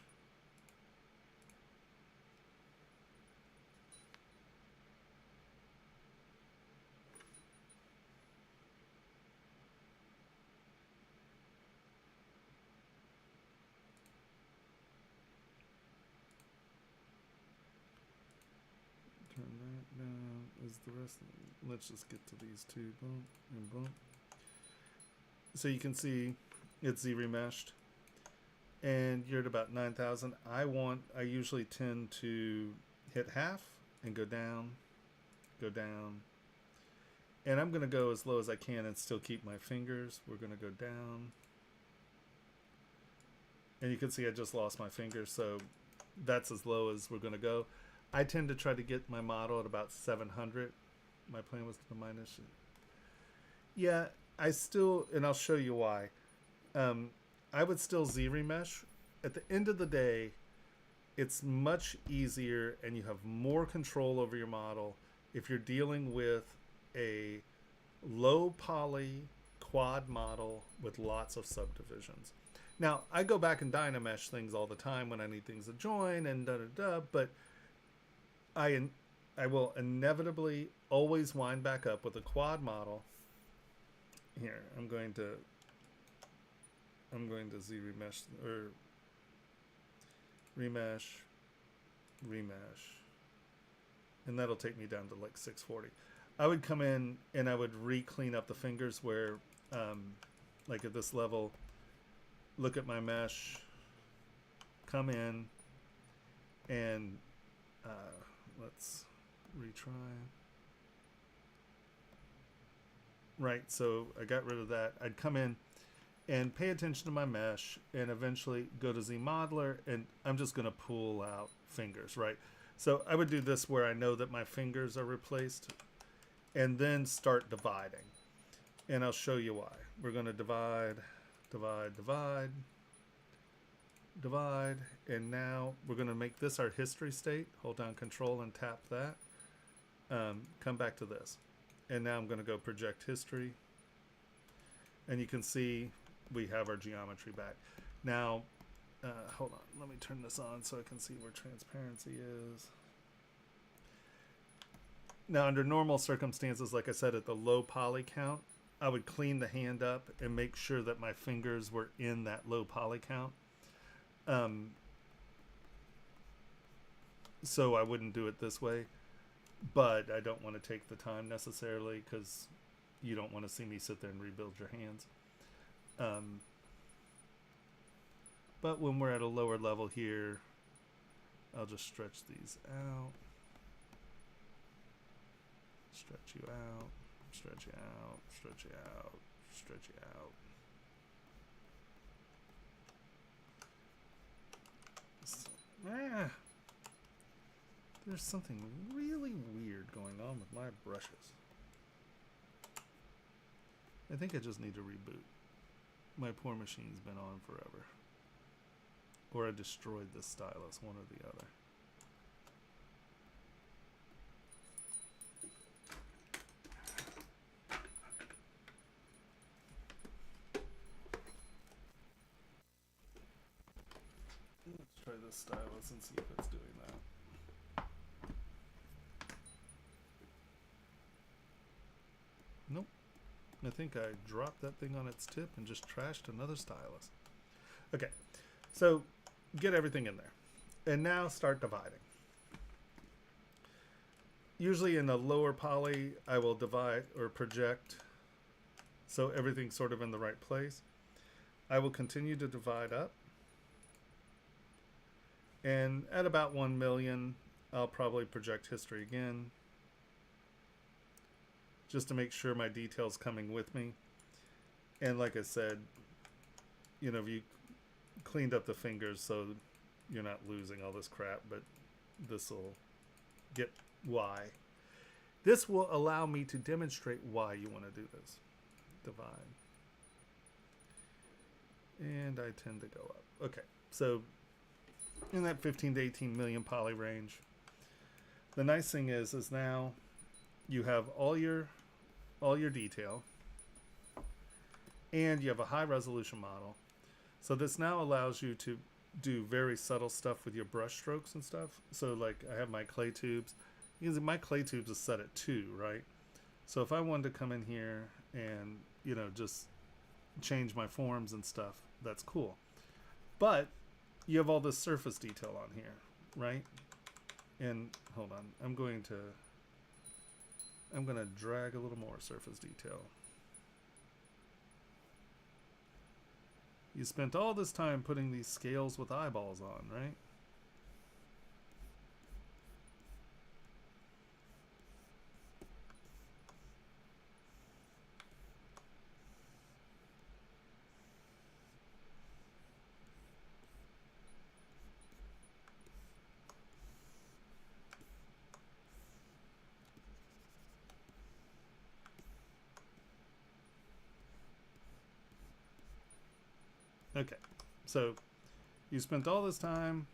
Turn that down. Is the rest of it? Let's just get to these two. Boom and boom. So you can see it's Z remeshed. And you're at about 9,000. I usually tend to hit half and go down. And I'm going to go as low as I can and still keep my fingers. We're going to go down. And you can see I just lost my fingers, so that's as low as we're going to go. I tend to try to get my model at about 700. My plan was to minus it. Yeah, and I'll show you why. I would still Z remesh. At the end of the day, it's much easier and you have more control over your model if you're dealing with a low poly quad model with lots of subdivisions. Now, I go back and dynamesh things all the time when I need things to join and but I will inevitably always wind back up with a quad model. Here, I'm going to Z remesh or remesh, and that'll take me down to like 640. I would come in and I would re-clean up the fingers where, like at this level, look at my mesh, come in, and let's retry. Right, so I got rid of that. I'd come in and pay attention to my mesh and eventually go to Z Modeler, and I'm just going to pull out fingers, right? So I would do this where I know that my fingers are replaced and then start dividing. And I'll show you why. We're going to divide, and now we're going to make this our history state. Hold down Control and tap that. Come back to this. And now I'm going to go project history. And you can see we have our geometry back. Now, hold on. Let me turn this on so I can see where transparency is. Now, under normal circumstances, like I said, at the low poly count, I would clean the hand up and make sure that my fingers were in that low poly count. So I wouldn't do it this way. But I don't want to take the time necessarily because you don't want to see me sit there and rebuild your hands. But when we're at a lower level here, I'll just stretch these out. Stretch you out, stretch you out, stretch you out, stretch you out. So, there's something really weird going on with my brushes. I think I just need to reboot. My poor machine's been on forever. Or I destroyed the stylus, one or the other. Let's try this stylus and see if it's doing that. Nope. I think I dropped that thing on its tip and just trashed another stylus. Okay, so get everything in there. And now start dividing. Usually in a lower poly, I will divide or project so everything's sort of in the right place. I will continue to divide up. And at about 1 million, I'll probably project history again, just to make sure my detail's coming with me. And like I said, you know, you cleaned up the fingers so you're not losing all this crap, but this will get why. This will allow me to demonstrate why you want to do this. Divide. And I tend to go up. Okay, so in that 15 to 18 million poly range. The nice thing is now you have all your detail, and you have a high resolution model. So this now allows you to do very subtle stuff with your brush strokes and stuff. So like I have my clay tubes. Because my clay tubes is set at 2, right? So if I wanted to come in here and, you know, just change my forms and stuff, that's cool. But you have all this surface detail on here, right? And hold on, I'm going to drag a little more surface detail. You spent all this time putting these scales with eyeballs on, right? Okay, so you spent all this time,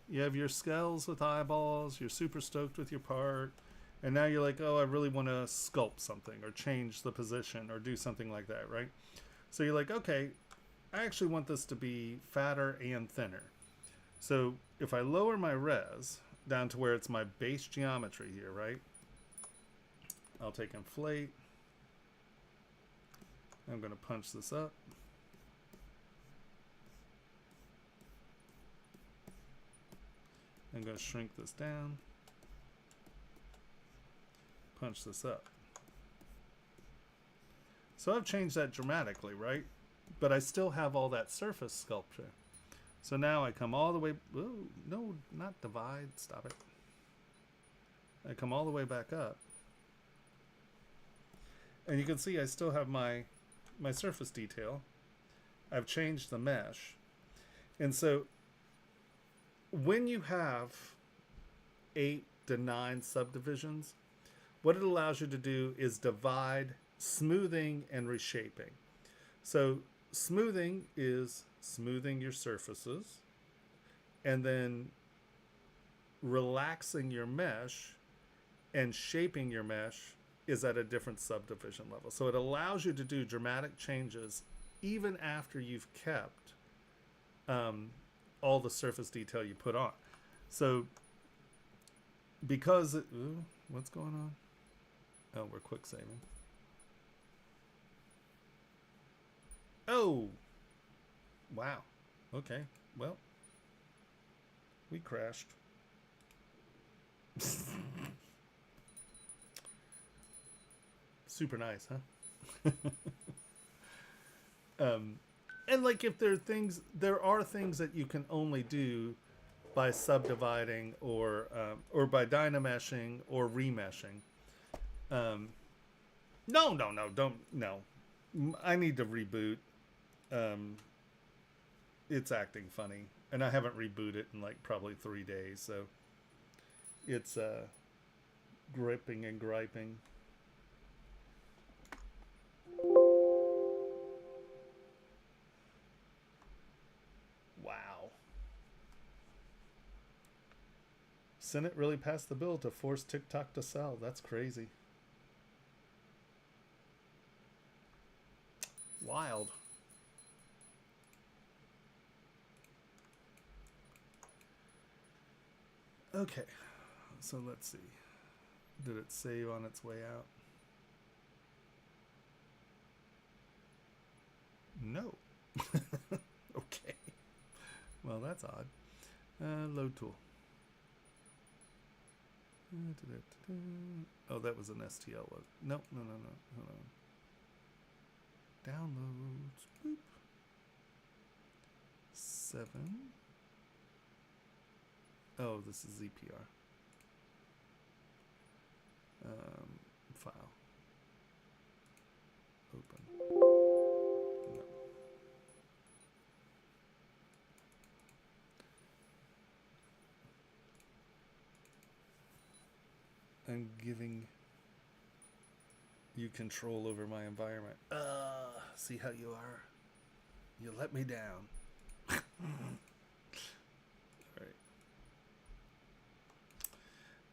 you have your scales with eyeballs, you're super stoked with your part, and now you're like, oh, I really want to sculpt something or change the position or do something like that, right? So you're like, okay, I actually want this to be fatter and thinner. So if I lower my res down to where it's my base geometry here, right? I'll take inflate. I'm going to punch this up. I'm going to shrink this down, punch this up. So I've changed that dramatically, right? But I still have all that surface sculpture. So now I come all the way, ooh, no, not divide, stop it. I come all the way back up. And you can see I still have my surface detail. I've changed the mesh. And so when you have 8 to 9 subdivisions, what it allows you to do is divide smoothing and reshaping. So smoothing is smoothing your surfaces, and then relaxing your mesh and shaping your mesh is at a different subdivision level. So it allows you to do dramatic changes even after you've kept all the surface detail you put on. So because What's going on? Oh, we're quick saving. Oh! Wow. Okay. Well, we crashed. Super nice, huh? And like if there are things that you can only do by subdividing or by dynameshing or remeshing. No, don't. I need to reboot. It's acting funny, and I haven't rebooted in like probably 3 days, so it's gripping and griping. Wow. Senate really passed the bill to force TikTok to sell. That's crazy. Wild. Okay, so let's see. Did it save on its way out? No. Okay. Well, that's odd. Load tool. Oh, that was an STL load. No. Hold on. Downloads. Boop. 7. Oh, this is ZPR. File. Open. No. I'm giving you control over my environment. See how you are? You let me down.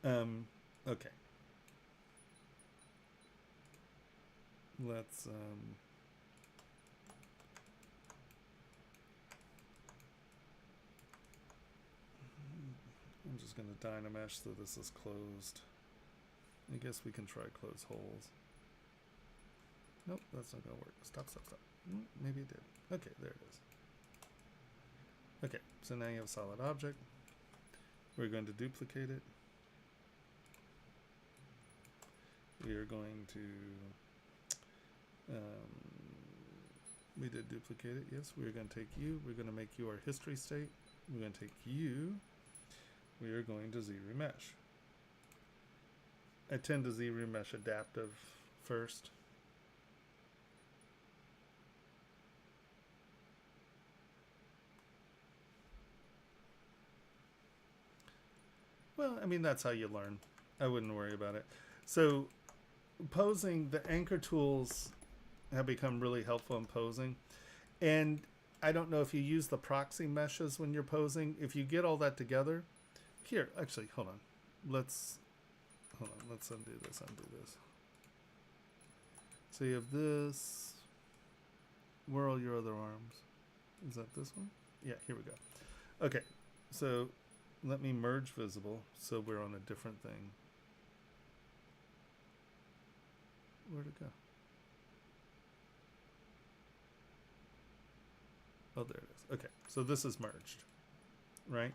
Alright. Okay. Let's I'm just gonna dynamesh so this is closed. I guess we can try close holes. Nope, that's not gonna work. Stop. Maybe it did. Okay, there it is. Okay, so now you have a solid object. We're going to duplicate it. We are going to we did duplicate it. Yes, we're going to take you. We're going to make you our history state. We're going to take you. We are going to Z-remesh. I tend to Z-remesh adaptive first. Well, I mean, that's how you learn. I wouldn't worry about it. So posing, the anchor tools have become really helpful in posing. And I don't know if you use the proxy meshes when you're posing. If you get all that together, here, actually, hold on. Let's undo this. So you have this. Where are all your other arms? Is that this one? Yeah, here we go. Okay, so let me merge visible so we're on a different thing. Where'd it go? Oh, there it is. Okay, so this is merged, right?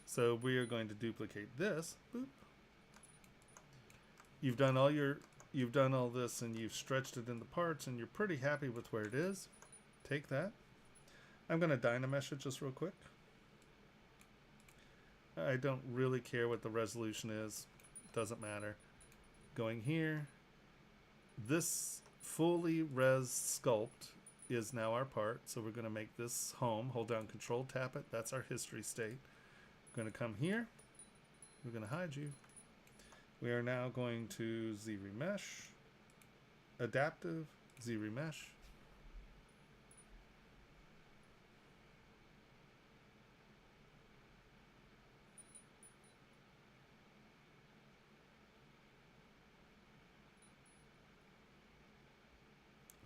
So we are going to duplicate this. Boop. You've done all this and you've stretched it into parts and you're pretty happy with where it is. Take that. I'm going to dynamesh it just real quick. I don't really care what the resolution is. Doesn't matter. Going here. This fully res sculpt is now our part. So we're going to make this home. Hold down Control, tap it. That's our history state. We're going to come here. We're going to hide you. We are now going to Z-remesh. Adaptive. Z-remesh.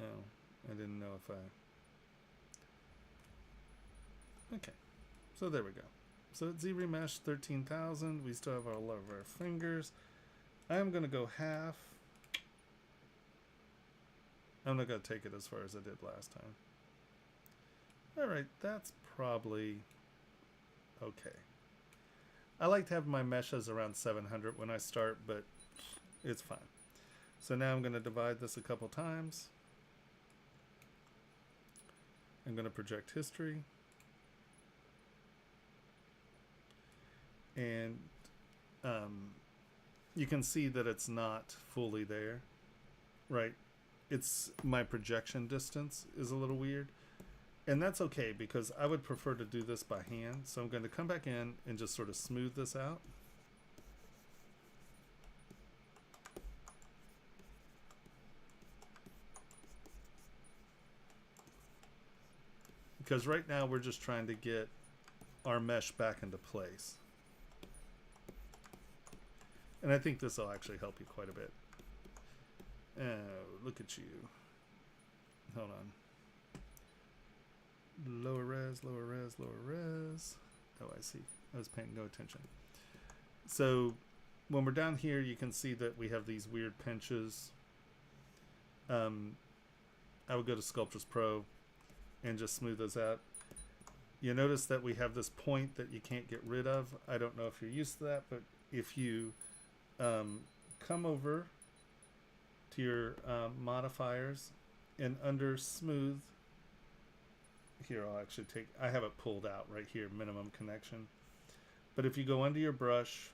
Oh, I didn't know if okay, so there we go. So it's Z-remesh 13,000. We still have all of our fingers. I'm going to go half. I'm not going to take it as far as I did last time. All right, that's probably okay. I like to have my meshes around 700 when I start, but it's fine. So now I'm going to divide this a couple times. I'm going to project history. And you can see that it's not fully there, right? It's my projection distance is a little weird. And that's okay because I would prefer to do this by hand. So I'm going to come back in and just sort of smooth this out. Because right now we're just trying to get our mesh back into place. And I think this will actually help you quite a bit. Oh, look at you. Hold on. Lower res, lower res, lower res. Oh, I see. I was paying no attention. So when we're down here, you can see that we have these weird pinches. I would go to Sculptris Pro and just smooth those out. You notice that we have this point that you can't get rid of. I don't know if you're used to that, but if you come over to your modifiers and under smooth, here I'll actually take, I have it pulled out right here, minimum connection. But if you go under your brush,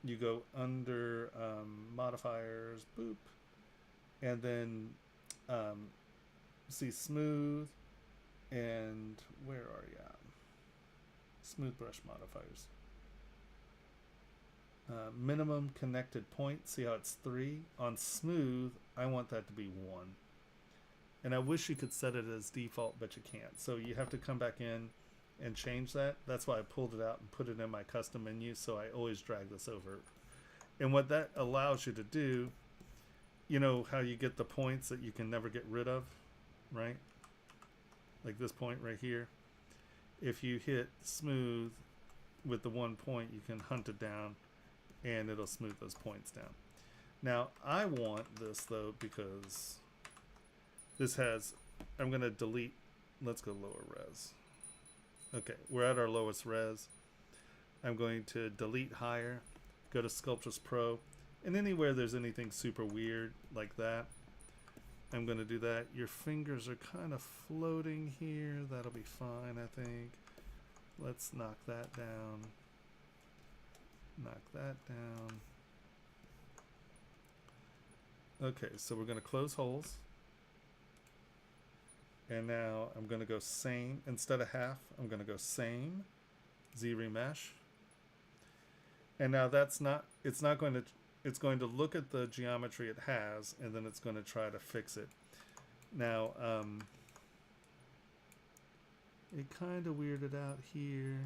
you go under modifiers, boop, and then see smooth, and where are you at? Smooth brush modifiers. Minimum connected point, see how it's 3? On smooth, I want that to be 1. And I wish you could set it as default, but you can't. So you have to come back in and change that. That's why I pulled it out and put it in my custom menu, so I always drag this over. And what that allows you to do, you know how you get the points that you can never get rid of, right? Like this point right here. If you hit smooth with the 1 point, you can hunt it down and it'll smooth those points down. Now I want this though because this has, I'm going to delete, let's go lower res. Okay, we're at our lowest res. I'm going to delete higher, go to Sculptris Pro, and anywhere there's anything super weird like that, I'm going to do that. Your fingers are kind of floating here. That'll be fine, I think. Let's knock that down. Knock that down. Okay, so we're going to close holes. And now I'm going to go same. Instead of half, I'm going to go same. Z remesh. And now that's not, it's going to look at the geometry it has, and then it's going to try to fix it. Now, it kind of weirded out here.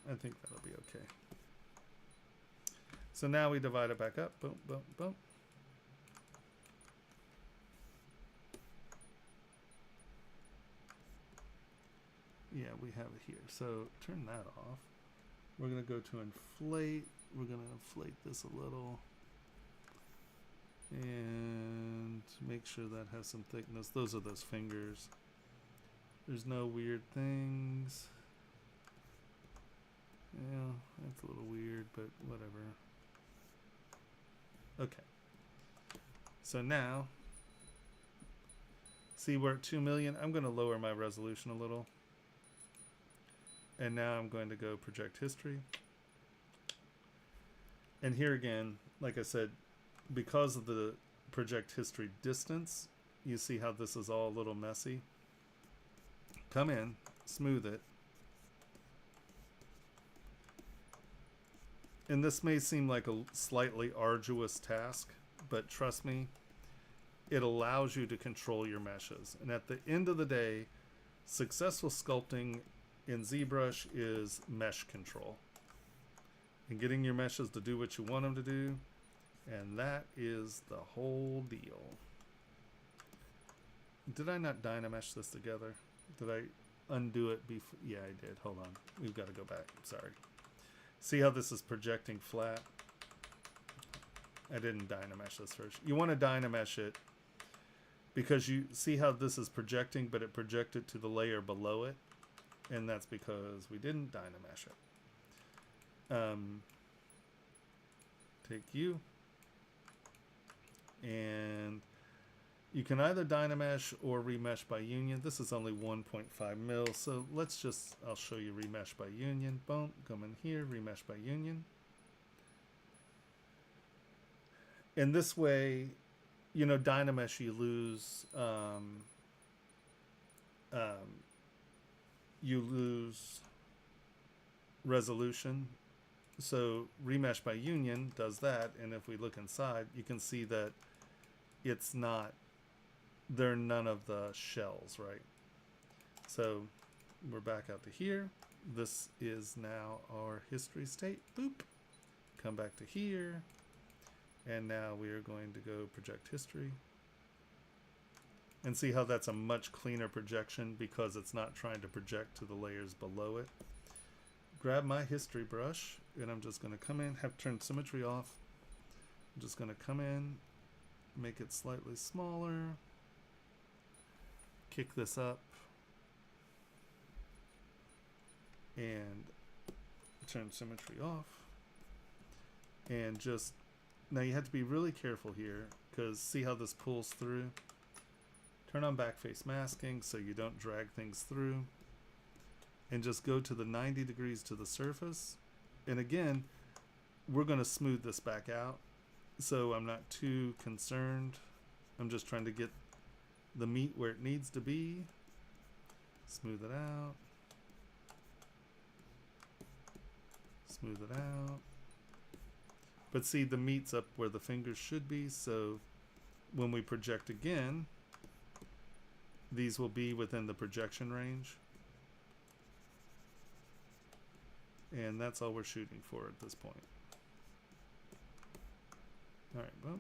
I think that'll be okay. So now we divide it back up. Boom, boom, boom. Yeah, we have it here. So turn that off. We're going to go to inflate. We're going to inflate this a little. And make sure that has some thickness. Those are those fingers. There's no weird things. Yeah, that's a little weird, but whatever. Okay. So now, see we're at 2 million. I'm going to lower my resolution a little. And now I'm going to go project history. And here again, like I said, because of the project history distance, you see how this is all a little messy. Come in, smooth it. And this may seem like a slightly arduous task, but trust me, it allows you to control your meshes. And at the end of the day, successful sculpting in ZBrush is mesh control. And getting your meshes to do what you want them to do. And that is the whole deal. Did I not dynamesh this together? Did I undo it before? Yeah, I did. Hold on. We've got to go back. Sorry. See how this is projecting flat? I didn't Dynamesh this first. You want to Dynamesh it because you see how this is projecting, but it projected to the layer below it, and that's because we didn't Dynamesh it. Take you, and you can either Dynamesh or remesh by union. This is only 1.5 mil, so let's just, I'll show you remesh by union. Boom, come in here, remesh by union. And this way, you know, Dynamesh, you lose resolution. So remesh by union does that, and if we look inside, you can see that it's not, there are none of the shells, right? So we're back out to here. This is now our history state. Boop. Come back to here. And now we are going to go project history. And see how that's a much cleaner projection because it's not trying to project to the layers below it. Grab my history brush, and I'm just going to come in, have turned symmetry off. I'm just going to come in, make it slightly smaller, kick this up, and turn symmetry off. And just, now you have to be really careful here because see how this pulls through? Turn on backface masking so you don't drag things through. And just go to the 90 degrees to the surface. And again, we're going to smooth this back out. So I'm not too concerned. I'm just trying to get the meat where it needs to be. Smooth it out. Smooth it out. But see, the meat's up where the fingers should be. So when we project again, these will be within the projection range. And that's all we're shooting for at this point. All right, well.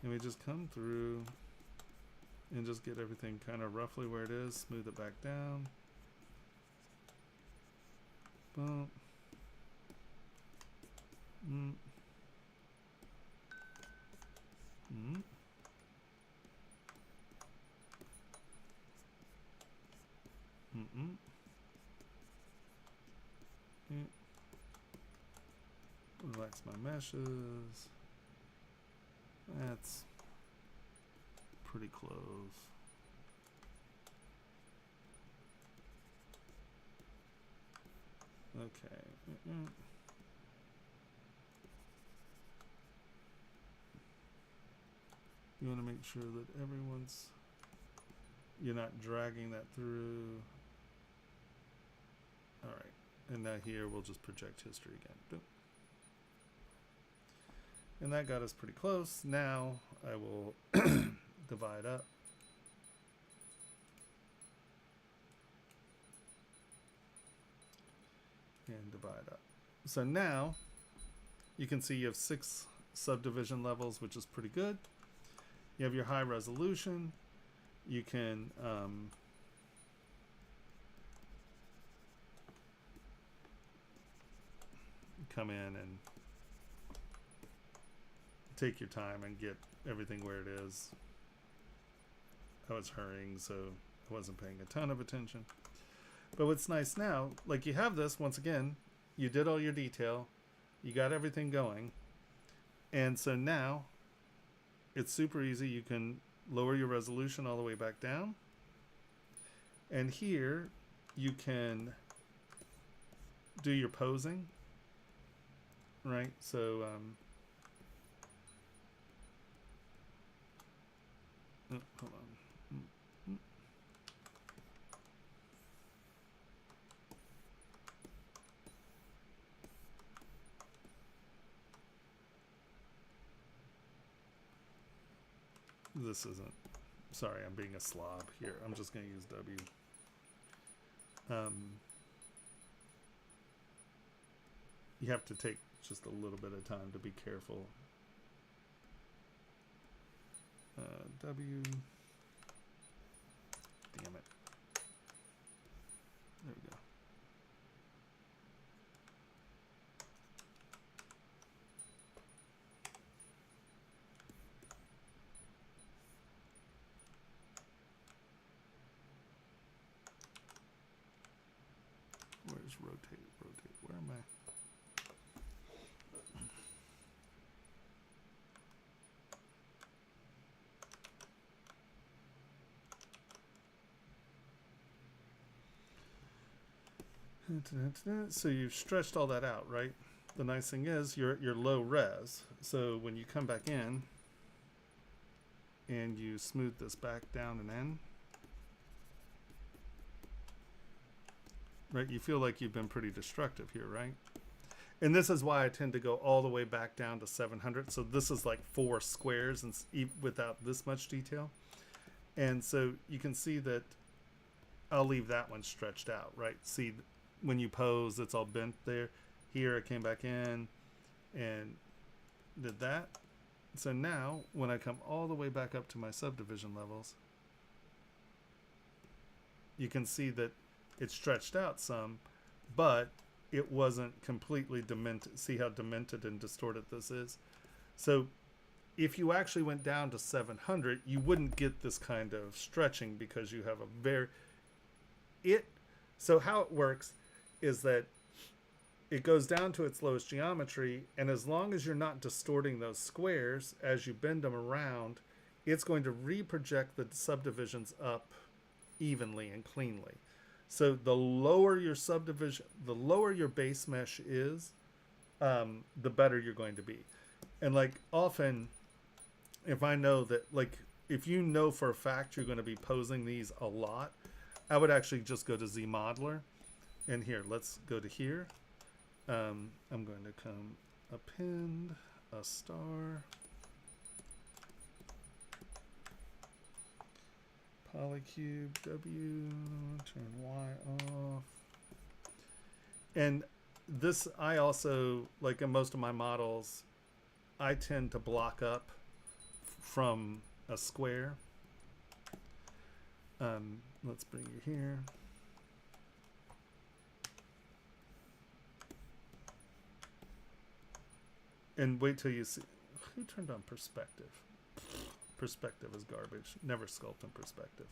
And we just come through and just get everything kind of roughly where it is, smooth it back down. Boom. Mm. Mm. Mm-mm. Mm. Relax my meshes. That's pretty close. Okay. Mm-mm. You want to make sure that everyone's, you're not dragging that through. All right, and now here we'll just project history again. Boom. And that got us pretty close. Now I will divide up. And divide up. So now you can see you have 6 subdivision levels, which is pretty good. You have your high resolution. You can come in and take your time and get everything where it is. I was hurrying, so I wasn't paying a ton of attention. But what's nice now, like you have this, once again, you did all your detail, you got everything going, and so now it's super easy. You can lower your resolution all the way back down. And here you can do your posing, right? So, oh, hold on. This isn't, sorry, I'm being a slob here. I'm just going to use W. You have to take just a little bit of time to be careful. W. Damn it. There we go. Where's rotate? Rotate. Where am I? So you've stretched all that out, right? The nice thing is you're low res. So when you come back in and you smooth this back down and in, right, you feel like you've been pretty destructive here, right? And this is why I tend to go all the way back down to 700. So this is like 4 squares and without this much detail. And so you can see that I'll leave that one stretched out, right? See, when you pose, it's all bent there. Here I came back in and did that. So now when I come all the way back up to my subdivision levels, you can see that it stretched out some, but it wasn't completely demented. See how demented and distorted this is? So if you actually went down to 700, you wouldn't get this kind of stretching because you have a so how it works is that it goes down to its lowest geometry, and as long as you're not distorting those squares as you bend them around, it's going to reproject the subdivisions up evenly and cleanly. So the lower your subdivision, the lower your base mesh is, the better you're going to be. And like often, if I know that, like if you know for a fact you're going to be posing these a lot, I would actually just go to Z Modeler. And here, let's go to here. I'm going to come append a star. Polycube W, turn Y off. And this, I also, like in most of my models, I tend to block up from a square. Let's bring you here. And wait till you see. Who turned on perspective? Perspective is garbage. Never sculpt in perspective.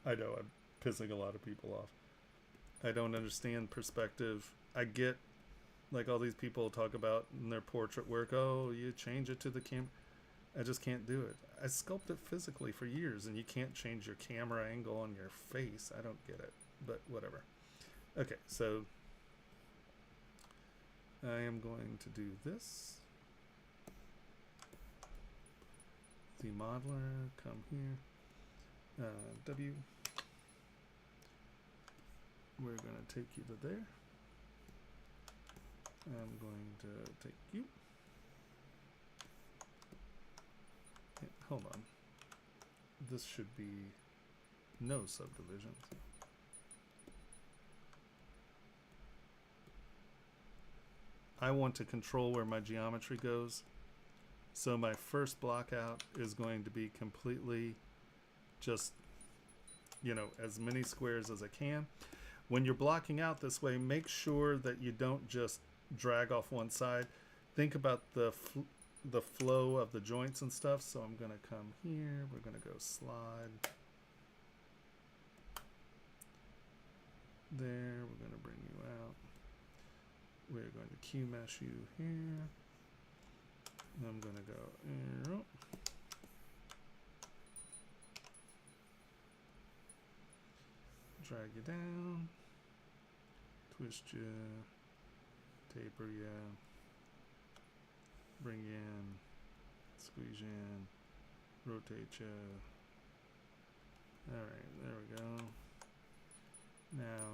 I know I'm pissing a lot of people off. I don't understand perspective. I get like all these people talk about in their portrait work, oh, you change it to the camera. I just can't do it. I sculpted physically for years and you can't change your camera angle on your face. I don't get it, but whatever. Okay, so I am going to do this. Z Modeler, come here. W. We're going to take you to there. I'm going to take you. Yeah, hold on. This should be no subdivisions. I want to control where my geometry goes. So my first block out is going to be completely just, you know, as many squares as I can. When you're blocking out this way, make sure that you don't just drag off one side. Think about the flow of the joints and stuff. So I'm going to come here. We're going to go slide. There. We're going to bring you out. We're going to Q mesh you here. I'm going to go drag you down, twist you, taper you, bring you in, squeeze you in, rotate you. Alright, there we go. Now,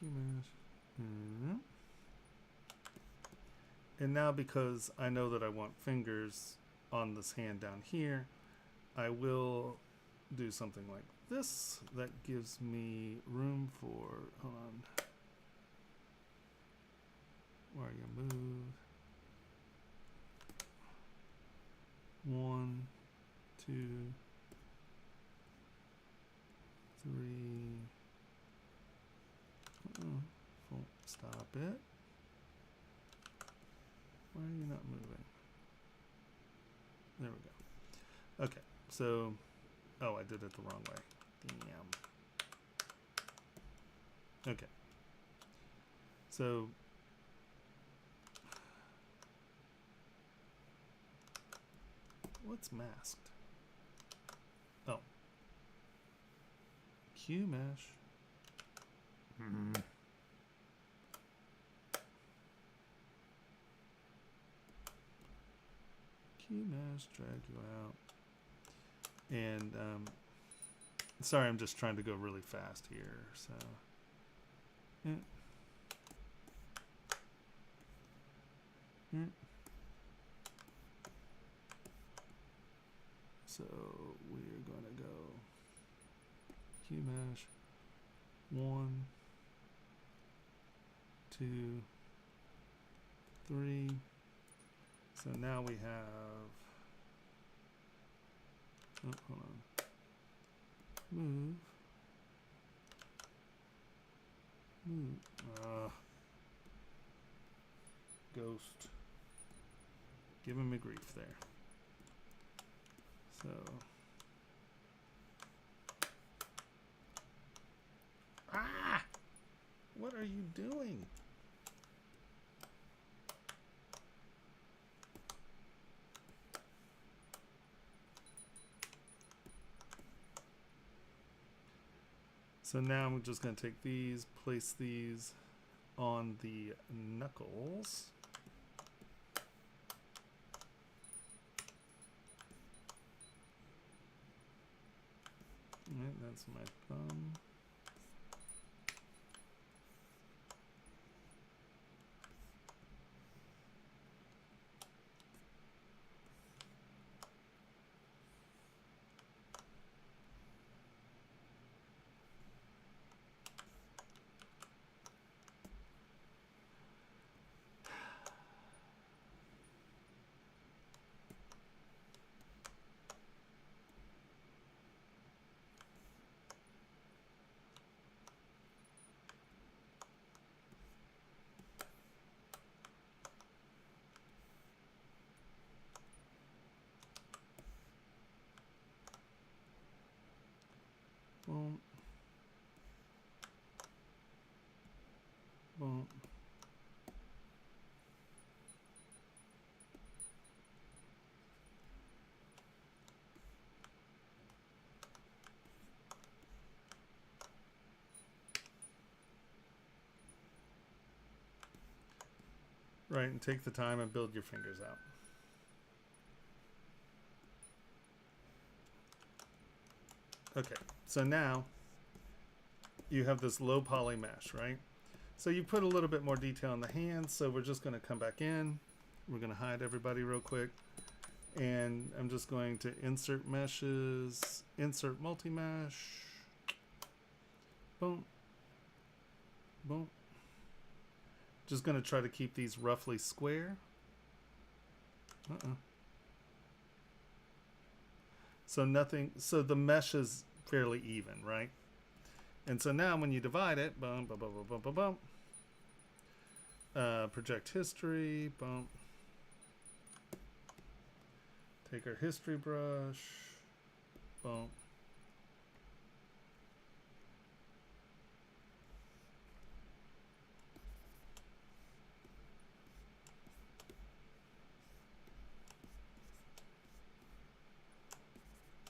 Key mesh. Mm-hmm. And now because I know that I want fingers on this hand down here, I will do something like this. That gives me room for, hold on, where you move. 1, 2, 3. Stop it. Why are you not moving? There we go. Okay, so, oh, I did it the wrong way. Damn. Okay. So, what's masked? Oh. Q mesh. Q mesh, drag you out. And, sorry, I'm just trying to go really fast here, so. Yeah. Yeah. So we're gonna go Q mesh 1, 2, 3. So now we have, oh, hold on, move, ghost, giving me grief there. So, what are you doing? So now I'm just going to take these, place these on the knuckles. Alright, that's my thumb. Boom. Boom. Right, and take the time and build your fingers out. Okay, so now you have this low poly mesh, right? So you put a little bit more detail in the hands, so we're just going to come back in. We're going to hide everybody real quick. And I'm just going to insert meshes, insert multi-mesh. Boom. Boom. Just going to try to keep these roughly square. So nothing, so the mesh is fairly even, right? And so now when you divide it, boom, boom, boom, boom, boom, boom, boom. Project history, boom. Take our history brush, boom.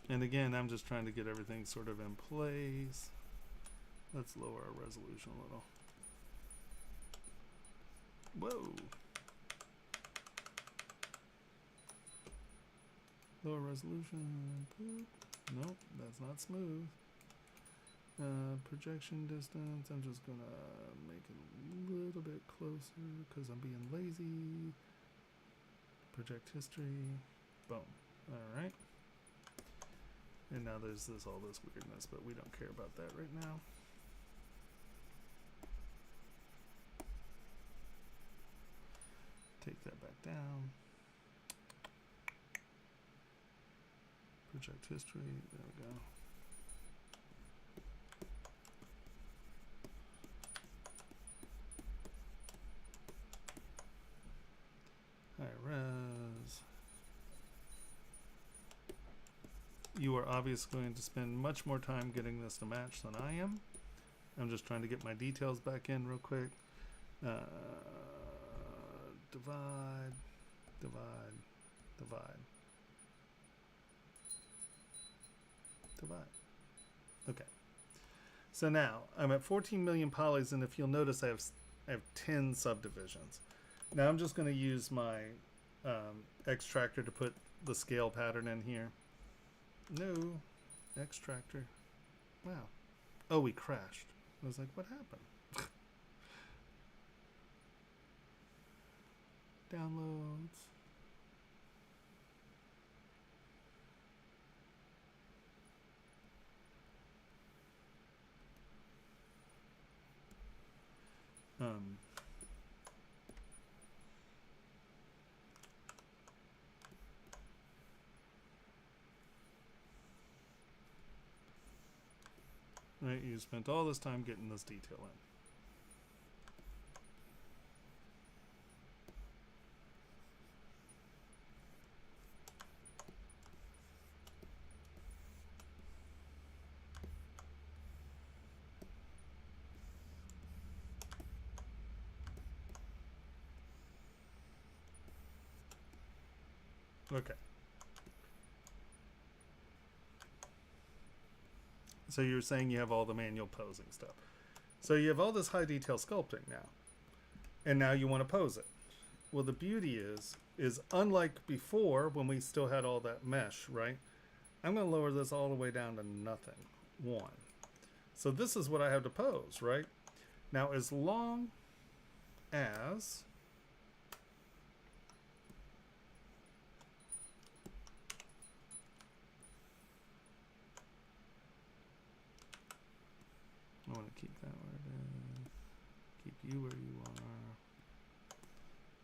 And again, I'm just trying to get everything sort of in place. Let's lower our resolution a little. Whoa. Lower resolution. Nope, that's not smooth. Projection distance, I'm just gonna make it a little bit closer because I'm being lazy. Project history, boom. All right. And now there's all this weirdness, but we don't care about that right now. Take that back down. Project history, there we go. High res. You are obviously going to spend much more time getting this to match than I am. I'm just trying to get my details back in real quick. Divide, divide, divide, divide. Okay. So now I'm at 14 million polys, and if you'll notice, I have 10 subdivisions. Now I'm just going to use my extractor to put the scale pattern in here. No, extractor. Wow. Oh, we crashed. I was like, what happened? Downloads. Right, you spent all this time getting this detail in. Okay. So you're saying you have all the manual posing stuff. So you have all this high detail sculpting now. And now you want to pose it. Well, the beauty is unlike before when we still had all that mesh, right? I'm going to lower this all the way down to nothing. 1. So this is what I have to pose, right? Now, as long as I want to keep that where it is. Keep you where you are.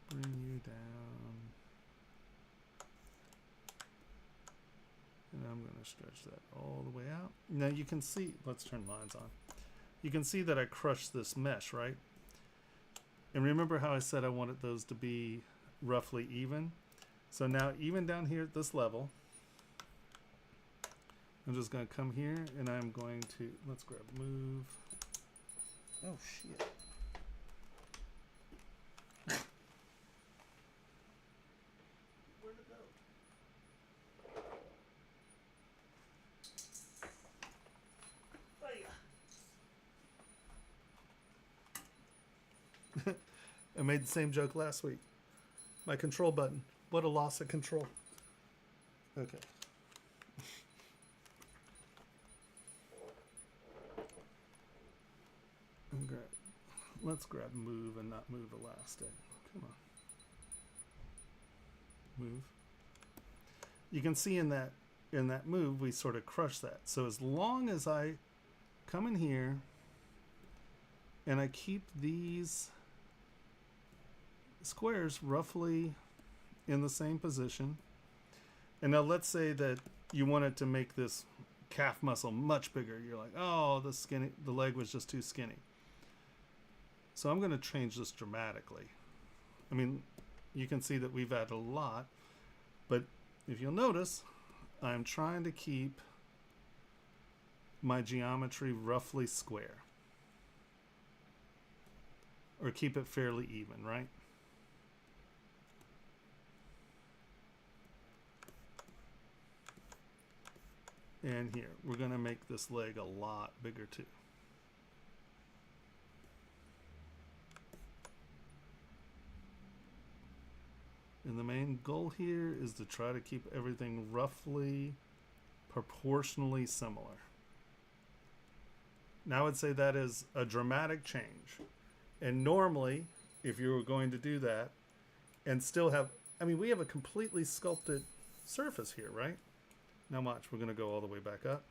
Bring you down. And I'm going to stretch that all the way out. Now you can see, let's turn lines on. You can see that I crushed this mesh, right? And remember how I said I wanted those to be roughly even? So now even down here at this level, I'm just going to come here and I'm going to, let's grab move. Oh shit. Where'd it go? I made the same joke last week. My control button. What a loss of control. Okay. Let's grab move and not move elastic. Come on. Move. You can see in that move we sort of crush that. So as long as I come in here and I keep these squares roughly in the same position. And now let's say that you wanted to make this calf muscle much bigger. You're like, oh, the leg was just too skinny. So I'm going to change this dramatically. I mean, you can see that we've added a lot, but if you'll notice, I'm trying to keep my geometry roughly square. Or keep it fairly even, right? And here, we're going to make this leg a lot bigger too. And the main goal here is to try to keep everything roughly proportionally similar. Now I'd say that is a dramatic change. And normally, if you were going to do that and still have, I mean, we have a completely sculpted surface here, right? Now watch, we're going to go all the way back up.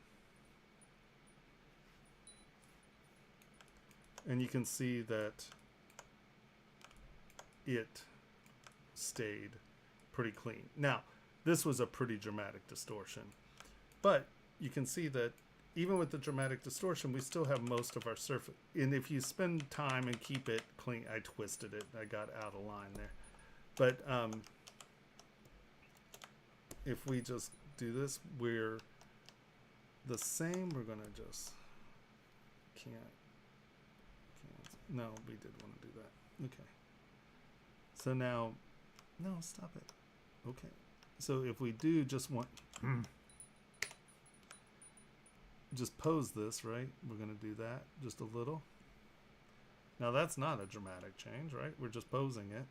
And you can see that it stayed pretty clean. Now, this was a pretty dramatic distortion. But you can see that even with the dramatic distortion, we still have most of our surface. And if you spend time and keep it clean, I twisted it. I got out of line there. But if we just do this, we're the same. We're going to just can't. No, we did want to do that. Okay. So now, no, stop it. Okay. So if we do just want, just pose this, right? We're going to do that just a little. Now that's not a dramatic change, right? We're just posing it.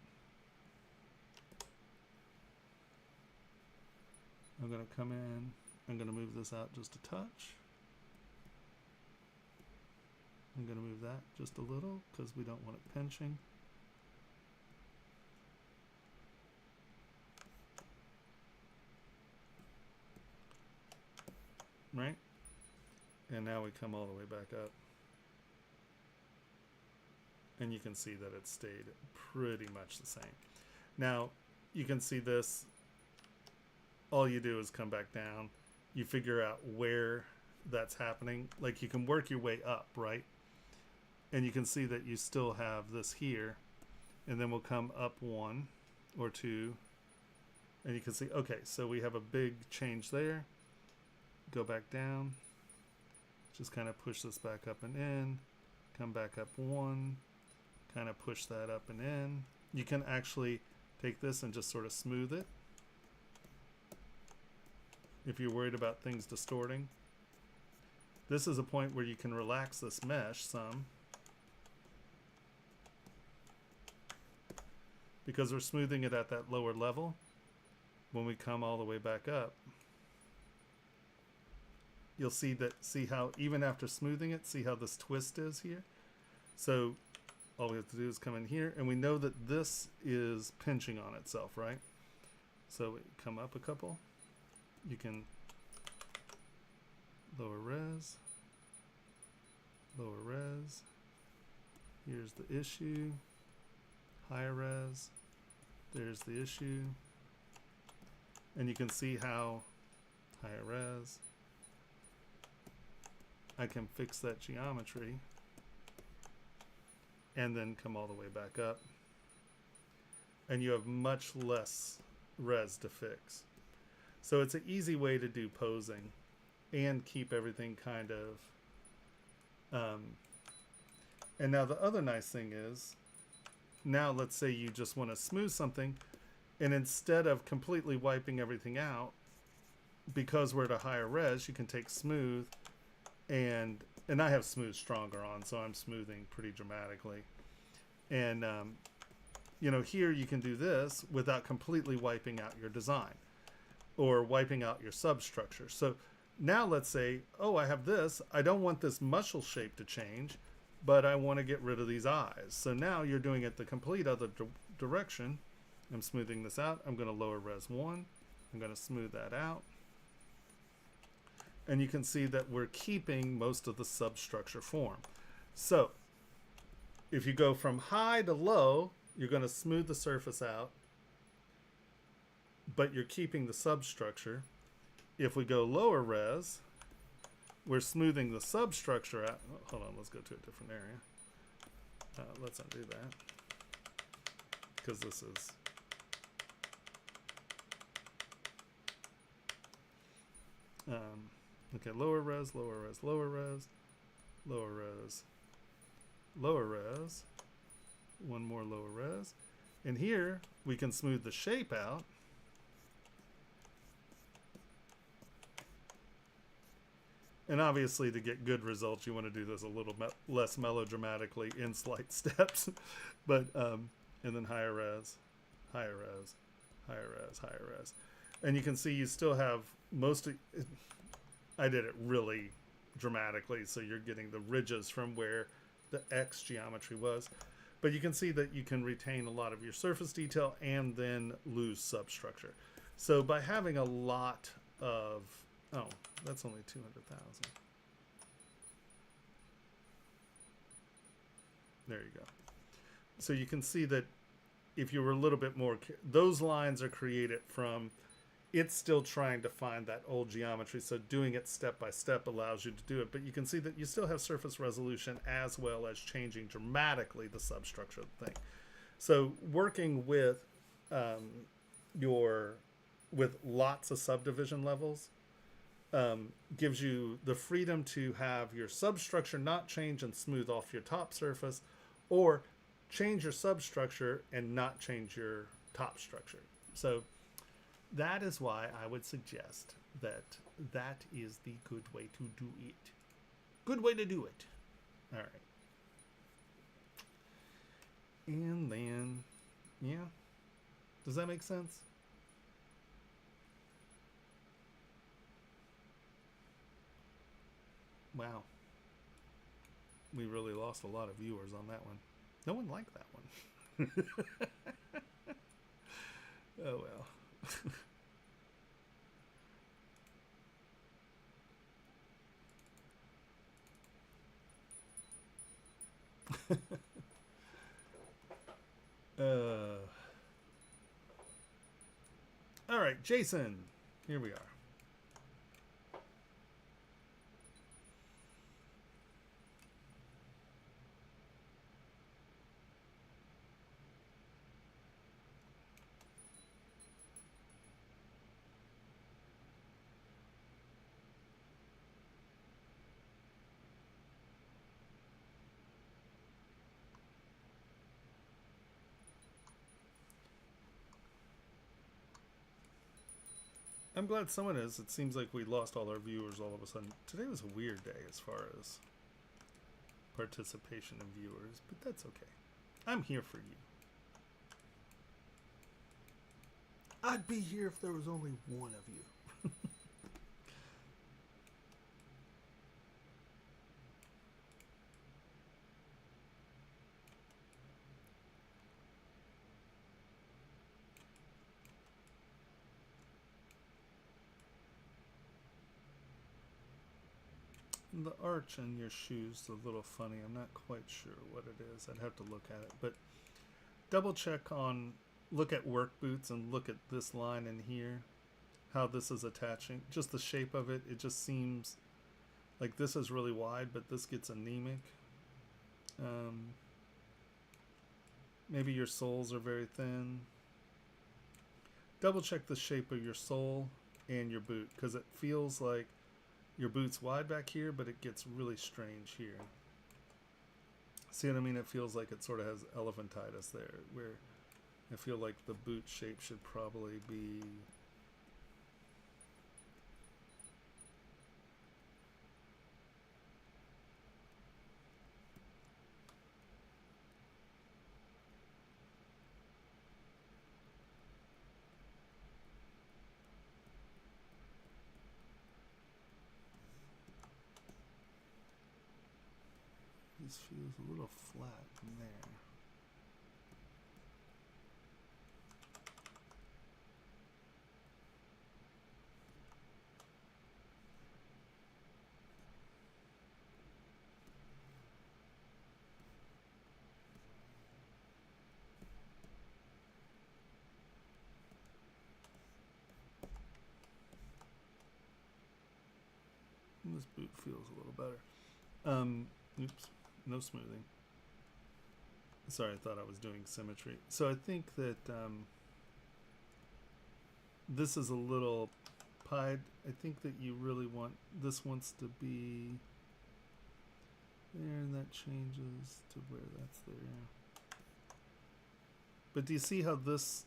I'm going to come in. I'm going to move this out just a touch. I'm going to move that just a little because we don't want it pinching. Right? And now we come all the way back up. And you can see that it stayed pretty much the same. Now, you can see this. All you do is come back down. You figure out where that's happening. Like you can work your way up, right? And you can see that you still have this here. And then we'll come up 1 or 2. And you can see, okay, so we have a big change there. Go back down. Just kind of push this back up and in. Come back up 1. Kind of push that up and in. You can actually take this and just sort of smooth it. If you're worried about things distorting. This is a point where you can relax this mesh some. Because we're smoothing it at that lower level. When we come all the way back up, you'll see that, see how even after smoothing it, see how this twist is here? So all we have to do is come in here, and we know that this is pinching on itself, right? So we come up a couple. You can lower res. Lower res. Here's the issue. Higher res. There's the issue. And you can see how higher res. I can fix that geometry and then come all the way back up. And you have much less res to fix. So it's an easy way to do posing and keep everything kind of... and now the other nice thing is, now let's say you just want to smooth something, and instead of completely wiping everything out, because we're at a higher res, you can take smooth, and I have smooth stronger on, so I'm smoothing pretty dramatically. And you know, here you can do this without completely wiping out your design or wiping out your substructure. So now let's say, oh, I have this. I don't want this muscle shape to change, but I want to get rid of these eyes. So now you're doing it the complete other direction. I'm smoothing this out. I'm going to lower res 1. I'm going to smooth that out. And you can see that we're keeping most of the substructure form. So if you go from high to low, you're going to smooth the surface out, but you're keeping the substructure. If we go lower res, we're smoothing the substructure out. Oh, hold on, let's go to a different area. Let's undo that, because this is... okay, lower res, lower res, lower res, lower res, lower res, one more lower res. And here we can smooth the shape out. And obviously, to get good results, you want to do this a little less melodramatically in slight steps. But, and then higher res, higher res, higher res, higher res. And you can see you still have most of, I did it really dramatically, so you're getting the ridges from where the X geometry was. But you can see that you can retain a lot of your surface detail and then lose substructure. So by having a lot of, oh, that's only 200,000. There you go. So you can see that if you were a little bit more, those lines are created from, it's still trying to find that old geometry. So doing it step by step allows you to do it. But you can see that you still have surface resolution as well as changing dramatically the substructure of the thing. So working with with lots of subdivision levels gives you the freedom to have your substructure not change and smooth off your top surface, or change your substructure and not change your top structure. So that is why I would suggest that that is the good way to do it. Good way to do it. All right. And then, yeah. Does that make sense? Wow. We really lost a lot of viewers on that one. No one liked that one. Oh well. All right, Jason. Here we are. I'm glad someone is. It seems like we lost all our viewers all of a sudden. Today was a weird day as far as participation and viewers, but that's okay. I'm here for you. I'd be here if there was only one of you. The arch in your shoes is a little funny. I'm not quite sure what it is. I'd have to look at it. But double check on, look at work boots and look at this line in here. How this is attaching. Just the shape of it. It just seems like this is really wide, but this gets anemic. Maybe your soles are very thin. Double check the shape of your sole and your boot, because it feels like your boot's wide back here, but it gets really strange here. See what I mean? It feels like it sort of has elephantitis there, where I feel like the boot shape should probably be... This feels a little flat in there. And this boot feels a little better. Oops. No smoothing. Sorry, I thought I was doing symmetry. So I think that this is a little pied. I think that you really want, this wants to be there, and that changes to where that's there. But do you see how this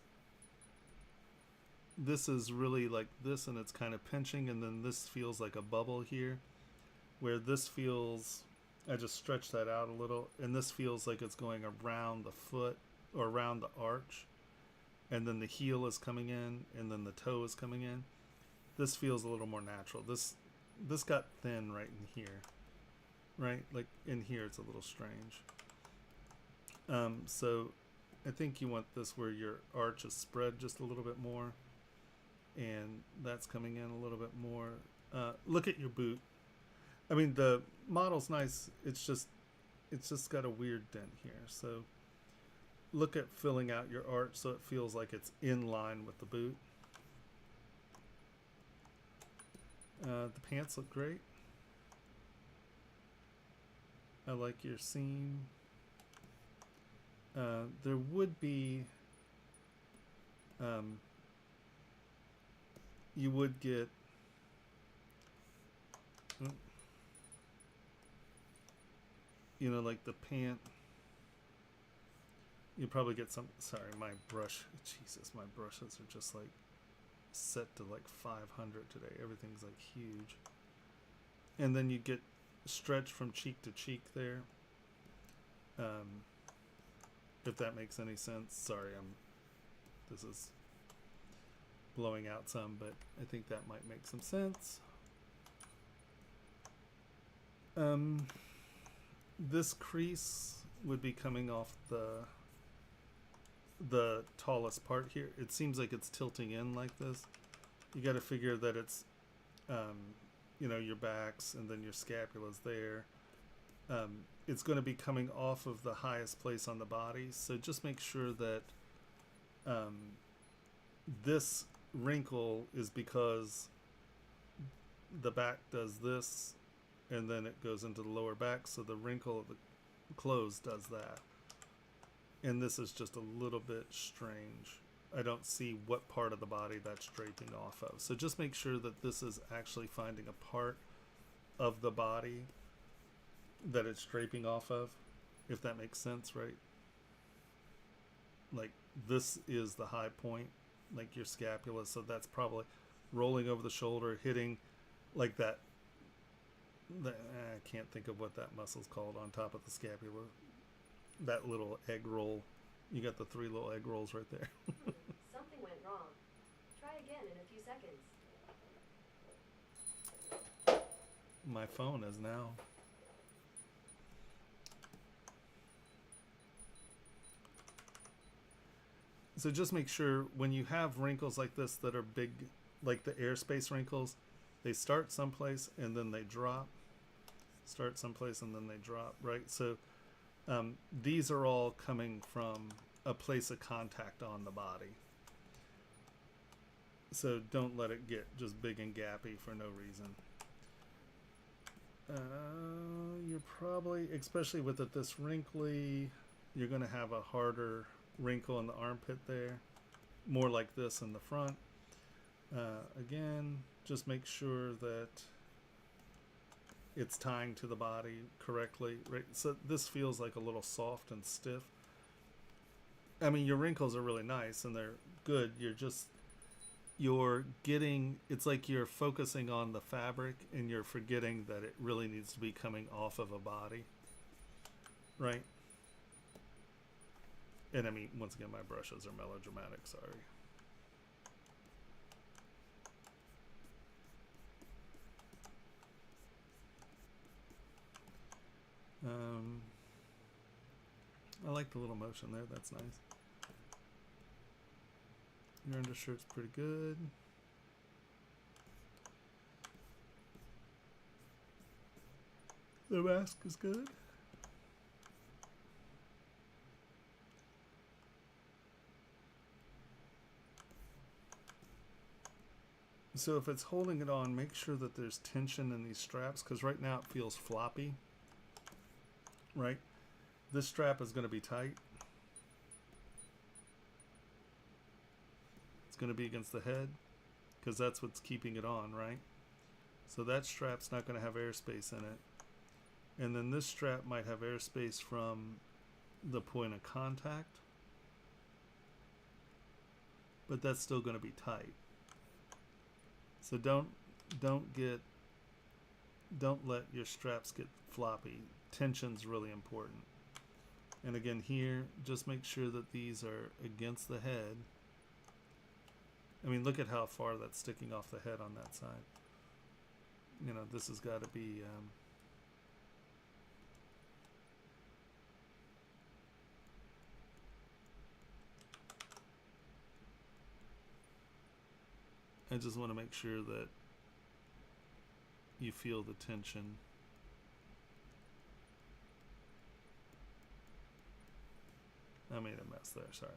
is really like this, and it's kind of pinching, and then this feels like a bubble here, where this feels... I just stretched that out a little, and this feels like it's going around the foot or around the arch, and then the heel is coming in, and then the toe is coming in. This feels a little more natural. This this got thin right in here, right? Like in here, it's a little strange. So I think you want this where your arch is spread just a little bit more, and that's coming in a little bit more. Look at your boot. I mean, the model's nice. It's just got a weird dent here. So look at filling out your arch so it feels like it's in line with the boot. The pants look great. I like your seam. There would be, you would get, you know, like the pant, you probably get some, sorry, my brush, Jesus, my brushes are just like set to like 500 today. Everything's like huge. And then you get stretch from cheek to cheek there. If that makes any sense. Sorry, this is blowing out some, but I think that might make some sense. This crease would be coming off the tallest part here. It seems like it's tilting in like this. You got to figure that it's, you know, your backs and then your scapula's there. It's going to be coming off of the highest place on the body. So just make sure that this wrinkle is because the back does this and then it goes into the lower back. So the wrinkle of the clothes does that. And this is just a little bit strange. I don't see what part of the body that's draping off of. So just make sure that this is actually finding a part of the body that it's draping off of, if that makes sense, right? Like this is the high point, like your scapula, so that's probably rolling over the shoulder, hitting like that. I can't think of what that muscle's called on top of the scapula. That little egg roll. You got the 3 little egg rolls right there. Something went wrong. Try again in a few seconds. My phone is now. So just make sure when you have wrinkles like this that are big, like the airspace wrinkles, they start someplace and then they drop. Start someplace and then they drop, right? So these are all coming from a place of contact on the body. So don't let it get just big and gappy for no reason. You're probably, especially with it this wrinkly, you're going to have a harder wrinkle in the armpit there, more like this in the front. Again, just make sure that it's tying to the body correctly, right? So this feels like a little soft and stiff. I mean, your wrinkles are really nice and they're good. You're getting, it's like you're focusing on the fabric and you're forgetting that it really needs to be coming off of a body, right? And I mean, once again, my brushes are melodramatic, sorry. I like the little motion there, that's nice. Your undershirt's pretty good. The mask is good. So if it's holding it on, make sure that there's tension in these straps, because right now it feels floppy, right? This strap is going to be tight. It's going to be against the head, because that's what's keeping it on, right? So that strap's not going to have airspace in it. And then this strap might have airspace from the point of contact, but that's still going to be tight. So don't let your straps get floppy. Tension's really important. And again here, just make sure that these are against the head. I mean, look at how far that's sticking off the head on that side. you know, this has got to be I just want to make sure that you feel the tension. I made a mess there, sorry.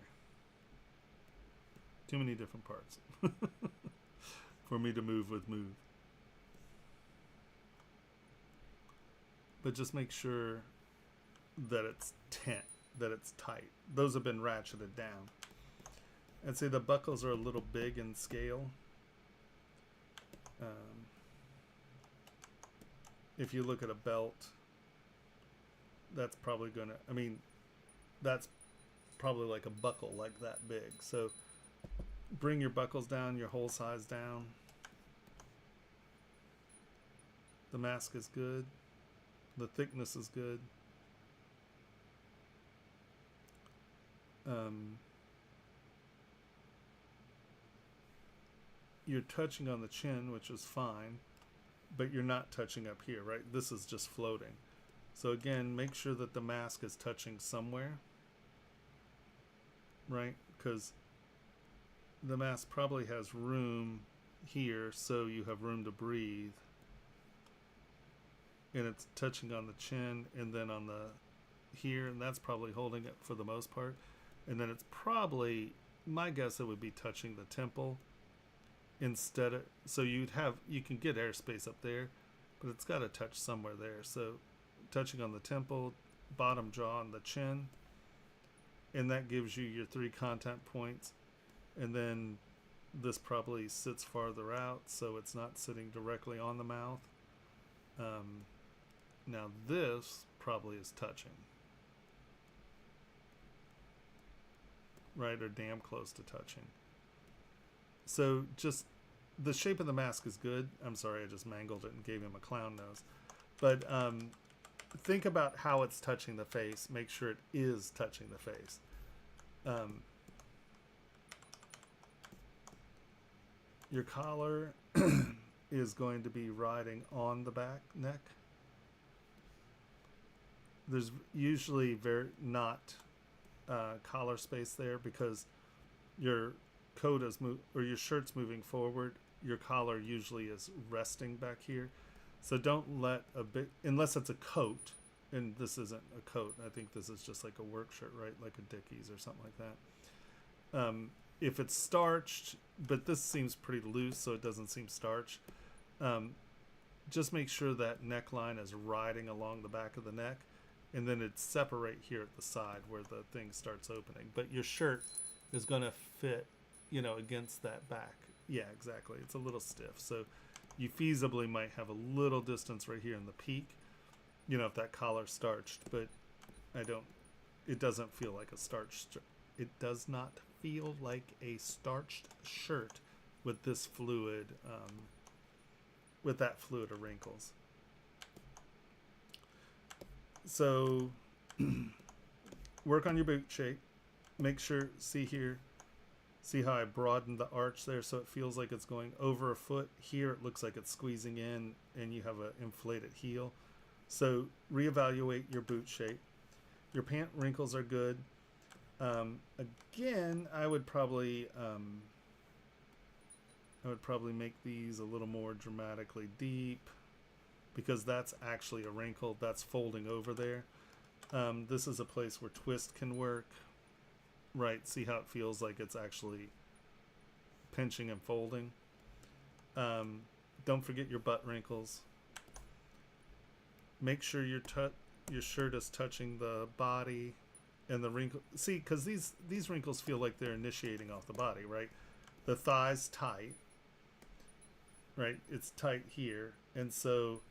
Too many different parts for me to move with move. But just make sure that it's that it's tight. Those have been ratcheted down. I'd say the buckles are a little big in scale. If you look at a belt, that's probably gonna, I mean, that's probably like a buckle like that big. So bring your buckles down, your hole size down. The mask is good. The thickness is good. You're touching on the chin, which is fine, but you're not touching up here, right? This is just floating. So again, make sure that the mask is touching somewhere, right? Because the mask probably has room here, so you have room to breathe. And it's touching on the chin and then on the here, and that's probably holding it for the most part. And then it's probably, my guess, it would be touching the temple instead of, so you can get airspace up there, but it's got to touch somewhere there. So touching on the temple, bottom jaw, and the chin, and that gives you your 3 contact points. And then this probably sits farther out, so it's not sitting directly on the mouth. Now this probably is touching, right, or damn close to touching. So just the shape of the mask is good. I'm sorry, I just mangled it and gave him a clown nose. But think about how it's touching the face. Make sure it is touching the face. Your collar is going to be riding on the back neck. There's usually not collar space there because your coat is your shirt's moving forward. Your collar usually is resting back here, so don't let a bit, unless it's a coat, and this isn't a coat. I think this is just like a work shirt, right? Like a Dickies or something like that. If it's starched, but this seems pretty loose, so it doesn't seem starched. Just make sure that neckline is riding along the back of the neck, and then it's separate here at the side where the thing starts opening. But your shirt is going to fit, you know, against that back. Yeah, exactly. It's a little stiff. So you feasibly might have a little distance right here in the peak, you know, if that collar's starched. But it doesn't feel like a starched, it does not feel like a starched shirt with this fluid, with that fluid of wrinkles. So work on your boot shape. Make sure, see here, see how I broadened the arch there so it feels like it's going over a foot. Here it looks like it's squeezing in and you have an inflated heel. So reevaluate your boot shape. Your pant wrinkles are good. Again, I would probably make these a little more dramatically deep, because that's actually a wrinkle that's folding over there. This is a place where twist can work, right? See how it feels like it's actually pinching and folding. Don't forget your butt wrinkles. Make sure your shirt is touching the body and the wrinkle. See, because these wrinkles feel like they're initiating off the body, right? The thigh's tight, right? It's tight here, and so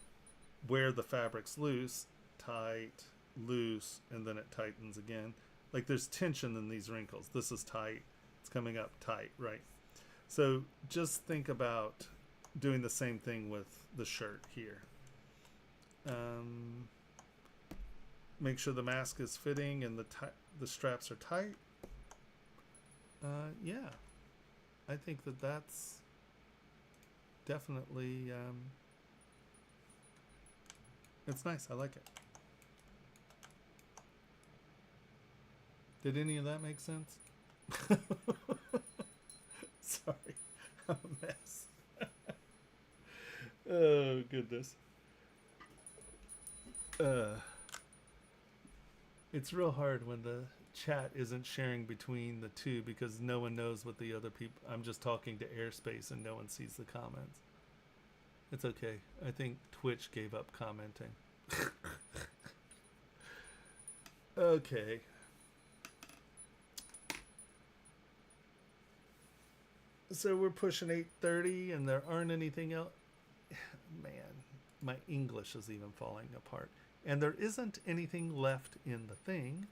where the fabric's loose, tight, loose, and then it tightens again. Like there's tension in these wrinkles. This is tight, it's coming up tight, right? So just think about doing the same thing with the shirt here. Make sure the mask is fitting and the straps are tight. Yeah, I think that's definitely It's nice. I like it. Did any of that make sense? Sorry. I'm a mess. Oh, goodness. It's real hard when the chat isn't sharing between the two because no one knows what the other people... I'm just talking to airspace and no one sees the comments. It's okay. I think Twitch gave up commenting. Okay. So we're pushing 8:30 and there aren't anything else. Man, my English is even falling apart. And there isn't anything left in the thing.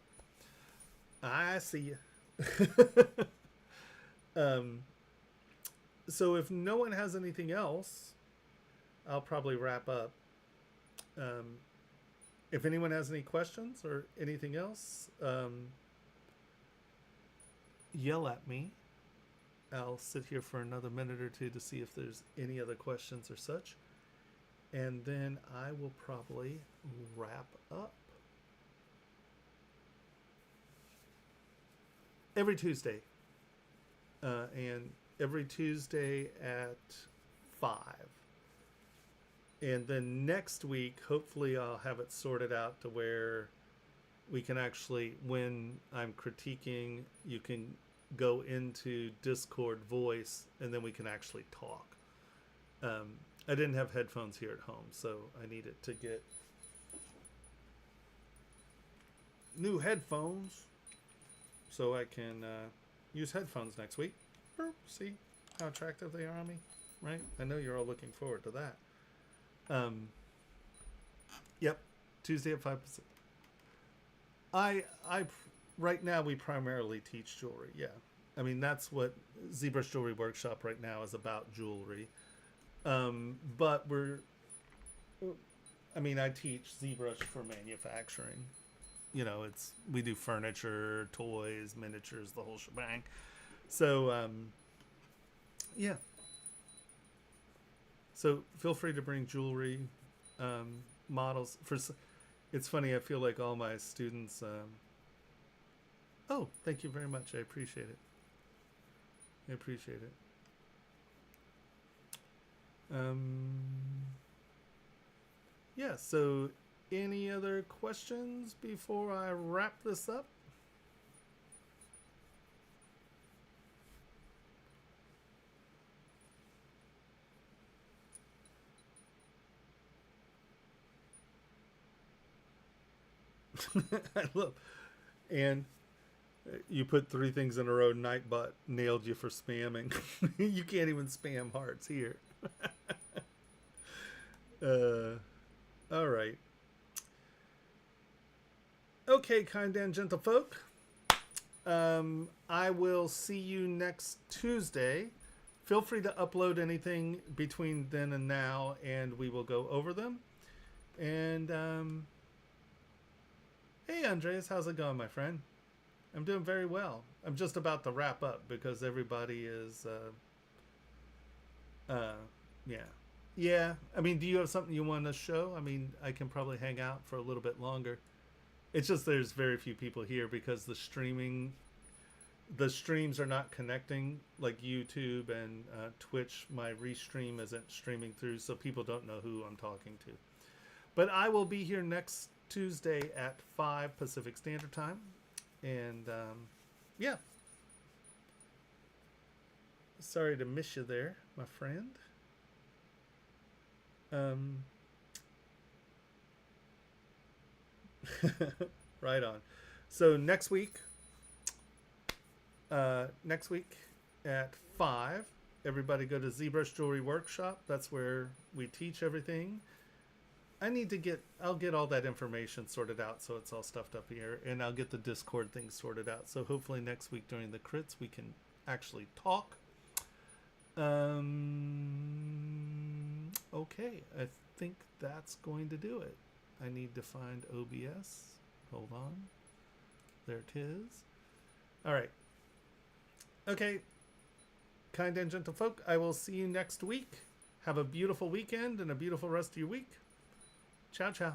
I see you. So if no one has anything else, I'll probably wrap up. If anyone has any questions or anything else, yell at me. I'll sit here for another minute or two to see if there's any other questions or such. And then I will probably wrap up. Every Tuesday. And every Tuesday at 5. And then next week, hopefully I'll have it sorted out to where we can actually, when I'm critiquing, you can go into Discord voice and then we can actually talk. I didn't have headphones here at home, so I needed to get new headphones so I can use headphones next week. See how attractive they are on me, right? I know you're all looking forward to that. Yep, Tuesday at 5%. Right now we primarily teach jewelry. Yeah, I mean that's what ZBrush Jewelry Workshop right now is about, jewelry. But I teach ZBrush for manufacturing. You know, we do furniture, toys, miniatures, the whole shebang. So yeah. So feel free to bring jewelry, models. It's funny. I feel like all my students. Oh, thank you very much. I appreciate it. Yeah. So, any other questions before I wrap this up? I love, and you put 3 things in a row. Nightbot nailed you for spamming. You can't even spam hearts here. All right. Okay, kind and gentle folk. I will see you next Tuesday. Feel free to upload anything between then and now, and we will go over them. And hey, Andreas, how's it going, my friend? I'm doing very well. I'm just about to wrap up because everybody is, yeah. Yeah, I mean, do you have something you want to show? I mean, I can probably hang out for a little bit longer. It's just there's very few people here because the streams are not connecting, like YouTube and Twitch. My restream isn't streaming through, so people don't know who I'm talking to. But I will be here next Tuesday at 5 Pacific Standard Time. And, yeah. Sorry to miss you there, my friend. Right on. So next week at 5, everybody go to ZBrush Jewelry Workshop. That's where we teach everything. I'll get all that information sorted out so it's all stuffed up here, and I'll get the Discord thing sorted out. So hopefully next week during the crits we can actually talk. Okay, I think that's going to do it. I need to find OBS. Hold on. There it is. All right. Okay. Kind and gentle folk, I will see you next week. Have a beautiful weekend and a beautiful rest of your week. Ciao, ciao.